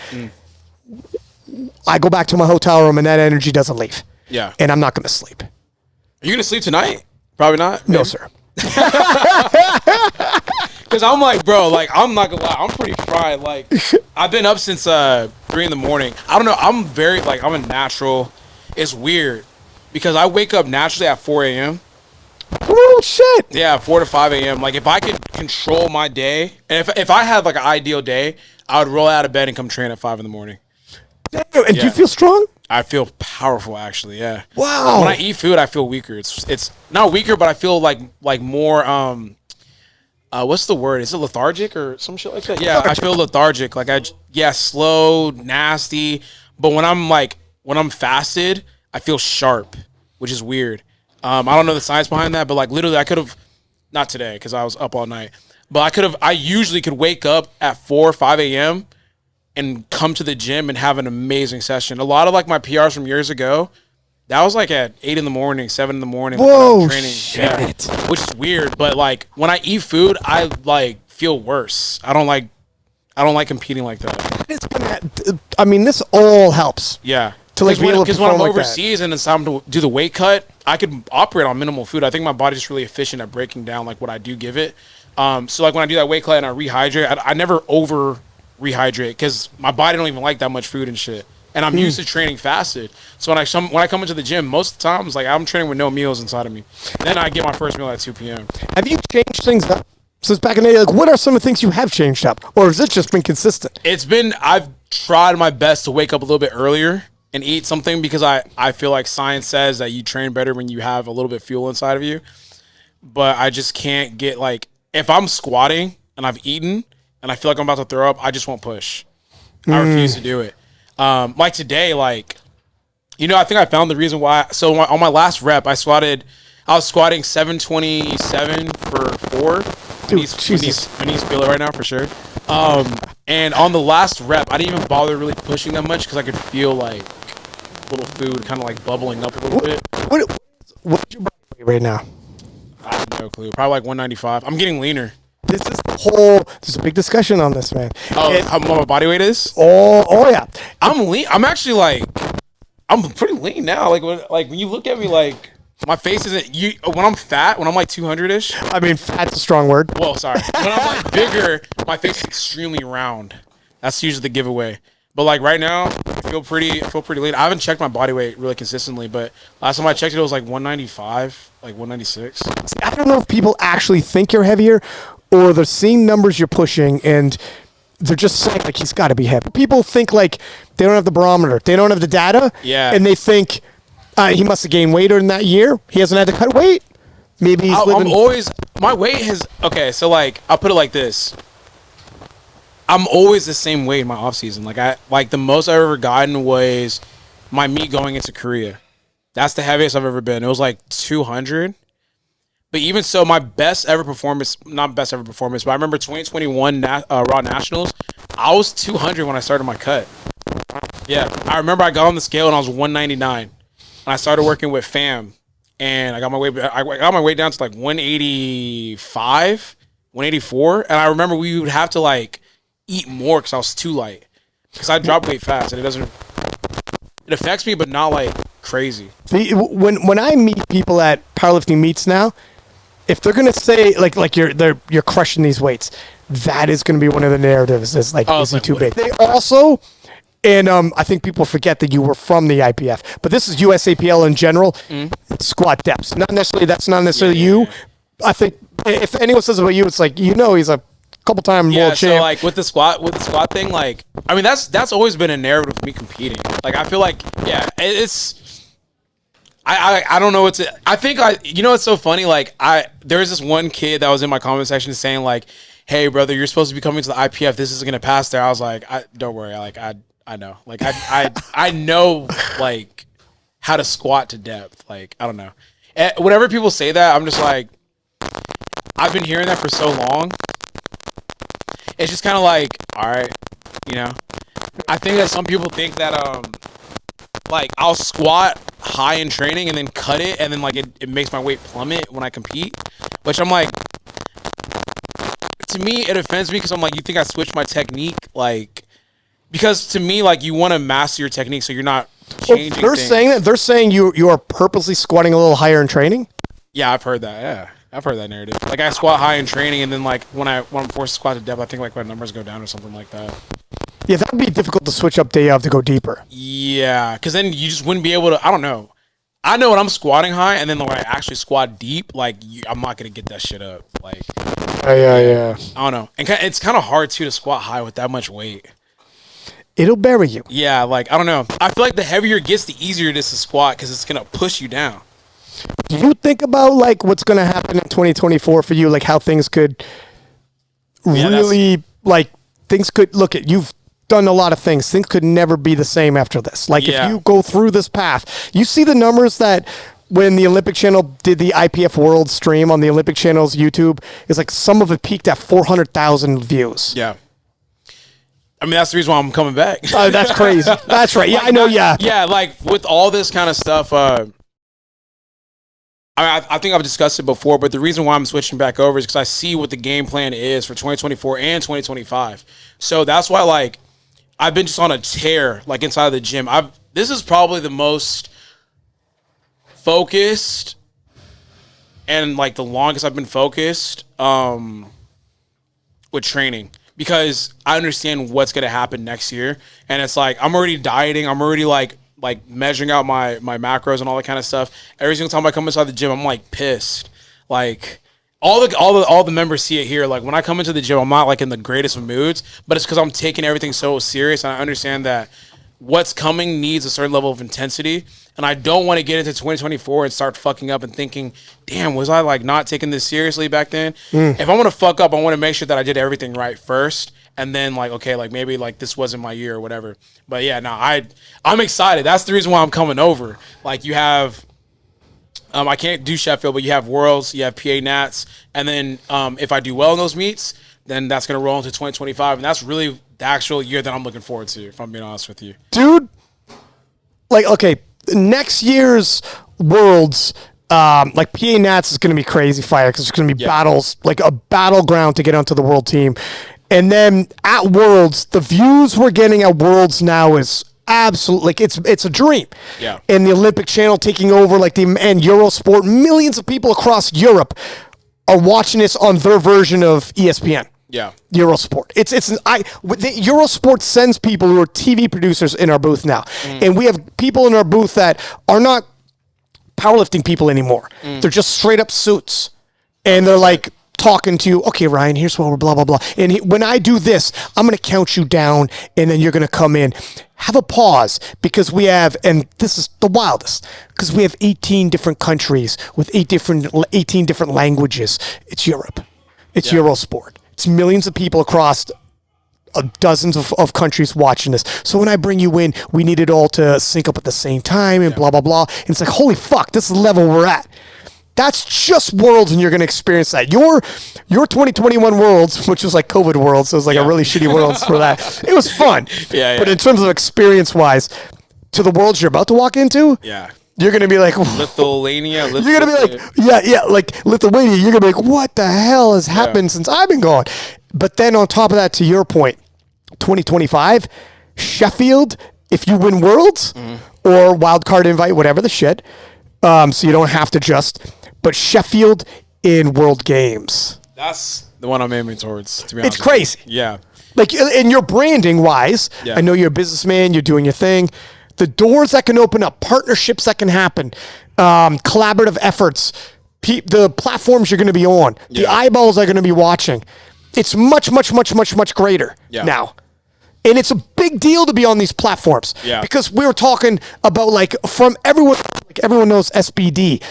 S3: I go back to my hotel room and that energy doesn't leave.
S2: Yeah.
S3: And I'm not going to sleep.
S2: Are you going to sleep tonight? Probably not.
S3: No, sir.
S2: Because I'm like, bro, like, I'm not going to lie. I'm pretty fried. Like, I've been up since 3 in the morning. I don't know. I'm very, like, I'm a natural. It's weird because I wake up naturally at 4 a.m.
S3: Oh, shit.
S2: Yeah, 4 to 5 a.m. Like, if I could control my day, and if I had, like, an ideal day, I would roll out of bed and come train at 5 in the morning.
S3: Damn, and do you feel strong?
S2: I feel powerful, actually, yeah.
S3: Wow.
S2: When I eat food, I feel weaker. It's not weaker, but I feel like more, what's the word? Is it lethargic or some shit like that? Yeah, I feel lethargic. Like, slow, nasty. But when I'm fasted, I feel sharp, which is weird. I don't know the science behind that, but like literally I could have, not today because I was up all night, but I usually could wake up at 4 or 5 a.m. and come to the gym and have an amazing session. A lot of like my PRs from years ago, that was like at 8 in the morning, 7 in the morning.
S3: Whoa,
S2: training.
S3: shit.
S2: Yeah, which is weird. But like when I eat food, I like feel worse. I don't like competing like that.
S3: I mean, this all helps.
S2: Yeah.
S3: To like be able to
S2: Because when I'm
S3: perform like that.
S2: overseas and it's time to do the weight cut, I could operate on minimal food. I think my body's just really efficient at breaking down like what I do give it. So like when I do that weight cut and I rehydrate, I never over rehydrate because my body don't even like that much food and shit. And I'm used to training fasted. So when I come into the gym, most of the time it's like I'm training with no meals inside of me. Then I get my first meal at 2 p.m.
S3: Have you changed things up since back in the day? Like, what are some of the things you have changed up? Or has it just been consistent?
S2: I've tried my best to wake up a little bit earlier and eat something because I feel like science says that you train better when you have a little bit of fuel inside of you. But I just can't get like, if I'm squatting and I've eaten and I feel like I'm about to throw up, I just won't push. I refuse to do it. Like today, like, I think I found the reason why. So on my last rep, I was squatting 727 for 4.
S3: Dude,
S2: My knees feel it right now for sure. And on the last rep, I didn't even bother really pushing that much because I could feel like little food kind of like bubbling up a little bit.
S3: What's your body weight right now?
S2: I have no clue. Probably like 195. I'm getting leaner.
S3: There's a big discussion on this, man.
S2: Oh, how my body weight is?
S3: Oh yeah.
S2: I'm lean. I'm actually like, I'm pretty lean now. Like when you look at me, like my face isn't when I'm fat, when I'm like 200-ish.
S3: I mean, fat's a strong word.
S2: Well, sorry. When I'm like bigger, my face is extremely round. That's usually the giveaway. But like right now, I feel pretty lean. I haven't checked my body weight really consistently, but last time I checked it was like 195, like 196.
S3: See, I don't know if people actually think you're heavier or they're seeing numbers you're pushing and they're just saying like he's got to be heavy. People think like they don't have the barometer, they don't have the data, and they think he must have gained weight in that year. He hasn't had to cut weight. Maybe he's living.
S2: My weight has okay. So like I'll put it like this. I'm always the same weight in my off season. Like the most I've ever gotten was my meet going into Korea. That's the heaviest I've ever been. It was like 200. But even so, my best ever performance, not best ever performance, but I remember 2021 Raw Nationals, I was 200 when I started my cut. Yeah, I remember I got on the scale and I was 199. And I started working with FAM. And I got my weight down to like 185, 184. And I remember we would have to like eat more because I was too light. Because I drop weight fast and it affects me, but not like crazy.
S3: See, when I meet people at powerlifting meets now, if they're gonna say like you're crushing these weights, that is gonna be one of the narratives. Is like, is he too big? They also, and I think people forget that you were from the IPF, but this is USAPL in general. Squat depths, that's not necessarily you. I think if anyone says about you, it's like he's a couple-time world champ.
S2: So like with the squat thing, like I mean that's always been a narrative of me competing. Like I feel like it's. I don't know I think it's so funny, like there's this one kid that was in my comment section saying like, hey brother, you're supposed to be coming to the IPF, this isn't gonna pass there. I was like, don't worry, like I know. Like I know like how to squat to depth. Like I don't know. Whenever people say that, I'm just like, I've been hearing that for so long. It's just kind of like, all right, I think that some people think that like I'll squat high in training and then cut it and then like it makes my weight plummet when I compete, which I'm like, to me it offends me because I'm like, you think I switched my technique? Like, because to me, like, you want to master your technique so you're not changing things.
S3: They're saying you are purposely squatting a little higher in training.
S2: Yeah, I've heard that. Yeah, I've heard that narrative. Like I squat high in training and then like when I'm forced to squat to depth, I think like my numbers go down or something like that.
S3: Yeah, that would be difficult to switch up day of to go deeper.
S2: Yeah, because then you just wouldn't be able to. I don't know. I know when I'm squatting high, and then when I actually squat deep, like I'm not gonna get that shit up. Like,
S3: yeah.
S2: I don't know, and it's kind of hard too to squat high with that much weight.
S3: It'll bury you.
S2: Yeah, like I don't know. I feel like the heavier it gets, the easier it is to squat because it's gonna push you down.
S3: Do you think about like what's gonna happen in 2024 for you? Like how things could really like things could look at you've done a lot of things. Things could never be the same after this. Like
S2: Yeah.
S3: if you go through this path, you see the numbers that when the Olympic Channel did the IPF World stream on the Olympic Channel's YouTube, it's like some of it peaked at 400,000 views.
S2: Yeah. I mean, that's the reason why I'm coming back.
S3: Oh, that's crazy. That's right. Yeah,
S2: Like,
S3: I know. Yeah.
S2: Yeah, like with all this kind of stuff, I think I've discussed it before, but the reason why I'm switching back over is because I see what the game plan is for 2024 and 2025. So that's why, like, I've been just on a tear, like, inside of the gym. This is probably the most focused and, like, the longest I've been focused with training, because I understand what's going to happen next year. And it's like, I'm already dieting. I'm already, like measuring out my macros and all that kind of stuff. Every single time I come inside the gym, I'm like pissed. Like all the members see it here. Like when I come into the gym, I'm not like in the greatest of moods, but it's because I'm taking everything so serious, and I understand that what's coming needs a certain level of intensity. And I don't want to get into 2024 and start fucking up and thinking, damn, was I like not taking this seriously back then? If I want to fuck up, I want to make sure that I did everything right first. And then like, okay, like maybe like this wasn't my year or whatever. But yeah, no, I'm excited. That's the reason why I'm coming over. Like you have, I can't do Sheffield, but you have Worlds, you have PA Nats. And then if I do well in those meets, then that's going to roll into 2025. And that's really the actual year that I'm looking forward to, if I'm being honest with you.
S3: Dude, like, okay, next year's Worlds, like PA Nats is going to be crazy fire because there's going to be battles, like a battleground to get onto the world team. And then at Worlds, the views we're getting at Worlds now is absolutely, like, it's a dream.
S2: Yeah.
S3: And the Olympic Channel taking over, like, and Eurosport, millions of people across Europe are watching this on their version of ESPN.
S2: Yeah.
S3: Eurosport. Eurosport sends people who are TV producers in our booth now. And we have people in our booth that are not powerlifting people anymore. They're just straight up suits. And they're like talking to you, okay, Ryan, here's what we're blah, blah, blah. And when I do this, I'm going to count you down and then you're going to come in. Have a pause because we have, and this is the wildest, because we have 18 different countries with 18 different languages. It's Europe. It's Eurosport. It's millions of people across dozens of countries watching this. So when I bring you in, we need it all to sync up at the same time and blah, blah, blah. And it's like, holy fuck, this is the level we're at. That's just Worlds, and you're going to experience that. Your 2021 Worlds, which was like COVID Worlds, so it was like a really shitty Worlds for that. It was fun. But in terms of experience-wise, to the Worlds you're about to walk into, you're going to be like...
S2: Lithuania.
S3: You're going to be like, like Lithuania, you're going to be like, what the hell has happened since I've been gone? But then on top of that, to your point, 2025, Sheffield, if you win Worlds or wildcard invite, whatever the shit, so you don't have to just... But Sheffield in World Games.
S2: That's the one I'm aiming towards, to be honest.
S3: It's crazy.
S2: Yeah.
S3: Like, in your branding-wise, I know you're a businessman, you're doing your thing. The doors that can open up, partnerships that can happen, collaborative efforts, the platforms you're going to be on, the eyeballs that are going to be watching. It's much, much, much, much, much greater now. And it's a big deal to be on these platforms. Because we were talking about, like, from everyone, like, everyone knows SBD.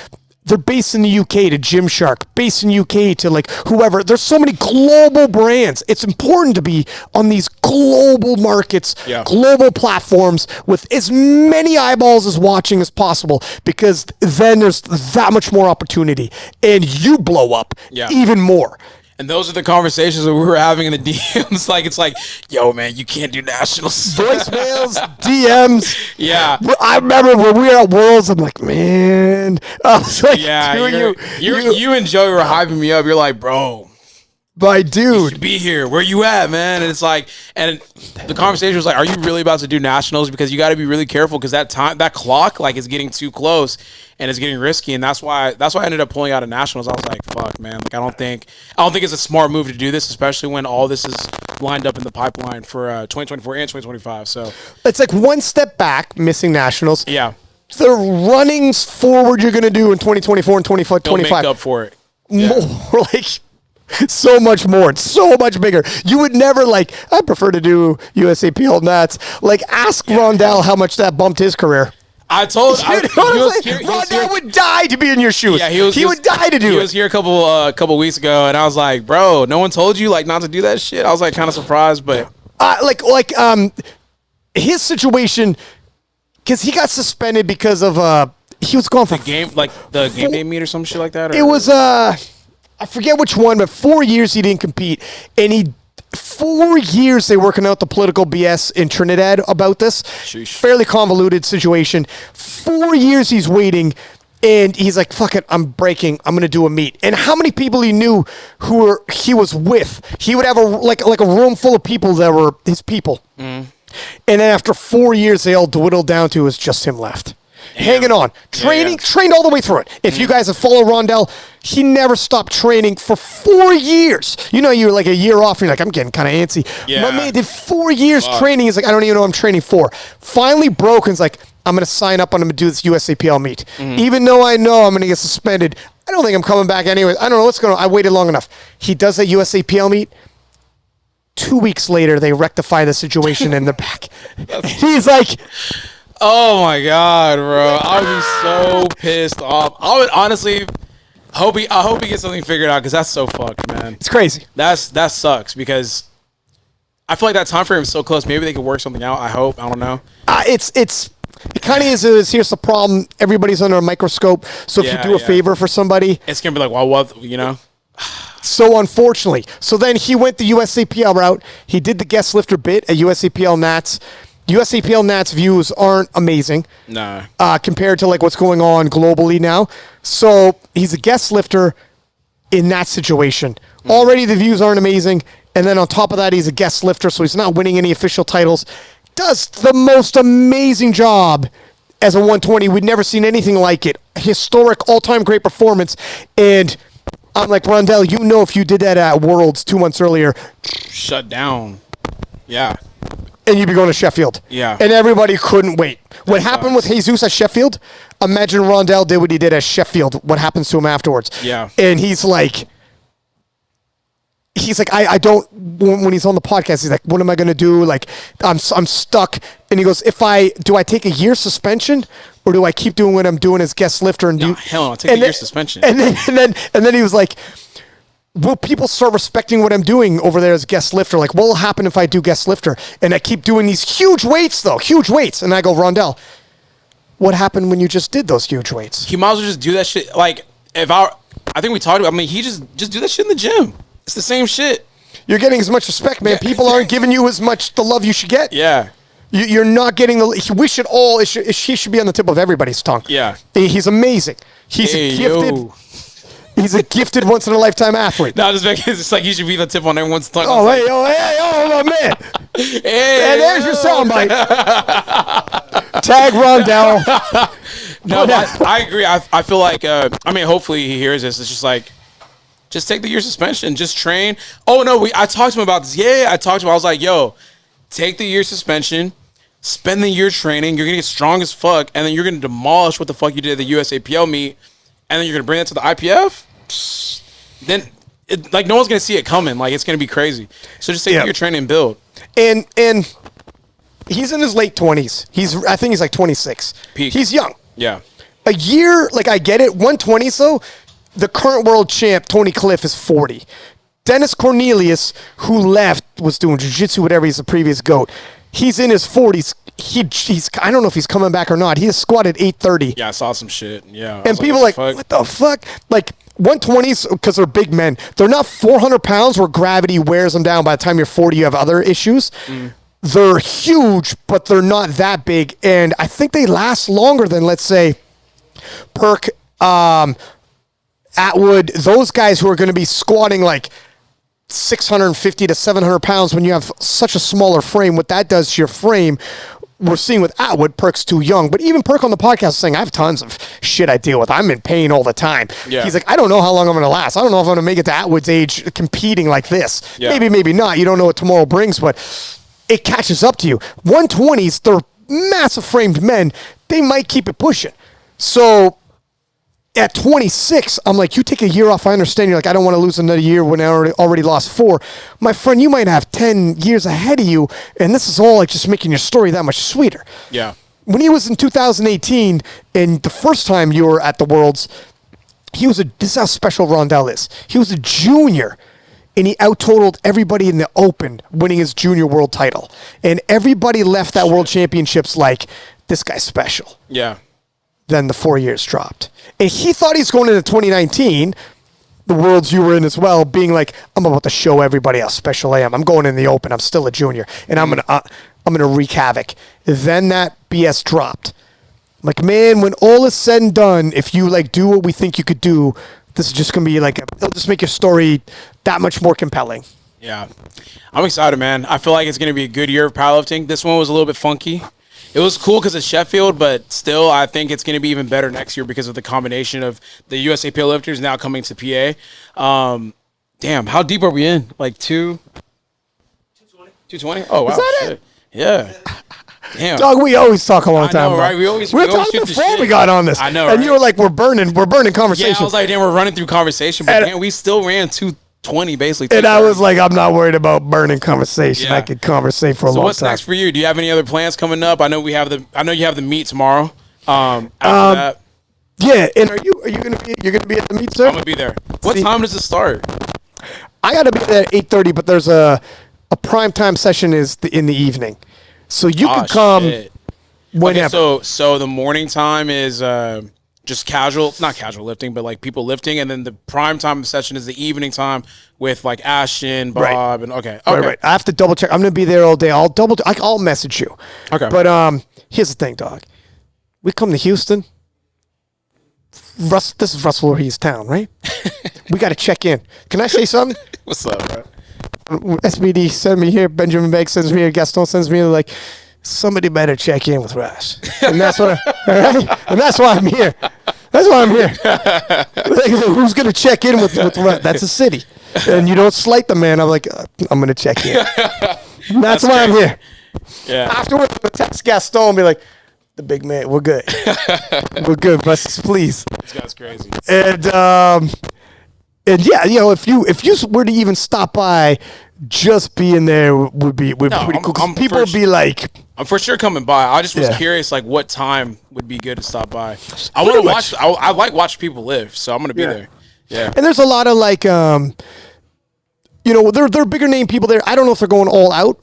S3: They're based in the UK to Gymshark, based in the UK to like whoever. There's so many global brands. It's important to be on these global markets, global platforms with as many eyeballs as watching as possible, because then there's that much more opportunity and you blow up even more.
S2: And those are the conversations that we were having in the DMs. Like, it's like, yo, man, you can't do nationals.
S3: Voicemails, DMs.
S2: Yeah.
S3: I remember when we were at Worlds, I'm like, man. I was like,
S2: you and Joey were hyping me up. You're like, bro,
S3: my dude,
S2: you should be here. Where you at, man? And it's like, and the conversation was like, are you really about to do nationals? Because you got to be really careful, because that clock like is getting too close and it's getting risky. And that's why I ended up pulling out of nationals. I was like, fuck, man. Like, I don't think it's a smart move to do this, especially when all this is lined up in the pipeline for 2024 and 2025. So
S3: it's like one step back, missing nationals.
S2: Yeah.
S3: The runnings forward you're going to do in 2024 and 2025.
S2: Make up for it. Yeah.
S3: More like... so much more. It's so much bigger. You would never like, I prefer to do USAP Old Nats. Like, ask Rondell how much that bumped his career.
S2: I told
S3: Rondell would die to be in your shoes. Yeah, he would die to do it.
S2: He was here a couple weeks ago, and I was like, bro, no one told you like not to do that shit. I was like kind of surprised, but
S3: His situation, because he got suspended because of he was gone for
S2: game day meet or some shit like that. Or?
S3: It was I forget which one, but 4 years he didn't compete, and 4 years they working out the political BS in Trinidad about this.
S2: Sheesh.
S3: Fairly convoluted situation. 4 years he's waiting, and he's like, "Fuck it, I'm breaking. I'm gonna do a meet." And how many people he knew he was with? He would have a room full of people that were his people. And then after 4 years, they all dwindled down to it was just him left. Hanging on, trained all the way through it. If you guys have followed Rondell, he never stopped training for 4 years. You know, you're like a year off, and you're like, I'm getting kind of antsy.
S2: Yeah.
S3: My man did 4 years training. He's like, I don't even know what I'm training for. Finally broke, and he's like, I'm going to sign up. I'm going to do this USAPL meet. Even though I know I'm going to get suspended, I don't think I'm coming back anyway. I don't know what's going on. I waited long enough. He does that USAPL meet. 2 weeks later, they rectify the situation in the back. He's like...
S2: Oh my god, bro! I would be so pissed off. I would honestly I hope he gets something figured out because that's so fucked, man.
S3: It's crazy.
S2: That sucks because I feel like that time frame is so close. Maybe they could work something out. I hope. I don't know.
S3: It kind of is. Here's the problem. Everybody's under a microscope. So if you do a favor for somebody,
S2: it's gonna be like, well, what, you know.
S3: So unfortunately, then he went the USAPL route. He did the guest lifter bit at USAPL Nats. USAPL Nats views aren't amazing.
S2: No.
S3: Compared to like what's going on globally now. So he's a guest lifter in that situation. Already the views aren't amazing. And then on top of that, he's a guest lifter, so he's not winning any official titles. Does the most amazing job as a 120. We'd never seen anything like it. Historic, all-time great performance. And I'm like, Rondell, you know if you did that at Worlds 2 months earlier.
S2: Shut down. Yeah.
S3: And you'd be going to Sheffield.
S2: Yeah.
S3: And everybody couldn't wait. What happened with Jesus at Sheffield, imagine Rondell did what he did at Sheffield, what happens to him afterwards.
S2: Yeah.
S3: And he's like, I don't, when he's on the podcast, he's like, what am I going to do? Like, I'm stuck. And he goes, do I take a year suspension or do I keep doing what I'm doing as guest lifter? And
S2: hell no, take a year suspension.
S3: And then he was like, will people start respecting what I'm doing over there as guest lifter? Like, what will happen if I do guest lifter? And I keep doing these huge weights, though. Huge weights. And I go, Rondell, what happened when you just did those huge weights?
S2: He might as well just do that shit. Like, I think we talked about, he just do that shit in the gym. It's the same shit.
S3: You're getting as much respect, man. People aren't giving you as much the love you should get.
S2: Yeah.
S3: You're not getting we should all, he should be on the tip of everybody's tongue.
S2: Yeah.
S3: He's amazing. He's He's a gifted once-in-a-lifetime athlete.
S2: No, it's like he should be the tip on everyone's tongue.
S3: Oh, man. Hey, and there's your soundbite. Tag Rondell.
S2: No, I agree. I feel like, hopefully he hears this. It's just like, just take the year suspension. Just train. Oh, no, I talked to him about this. Yeah, I was like, yo, take the year suspension. Spend the year training. You're going to get strong as fuck. And then you're going to demolish what the fuck you did at the USAPL meet. And then you're going to bring that to the IPF. Then, no one's going to see it coming. Like, it's going to be crazy. So just take your training and build.
S3: And he's in his late 20s. I think he's like 26.
S2: Peak.
S3: He's young.
S2: Yeah.
S3: A year, like I get it, 120s though, the current world champ, Tony Cliff, is 40. Dennis Cornelius, who left, was doing jiu-jitsu, whatever, he's the previous GOAT. He's in his 40s. He's I don't know if he's coming back or not. He has squatted 830.
S2: Yeah, I saw some shit. Yeah.
S3: And people like, what the fuck? Like, 120s, because they're big men, they're not 400 pounds where gravity wears them down. By the time you're 40, you have other issues. They're huge, but they're not that big. And I think they last longer than, let's say, Perk, Atwood, those guys who are going to be squatting like 650 to 700 pounds when you have such a smaller frame. What that does to your frame, we're seeing with Atwood, Perk's too young. But even Perk on the podcast is saying, I have tons of shit I deal with. I'm in pain all the time. Yeah. He's like, I don't know how long I'm going to last. I don't know if I'm going to make it to Atwood's age competing like this. Yeah. Maybe not. You don't know what tomorrow brings, but it catches up to you. 120s, they're massive framed men. They might keep it pushing. So at 26, I'm like, you take a year off. I understand. You're like, I don't want to lose another year when I already lost 4. My friend, you might have 10 years ahead of you, and this is all like just making your story that much sweeter.
S2: Yeah.
S3: When he was in 2018, and the first time you were at the Worlds, this is how special Rondell is. He was a junior and he out-totaled everybody in the Open, winning his junior world title. And everybody left that World Championships like, this guy's special.
S2: Yeah.
S3: Then the 4 years dropped. And he thought he's going into 2019, the Worlds you were in as well, being like, I'm about to show everybody how special I am. I'm going in the Open. I'm still a junior, and I'm gonna wreak havoc. Then that BS dropped. Like, man, when all is said and done, if you like do what we think you could do, this is just gonna be like it'll just make your story that much more compelling.
S2: Yeah. I'm excited, man. I feel like it's gonna be a good year of powerlifting. This one was a little bit funky. It was cool because it's Sheffield, but still, I think it's going to be even better next year because of the combination of the USA lifters now coming to PA. Damn, how deep are we in? Like 220? 220? Oh, wow.
S3: Is that
S2: shit.
S3: it?
S2: Yeah. Damn.
S3: Dog, we always talk a long
S2: I
S3: time.
S2: know, right? We were
S3: talking
S2: shoot the
S3: before
S2: shit.
S3: we got on this.
S2: I know,
S3: And
S2: right?
S3: you were like, we're burning conversation.
S2: Yeah, I was like, damn, we're running through conversation, but
S3: And-
S2: damn, we still ran 220 basically.
S3: and I
S2: 230.
S3: was like, I'm not worried about burning conversation.
S2: Yeah.
S3: I could conversate for a
S2: So
S3: long
S2: what's
S3: time.
S2: next for you? Do you have any other plans coming up? I know you have the meet tomorrow. After that,
S3: Yeah, and are you gonna be at the meet, sir?
S2: I'm gonna be there. What
S3: See-
S2: time does it start?
S3: I gotta be there at 8:30, but there's a prime time session in the evening, so you
S2: Oh,
S3: could come
S2: shit.
S3: whenever.
S2: Okay, so the morning time is just casual, not casual lifting, but like people lifting, and then the prime time session is the evening time with like Ashton, Bob,
S3: Right.
S2: and okay.
S3: Right. I have to double check. I'm gonna be there all day. I'll message you.
S2: Okay.
S3: But here's the thing, dog. We come to Houston. This is Russell Voorhees' town, right? We got to check in. Can I say something?
S2: What's up, bro?
S3: SBD sent me here. Benjamin Banks sends me here. Gaston sends me here. Like, somebody better check in with Russ. And that's what. All right? And that's why I'm here. That's why I'm here. Like, who's gonna check in with Russ? That's a city, and you don't slight the man. I'm like, I'm gonna check in. And that's why I'm here.
S2: Yeah.
S3: Afterwards, I'm gonna text Gaston and be like, the big man, we're good. We're good, Russ, please.
S2: This guy's crazy.
S3: And yeah, you know, if you were to even stop by, just being there would be pretty cool. 'Cause people would be like,
S2: I'm for sure coming by. I just was
S3: Yeah.
S2: curious, like, what time would be good to stop by. I want to watch. I like watch people live, so I'm gonna be there. Yeah.
S3: and there's a lot of like, you know, there are bigger name people there. I don't know if they're going all out.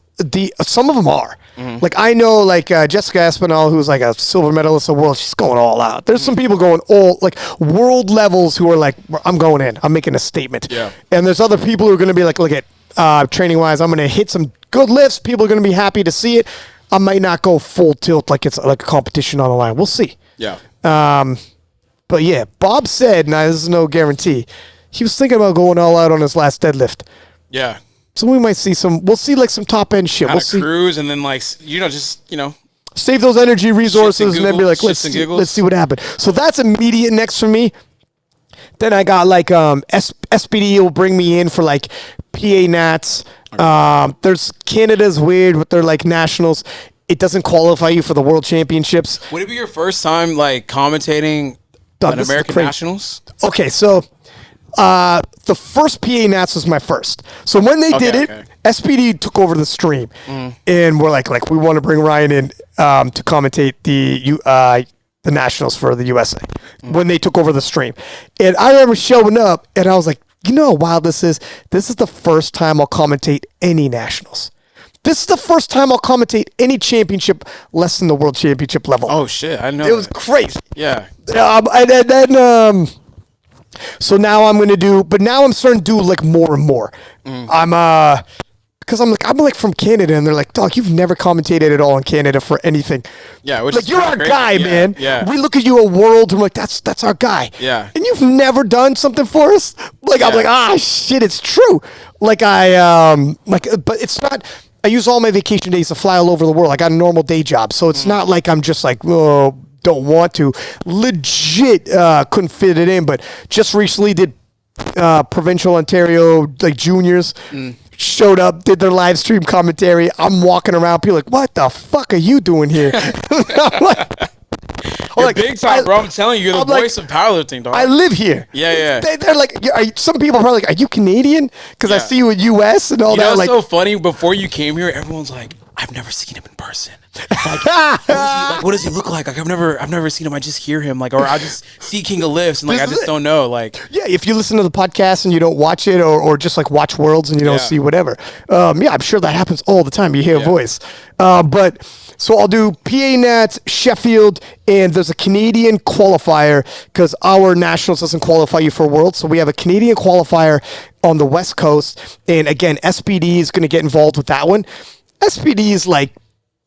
S3: Some of them are. Like, I know, like, Jessica Espinal, who's like a silver medalist of the world, she's going all out. There's some people going all, like, world levels who are like, I'm going in. I'm making a statement.
S2: Yeah.
S3: And there's other people who are going to be like, look at, training-wise, I'm going to hit some good lifts. People are going to be happy to see it. I might not go full tilt like it's like a competition on the line. We'll see.
S2: Yeah.
S3: But, yeah, Bob said, now this is no guarantee, he was thinking about going all out on his last deadlift.
S2: Yeah.
S3: So we might see we'll see like some top end shit.
S2: Kind
S3: We'll
S2: of
S3: see.
S2: cruise and then like just
S3: Save those energy resources and then be like,
S2: Shits and giggles.
S3: let's see what happened. So that's immediate next for me. Then I got like SPD will bring me in for like PA Nats. There's Canada's weird with their like nationals. It doesn't qualify you for the World Championships.
S2: Would it be your first time like commentating
S3: Dog,
S2: an
S3: this is
S2: American
S3: crazy.
S2: Nationals?
S3: Okay, so the first PA Nats was my first. So when they did it,
S2: okay.
S3: SPD took over the stream, and we're like we want to bring Ryan in to commentate the nationals for the USA when they took over the stream. And I remember showing up, and I was like, you know how wild this is? This is the first time I'll commentate any nationals. This is the first time I'll commentate any championship less than the World Championship level.
S2: Oh shit, I know.
S3: It was crazy.
S2: Yeah.
S3: And then so now I'm gonna do, but now I'm starting to do like more and more. Because I'm like from Canada, and they're like, dog, you've never commentated at all in Canada for anything.
S2: Yeah, which
S3: Like,
S2: is
S3: you're
S2: kinda
S3: our
S2: crazy.
S3: guy,
S2: Yeah,
S3: man.
S2: Yeah.
S3: We look at you a world, and we're like, that's our guy.
S2: Yeah.
S3: And you've never done something for us. Like, I'm
S2: Yeah.
S3: like, shit, it's true. Like but it's not. I use all my vacation days to fly all over the world. I got a normal day job, so it's not like I'm just like, oh, don't want to. Legit, couldn't fit it in. But just recently did provincial Ontario like juniors. Showed up, did their live stream commentary. I'm walking around, people like, what the fuck are you doing here? I'm
S2: You're big time, bro. I'm telling you, you're the voice of powerlifting, dog.
S3: I live here.
S2: Yeah.
S3: They're like, some people are probably like, are you Canadian? Because I
S2: Yeah.
S3: see you in U.S. and all
S2: You know
S3: that.
S2: what's
S3: Like,
S2: so funny? Before you came here, everyone's like, I've never seen him in person. Like, what does he look like? Like I've never seen him. I just hear him, like, or I just see King of Lifts, and like I just don't know. Like,
S3: yeah, if you listen to the podcast and you don't watch it, or just like watch Worlds and you don't see whatever, yeah, I'm sure that happens all the time. You hear a voice, but so I'll do PA Nats, Sheffield, and there's a Canadian qualifier because our nationals doesn't qualify you for Worlds, so we have a Canadian qualifier on the West Coast, and again, SPD is going to get involved with that one. SPD is like,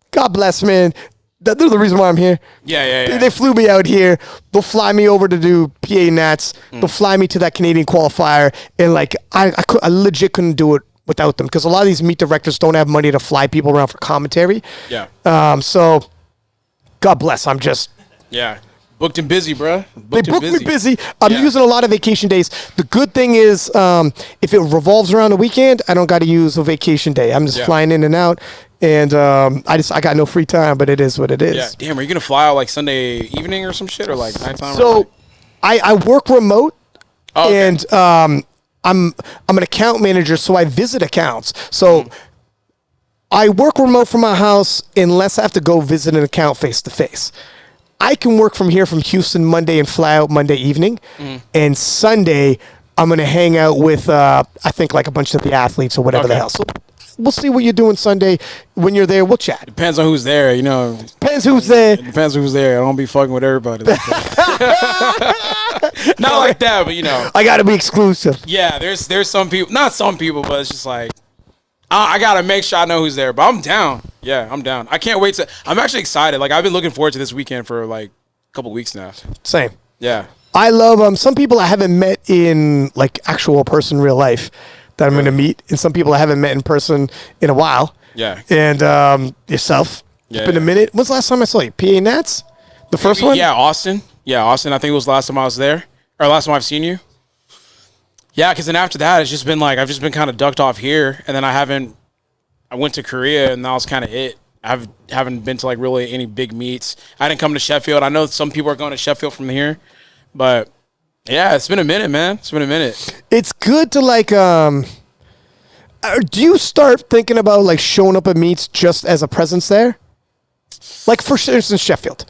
S3: God bless, man. They're the reason why I'm here.
S2: Yeah.
S3: They flew me out here. They'll fly me over to do PA Nats. They'll fly me to that Canadian qualifier. And like, I legit couldn't do it without them because a lot of these meet directors don't have money to fly people around for commentary.
S2: Yeah.
S3: So, God bless. I'm just...
S2: Yeah. Booked and busy, bro.
S3: They booked me busy. I'm using a lot of vacation days. The good thing is, if it revolves around a weekend, I don't got to use a vacation day. I'm just flying in and out, and I got no free time. But it is what it is.
S2: Yeah. Damn. Are you gonna fly out like Sunday evening or some shit, or like nighttime?
S3: So, I work remote, and I'm an account manager, so I visit accounts. So. I work remote from my house unless I have to go visit an account face to face. I can work from here from Houston Monday and fly out Monday evening. And Sunday, I'm going to hang out with, I think, like a bunch of the athletes or whatever the hell. So we'll see what you're doing Sunday. When you're there, we'll chat.
S2: Depends on who's there, you know.
S3: Depends who's there.
S2: It depends who's there. I don't be fucking with everybody. Like that. Not like that, but you know.
S3: I got to be exclusive.
S2: Yeah, there's some people, not some people, but it's just like, I got to make sure I know who's there. But I'm down. Yeah, I'm down. I can't wait to, I'm actually excited. Like, I've been looking forward to this weekend for like a couple weeks now.
S3: Same.
S2: Yeah.
S3: I love some people I haven't met in like actual person real life that I'm going to meet, and some people I haven't met in person in a while.
S2: Yeah.
S3: And yourself. It's been a minute. When's the last time I saw you? PA Nats? The first one?
S2: Yeah, Austin. Yeah, Austin. I think it was the last time I was there, or last time I've seen you. Yeah, because then after that, it's just been like, I've just been kind of ducked off here, and then I went to Korea, and that was kind of it. I haven't been to like really any big meets. I didn't come to Sheffield. I know some people are going to Sheffield from here, but yeah, it's been a minute, man. It's been a minute.
S3: It's good to like, do you start thinking about like showing up at meets just as a presence there? Like for instance, Sheffield.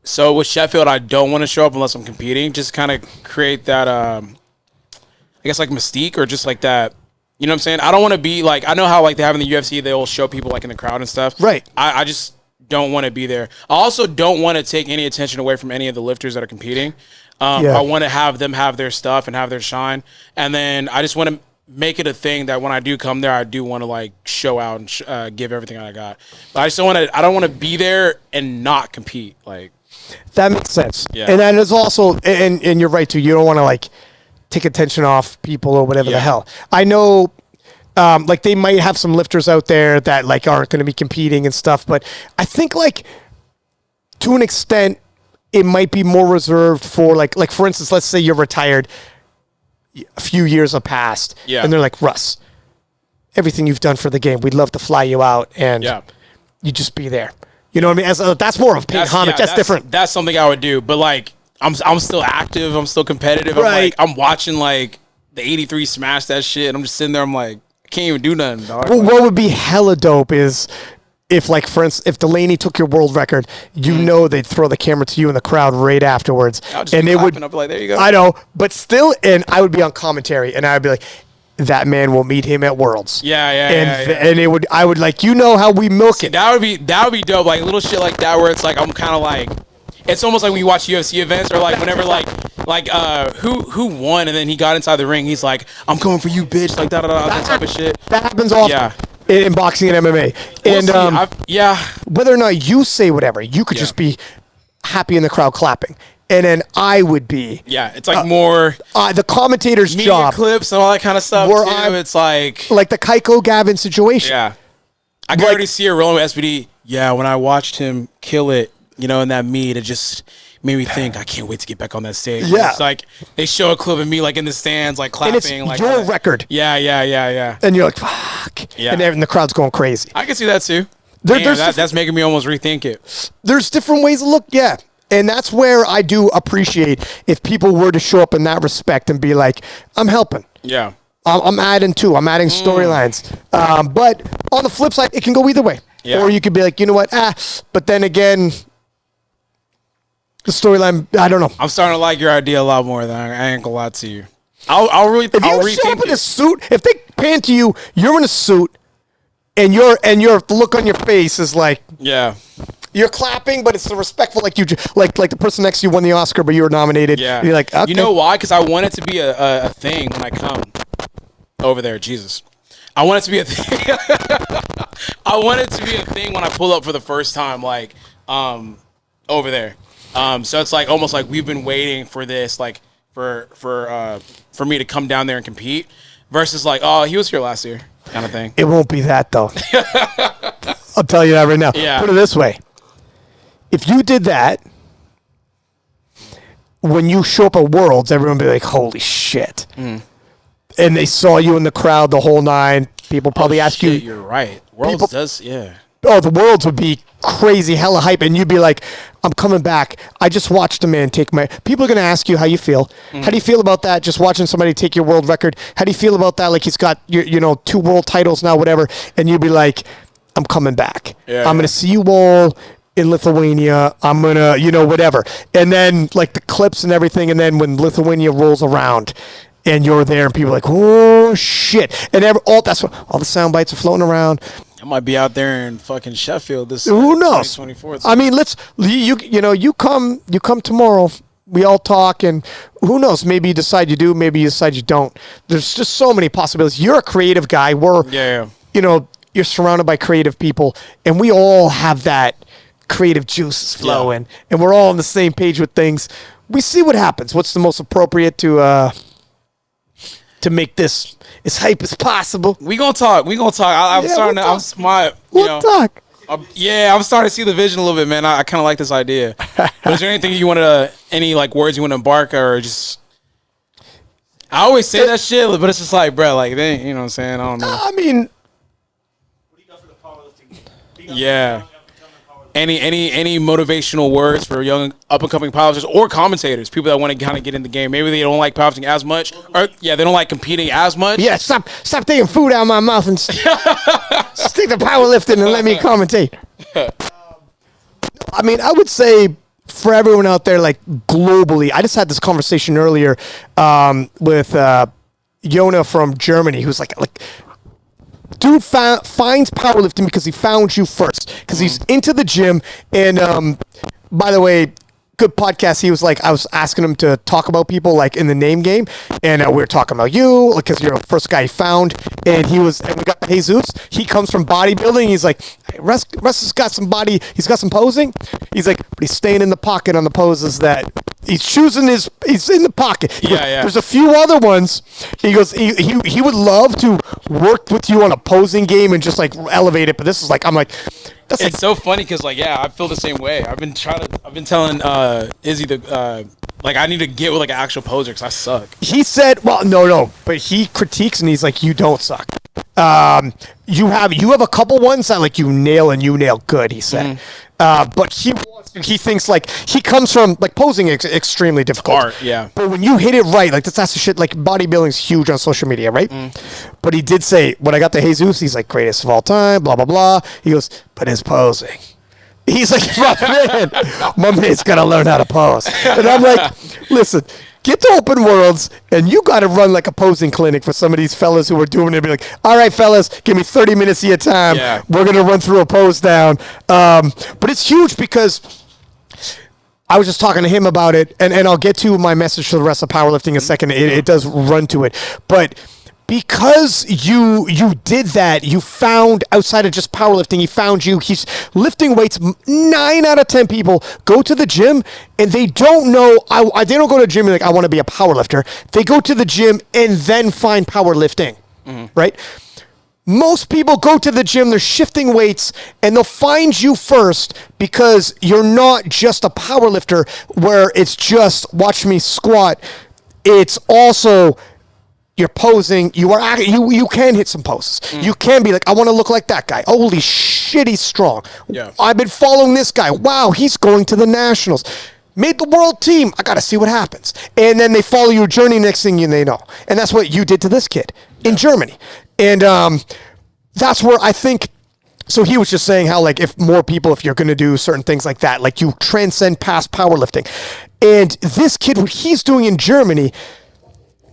S2: So with Sheffield, I don't want to show up unless I'm competing. Just kind of create that, I guess like mystique or just like that, you know what I'm saying? I don't want to be like, I know how like they have in the UFC, they'll show people like in the crowd and stuff.
S3: Right.
S2: I just don't want to be there. I also don't want to take any attention away from any of the lifters that are competing. I want to have them have their stuff and have their shine. And then I just want to make it a thing that when I do come there, I do want to like show out and give everything I got. But I just don't want to, I don't want to be there and not compete. Like,
S3: that makes sense.
S2: Yeah.
S3: And then there's also, and you're right too, you don't want to like take attention off people or whatever the hell. I know, like they might have some lifters out there that like aren't going to be competing and stuff, but I think like to an extent, it might be more reserved for like for instance, let's say you're retired, a few years have passed, and they're like, Russ, everything you've done for the game, we'd love to fly you out, and you just be there. You know what I mean? That's more of paying homage. That's different.
S2: That's something I would do, but like I'm still active. I'm still competitive.
S3: Right.
S2: I'm watching like the 83 smash that shit, and I'm just sitting there. I'm like, I can't even do nothing, dog.
S3: Well, what would be hella dope is if, like, for instance, if Delaney took your world record, you know they'd throw the camera to you in the crowd right afterwards,
S2: and it would. Up like, there you go.
S3: I know, but still, and I would be on commentary, and I'd be like, that man will meet him at Worlds. And it would, I would like, you know how we milk it.
S2: That would be dope. Like little shit like that, where it's like I'm kind of like. It's almost like when you watch UFC events or like whenever like who won and then he got inside the ring, he's like, I'm coming for you, bitch, like that type of shit.
S3: That happens often in boxing and MMA. And whether or not you say whatever, you could just be happy in the crowd clapping. And then I would be.
S2: Yeah, it's like more
S3: the commentator's
S2: media
S3: job.
S2: Clips and all that kind of stuff
S3: where
S2: too. It's like
S3: the Keiko Gavin situation.
S2: Yeah. I can already see her rolling with SPD. Yeah, when I watched him kill it, you know, in that meet, it just made me think, I can't wait to get back on that stage.
S3: Yeah.
S2: It's like, they show a clip of me, like, in the stands, like, clapping.
S3: And it's
S2: like
S3: your record.
S2: Yeah.
S3: And you're like, fuck.
S2: Yeah.
S3: And the crowd's going crazy.
S2: I can see that, too. That's making me almost rethink it.
S3: There's different ways to look, And that's where I do appreciate if people were to show up in that respect and be like, I'm helping.
S2: Yeah.
S3: I'm adding storylines. But on the flip side, it can go either way.
S2: Yeah.
S3: Or you could be like, you know what? But then again, the storyline, I don't know.
S2: I'm starting to like your idea a lot more than I ain't gonna lie to you. I'll really
S3: If
S2: I'll
S3: you show up
S2: rethink
S3: in a
S2: it.
S3: suit, if they pan to you, you're in a suit, and your look on your face is like
S2: Yeah.
S3: you're clapping, but it's respectful, like like the person next to you won the Oscar, but you were nominated.
S2: Yeah.
S3: And you're like, okay.
S2: You know why? Because I want it to be a thing when I come over there. Jesus. I want it to be a thing. I want it to be a thing when I pull up for the first time, like, over there. So it's like almost like we've been waiting for this, like, for me to come down there and compete, versus like, oh, he was here last year, kind of thing.
S3: It won't be that though. I'll tell you that right now.
S2: Yeah.
S3: Put it this way: if you did that, when you show up at Worlds, everyone will be like, "Holy shit!" And they saw you in the crowd the whole nine. People probably ask
S2: Shit,
S3: you.
S2: You're right. Worlds
S3: People-
S2: does, yeah.
S3: Oh, the Worlds would be crazy, hella hype, and you'd be like, "I'm coming back. I just watched a man take my." People are gonna ask you how you feel. How do you feel about that? Just watching somebody take your world record. How do you feel about that? Like he's got you know 2 world titles now, whatever, and you'd be like, "I'm coming back.
S2: Yeah,
S3: I'm
S2: yeah.
S3: gonna see you all in Lithuania. I'm gonna, you know, whatever." And then like the clips and everything, and then when Lithuania rolls around. And you're there, and people are like, "Oh shit!" And that's what all the sound bites are floating around.
S2: I might be out there in fucking Sheffield this
S3: Who knows?
S2: 2024.
S3: I mean, you come tomorrow. We all talk, and who knows? Maybe you decide you do. Maybe you decide you don't. There's just so many possibilities. You're a creative guy.
S2: Yeah.
S3: You know, you're surrounded by creative people, and we all have that creative juices flowing, and we're all on the same page with things. We see what happens. What's the most appropriate to make this as hype as possible?
S2: We gonna talk. I'm
S3: Yeah,
S2: starting
S3: we'll
S2: to. I'm
S3: talk.
S2: smart.
S3: We'll talk.
S2: I'm starting to see the vision a little bit, man. I kind of like this idea. But is there anything you wanted to, any like words you want to embark, or just? I always say that shit, but it's just like, bro, like they, you know what I'm saying? I don't know.
S3: I mean,
S4: What do you got for the powerlifting?
S2: Yeah. Any motivational words for young up and coming powerlifters or commentators, people that want to kind of get in the game? Maybe they don't like powerlifting as much, or they don't like competing as much.
S3: yeah, stop taking food out of my mouth and stick to powerlifting and let me commentate. I mean, I would say for everyone out there, like globally, I just had this conversation earlier with Yona from Germany, who's like dude finds powerlifting because he found you first, because he's into the gym. And by the way, good podcast. He was like, I was asking him to talk about people like in the name game, and we were talking about you because you're the first guy he found. And we got Jesus. He comes from bodybuilding. He's like, hey, Russ has got some body. He's got some posing. He's like, but he's staying in the pocket on the poses that he's choosing. He's in the pocket. He goes,
S2: Yeah.
S3: There's a few other ones. He goes, he would love to work with you on a posing game and just like elevate it. But this is like, I'm like, that's like,
S2: It's so funny because like I feel the same way. I've been telling Izzy like I need to get with like an actual poser because I suck.
S3: he said, well, no, but he critiques and he's like, you don't suck. You have a couple ones that like you nail good, he said. But he thinks like he comes from like posing extremely difficult.
S2: Art, yeah.
S3: But when you hit it right, like that's the shit. Like bodybuilding's huge on social media, right? But he did say when I got to Jesus, he's like greatest of all time, blah blah blah. He goes, but his posing. He's like, my man's got to learn how to pose. And I'm like, listen, get to Open Worlds, and you got to run like a posing clinic for some of these fellas who are doing it. Be like, all right, fellas, give me 30 minutes of your time.
S2: Yeah.
S3: We're going to run through a pose down. But it's huge because I was just talking to him about it, and I'll get to my message for the rest of powerlifting in a second. It does run to it. But because you did that, you found, outside of just powerlifting, he's lifting weights. 9 out of 10 people go to the gym and they don't know, they don't go to the gym and like, I want to be a powerlifter. They go to the gym and then find powerlifting, right? Most people go to the gym, they're shifting weights, and they'll find you first because you're not just a powerlifter where it's just watch me squat. It's also you're posing. You can hit some poses. You can be like, I want to look like that guy. Holy shit, he's strong.
S2: Yeah.
S3: I've been following this guy. Wow, he's going to the nationals. Made the world team. I got to see what happens. And then they follow your journey. Next thing they know. And that's what you did to this kid in Germany. And that's where I think So he was just saying how, like, if you're going to do certain things like that, like you transcend past powerlifting. And this kid, what he's doing in Germany,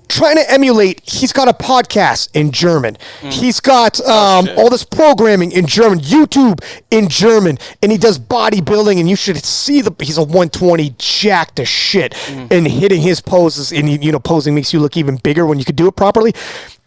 S3: trying to emulate, he's got a podcast in German. He's got all this programming in German, YouTube in German, and he does bodybuilding, and you should see he's a 120 jacked to shit and hitting his poses, and posing makes you look even bigger when you could do it properly.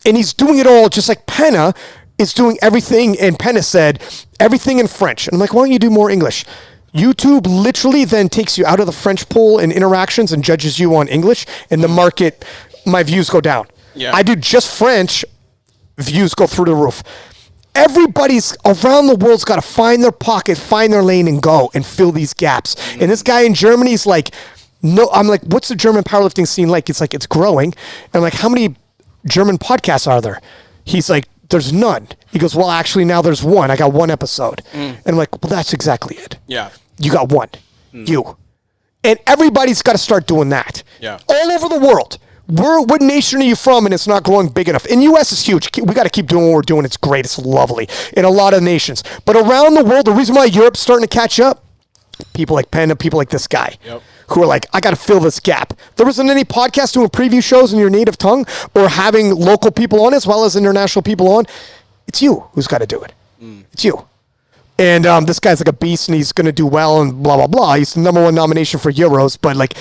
S3: And he's doing it all just like Penna is doing everything, and Penna said everything in French. And I'm like, why don't you do more English? YouTube literally then takes you out of the French poll and interactions and judges you on English, and the market, my views go down. I do just French, views go through the roof. Everybody's around the world's got to find their pocket, find their lane, and go and fill these gaps. And this guy in Germany's like, no, I'm like, what's the German powerlifting scene like? It's like, it's growing. And I'm like, how many German podcasts are there? He's like, there's none. He goes, well, actually, now there's one. I got one episode. And I'm like, well, that's exactly it.
S2: Yeah.
S3: You got one. You. And everybody's got to start doing that.
S2: Yeah.
S3: All over the world. What nation are you from? And it's not growing big enough. In the U.S., it's huge. We got to keep doing what we're doing. It's great. It's lovely in a lot of nations. But around the world, the reason why Europe's starting to catch up, people like Panda, people like this guy, who are like, I got to fill this gap. There wasn't any podcast doing preview shows in your native tongue or having local people on as well as international people on. It's you who's got to do it. It's you. And this guy's like a beast, and he's going to do well and blah, blah, blah. He's the #1 nomination for Euros. But, like,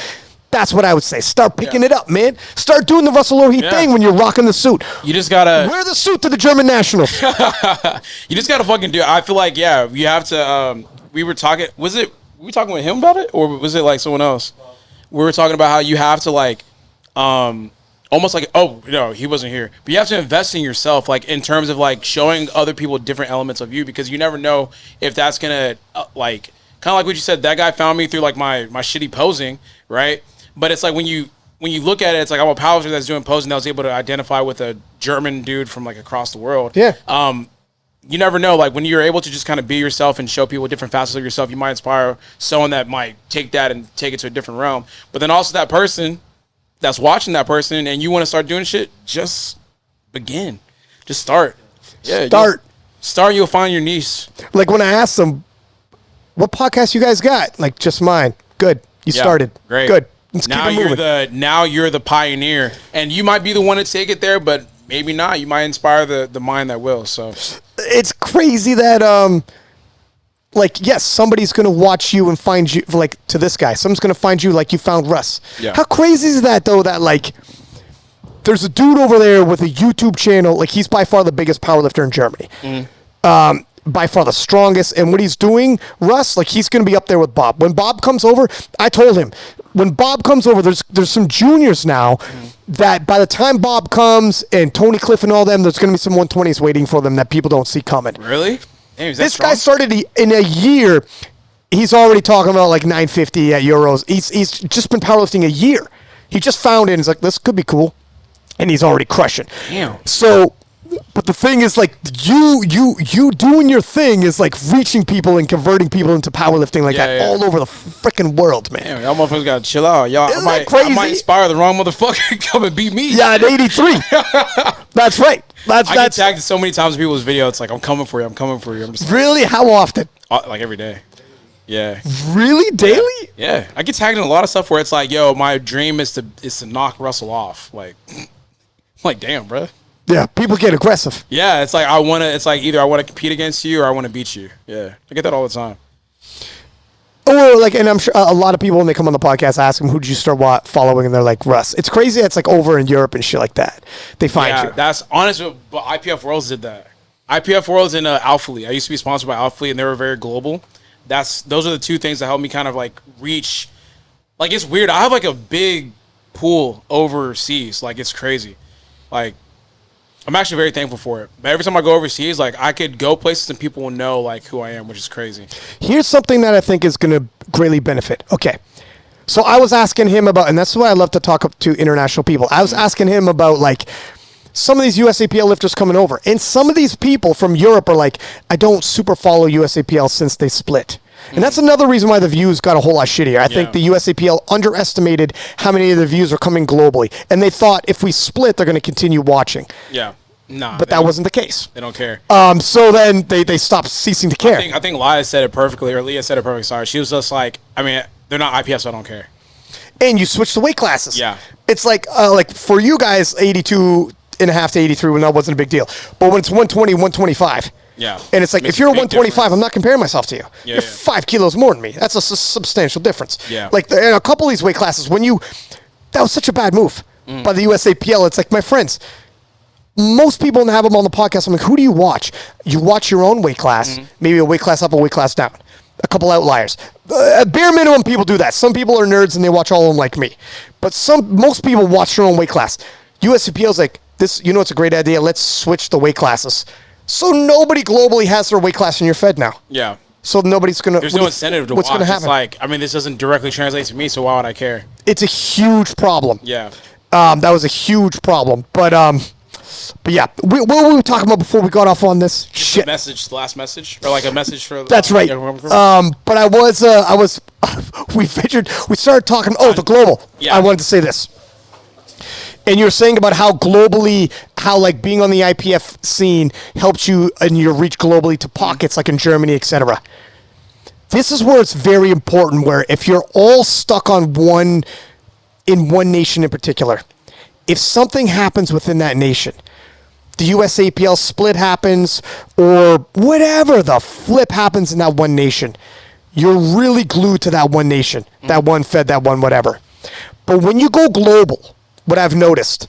S3: that's what I would say. Start picking it up, man. Start doing the Russell Lohe thing when you're rocking the suit.
S2: You just got to...
S3: Wear the suit to the German nationals.
S2: You just got to fucking do it. I feel like, you have to... we were talking... Were we talking with him about it? Or was it, like, someone else? We were talking about how you have to, like... almost like, oh, no, he wasn't here. But you have to invest in yourself, like, in terms of, like, showing other people different elements of you, because you never know if that's going to, like, kind of like what you said, that guy found me through, like, my shitty posing, right? But it's like when you look at it, it's like I'm a powerlifter that's doing posing that was able to identify with a German dude from, like, across the world.
S3: Yeah.
S2: You never know. Like, when you're able to just kind of be yourself and show people different facets of yourself, you might inspire someone that might take that and take it to a different realm. But then also that person that's watching that person and you want to start doing shit, just begin. Just start. Yeah, start, you'll find your niche.
S3: Like when I asked them, what podcast you guys got? Like, just mine. Good. You started.
S2: Great.
S3: Good. Let's keep it moving.
S2: Now you're the pioneer. And you might be the one to take it there, but maybe not. You might inspire the mind that will. So
S3: it's crazy that like, yes, somebody's going to watch you and find you, like, to this guy. Someone's going to find you like you found Russ.
S2: Yeah.
S3: How crazy is that, though, that, like, there's a dude over there with a YouTube channel. Like, he's by far the biggest powerlifter in Germany. By far the strongest. And what he's doing, Russ, like, he's going to be up there with Bob. When Bob comes over, I told him, when Bob comes over, there's some juniors now that by the time Bob comes and Tony Cliff and all them, there's going to be some 120s waiting for them that people don't see coming.
S2: Really? Damn,
S3: this guy started in a year. He's already talking about like 950 at Euros. He's just been powerlifting a year. He just found it and he's like, this could be cool. And he's already crushing.
S2: Damn.
S3: So, but the thing is, like, you doing your thing is like reaching people and converting people into powerlifting like that all over the freaking world, man.
S2: Damn, y'all motherfuckers gotta chill out. Y'all,
S3: Isn't that crazy?
S2: I might inspire the wrong motherfucker to come and beat me.
S3: Yeah, at 83. That's right.
S2: I get tagged so many times in people's video. It's like, I'm coming for you. I'm coming for you. I'm just
S3: really? How often?
S2: like every day. Yeah.
S3: Really? Daily?
S2: Yeah. I get tagged in a lot of stuff where it's like, yo, my dream is to knock Russell off. Like, damn, bro.
S3: Yeah, people get aggressive.
S2: Yeah, it's like it's like either I want to compete against you or I want to beat you. Yeah, I get that all the time.
S3: Or like, and I'm sure a lot of people when they come on the podcast ask them, who did you start following? And they're like, Russ. It's crazy. It's like over in Europe and shit like that. They find you.
S2: That's honest. But IPF Worlds did that. IPF Worlds and Alpha League. I used to be sponsored by Alpha League, and they were very global. Those are the two things that helped me kind of like reach. Like, it's weird. I have like a big pool overseas. Like, it's crazy. Like, I'm actually very thankful for it. But every time I go overseas, like, I could go places and people will know, like, who I am, which is crazy.
S3: Here's something that I think is going to greatly benefit. Okay. So I was asking him about, and that's why I love to talk to international people. I was asking him about, like, some of these USAPL lifters coming over. And some of these people from Europe are like, I don't super follow USAPL since they split. And that's another reason why the views got a whole lot shittier. I think the USAPL underestimated how many of the views are coming globally. And they thought if we split, they're going to continue watching.
S2: Yeah. Nah,
S3: but
S2: they
S3: that
S2: don't-
S3: wasn't the case.
S2: They don't care.
S3: So then they stopped ceasing to care.
S2: I think Leah said it perfectly, or Leah said it perfectly. Sorry, she was just like, I mean, they're not IPF, so I don't care.
S3: And you switch the weight classes.
S2: Yeah.
S3: It's like for you guys, 82 and a half to 83, well, that wasn't a big deal. But when it's 120, 125.
S2: Yeah.
S3: And it's like,
S2: Makes
S3: if you're
S2: a big
S3: 125,
S2: difference.
S3: I'm not comparing myself to you.
S2: Yeah,
S3: You're
S2: yeah.
S3: 5 kilos more than me. That's a substantial difference.
S2: Yeah.
S3: Like, in a couple of these weight classes, that was such a bad move by the USAPL. It's like, my friends, most people have them on the podcast. I'm like, who do you watch? You watch your own weight class, maybe a weight class up, a weight class down. A couple outliers. At bare minimum, people do that. Some people are nerds and they watch all of them like me. But most people watch their own weight class. USAPL is like, this, it's a great idea. Let's switch the weight classes. So nobody globally has their weight class and you're fed now.
S2: Yeah.
S3: So nobody's going to...
S2: There's no incentive to watch.
S3: What's going to happen?
S2: It's like, I mean, this doesn't directly translate to me, so why would I care?
S3: It's a huge problem.
S2: Yeah.
S3: That was a huge problem. But yeah, what were we talking about before we got off on this? Shit.
S2: The last message, or like a message for.
S3: That's right. But I was, we started talking. Oh, the global.
S2: Yeah.
S3: I wanted to say this. And you were saying about how globally, how like being on the IPF scene helps you in your reach globally to pockets like in Germany, etc. This is where it's very important. Where if you're all stuck on one nation in particular, if something happens within that nation, the USAPL split happens, or whatever the flip happens in that one nation, you're really glued to that one nation, that one fed, that one whatever. But when you go global, what I've noticed,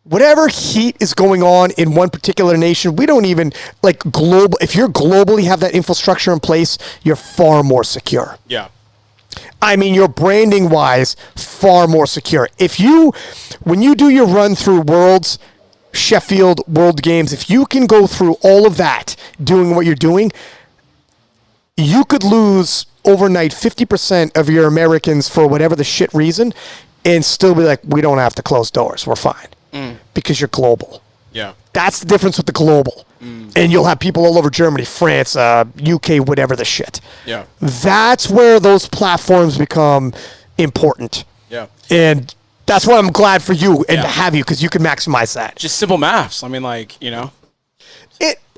S3: whatever heat is going on in one particular nation, we don't even, like global, if you're globally have that infrastructure in place, you're far more secure.
S2: Yeah.
S3: I mean, you're branding wise far more secure. When you do your run through Worlds, Sheffield, World Games, if you can go through all of that doing what you're doing, you could lose overnight 50% of your Americans for whatever the shit reason and still be like, we don't have to close doors. We're fine. Because you're global.
S2: Yeah.
S3: That's the difference with the global. And you'll have people all over Germany, France, UK, whatever the shit.
S2: Yeah.
S3: That's where those platforms become important.
S2: Yeah.
S3: And that's why I'm glad for you and
S2: Yeah.
S3: to have you, because you can maximize that.
S2: Just simple maths. I mean, like,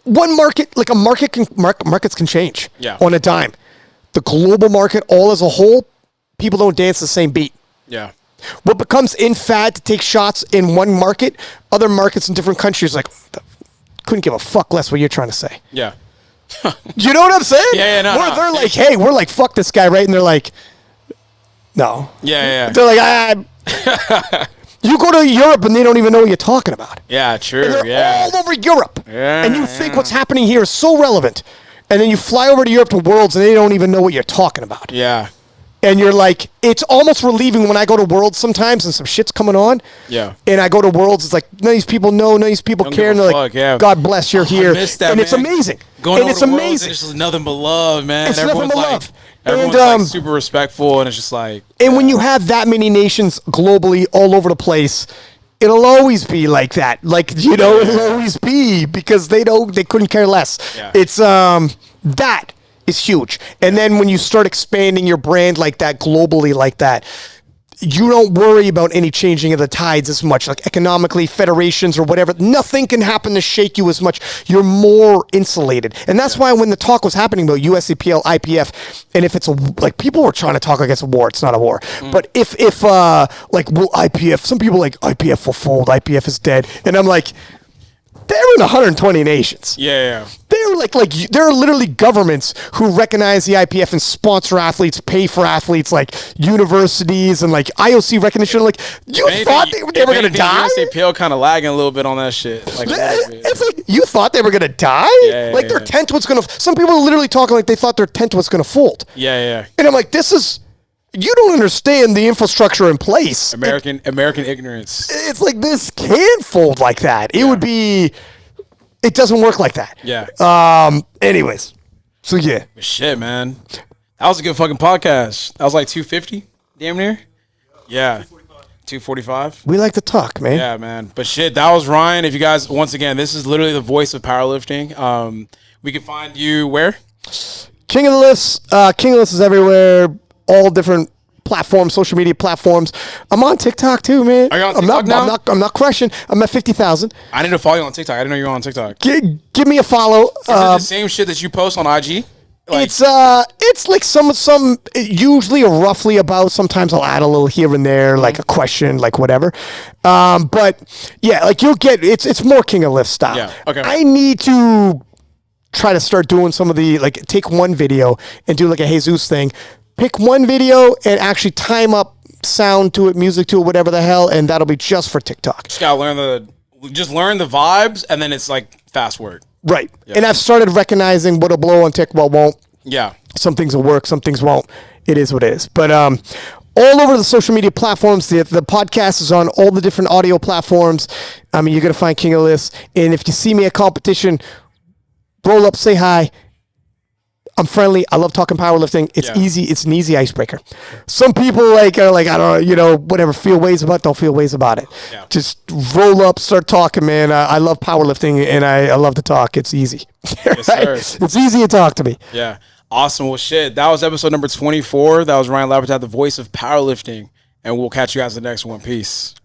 S3: One market, like markets can change
S2: Yeah.
S3: on a dime. The global market, all as a whole, people don't dance the same beat.
S2: Yeah.
S3: What becomes in fad to take shots in one market, other markets in different countries, like, couldn't give a fuck less what you're trying to say.
S2: Yeah.
S3: You know what I'm saying?
S2: Yeah, no,
S3: Where
S2: no.
S3: they're like, hey, we're like, fuck this guy, right? And they're like, no.
S2: Yeah.
S3: They're like, you go to Europe and they don't even know what you're talking about.
S2: Yeah, true.
S3: And they're
S2: Yeah.
S3: all over Europe.
S2: Yeah,
S3: And you think what's happening here is so relevant. And then you fly over to Europe to Worlds and they don't even know what you're talking about.
S2: Yeah.
S3: And you're like, it's almost relieving when I go to Worlds sometimes and some shit's coming on.
S2: Yeah.
S3: And I go to Worlds, it's like, none of these people know, none of these people
S2: Don't
S3: care.
S2: give
S3: And
S2: a
S3: they're like,
S2: fuck, yeah.
S3: God bless, you're here.
S2: I miss that,
S3: and it's
S2: man.
S3: amazing.
S2: Going
S3: and
S2: over
S3: it's
S2: to Worlds,
S3: amazing.
S2: and it's just nothing but love, man.
S3: It's nothing
S2: Everyone's
S3: but
S2: like,
S3: love.
S2: Everyone's
S3: And,
S2: like super respectful, and it's just like.
S3: And when you have that many nations globally all over the place, it'll always be like that. Like, it'll always be, because they couldn't care less.
S2: Yeah.
S3: It's that is huge. And then when you start expanding your brand like that globally like that, you don't worry about any changing of the tides as much, like economically, federations or whatever. Nothing can happen to shake you as much. You're more insulated. And that's why when the talk was happening about USAPL, IPF, and if it's like people were trying to talk like it's a war, it's not a war. But if like, will IPF, some people like IPF will fold, IPF is dead. And I'm like, they're in 120 nations.
S2: Yeah.
S3: They're like there are literally governments who recognize the IPF and sponsor athletes, pay for athletes, like universities and like IOC recognition. Like, you thought they were going to die?
S2: USAPL kind of lagging a little bit on that shit. Like,
S3: It's like, you thought they were going to die?
S2: Yeah,
S3: like, their tent was going to... Some people are literally talking like they thought their tent was going to fold.
S2: Yeah.
S3: And I'm like, this is... You don't understand the infrastructure in place.
S2: American ignorance.
S3: It's like, this can't fold like that. It would be... It doesn't work like that.
S2: Yeah.
S3: Anyways. So, yeah.
S2: But shit, man. That was a good fucking podcast. That was like 250, damn near. Yeah. 245.
S3: We like to talk, man.
S2: Yeah, man. But shit, that was Ryan. If you guys, once again, this is literally the voice of powerlifting. We can find you where?
S3: King of the Lifts. King of the Lifts is everywhere. All different platforms, social media platforms. I'm on TikTok too, man.
S2: Are you on TikTok now?
S3: I'm not crushing. I'm at 50,000.
S2: I need to follow you on TikTok. I didn't know you were on TikTok.
S3: Give me a follow.
S2: Is it the same shit that you post on IG? Like,
S3: It's like some usually roughly about. Sometimes I'll add a little here and there, like a question, like whatever. But yeah, like you'll get it's more King of Lift style.
S2: Yeah, okay.
S3: I need to try to start doing some of the like take one video and do like a Jesus thing. Pick one video and actually time up sound to it, music to it, whatever the hell, and that'll be just for TikTok.
S2: just gotta learn the vibes, and then it's like fast work.
S3: Right.
S2: Yeah.
S3: And I've started recognizing what'll blow on TikTok, what won't.
S2: Yeah.
S3: Some things will work, some things won't. It is what it is. But all over the social media platforms, the podcast is on all the different audio platforms. I mean, you're going to find King of Lifts. And if you see me at competition, roll up, say hi. I'm friendly. I love talking powerlifting. It's easy. It's an easy icebreaker. Some people are like, I don't know, whatever, feel ways about it, don't feel ways about it.
S2: Yeah.
S3: Just roll up, start talking, man. I love powerlifting and I love to talk. It's easy.
S2: Yes, sir.
S3: It's easy to talk to me.
S2: Yeah. Awesome. Well, shit. That was episode number 24. That was Ryan Lapadat, the voice of powerlifting. And we'll catch you guys in the next one. Peace.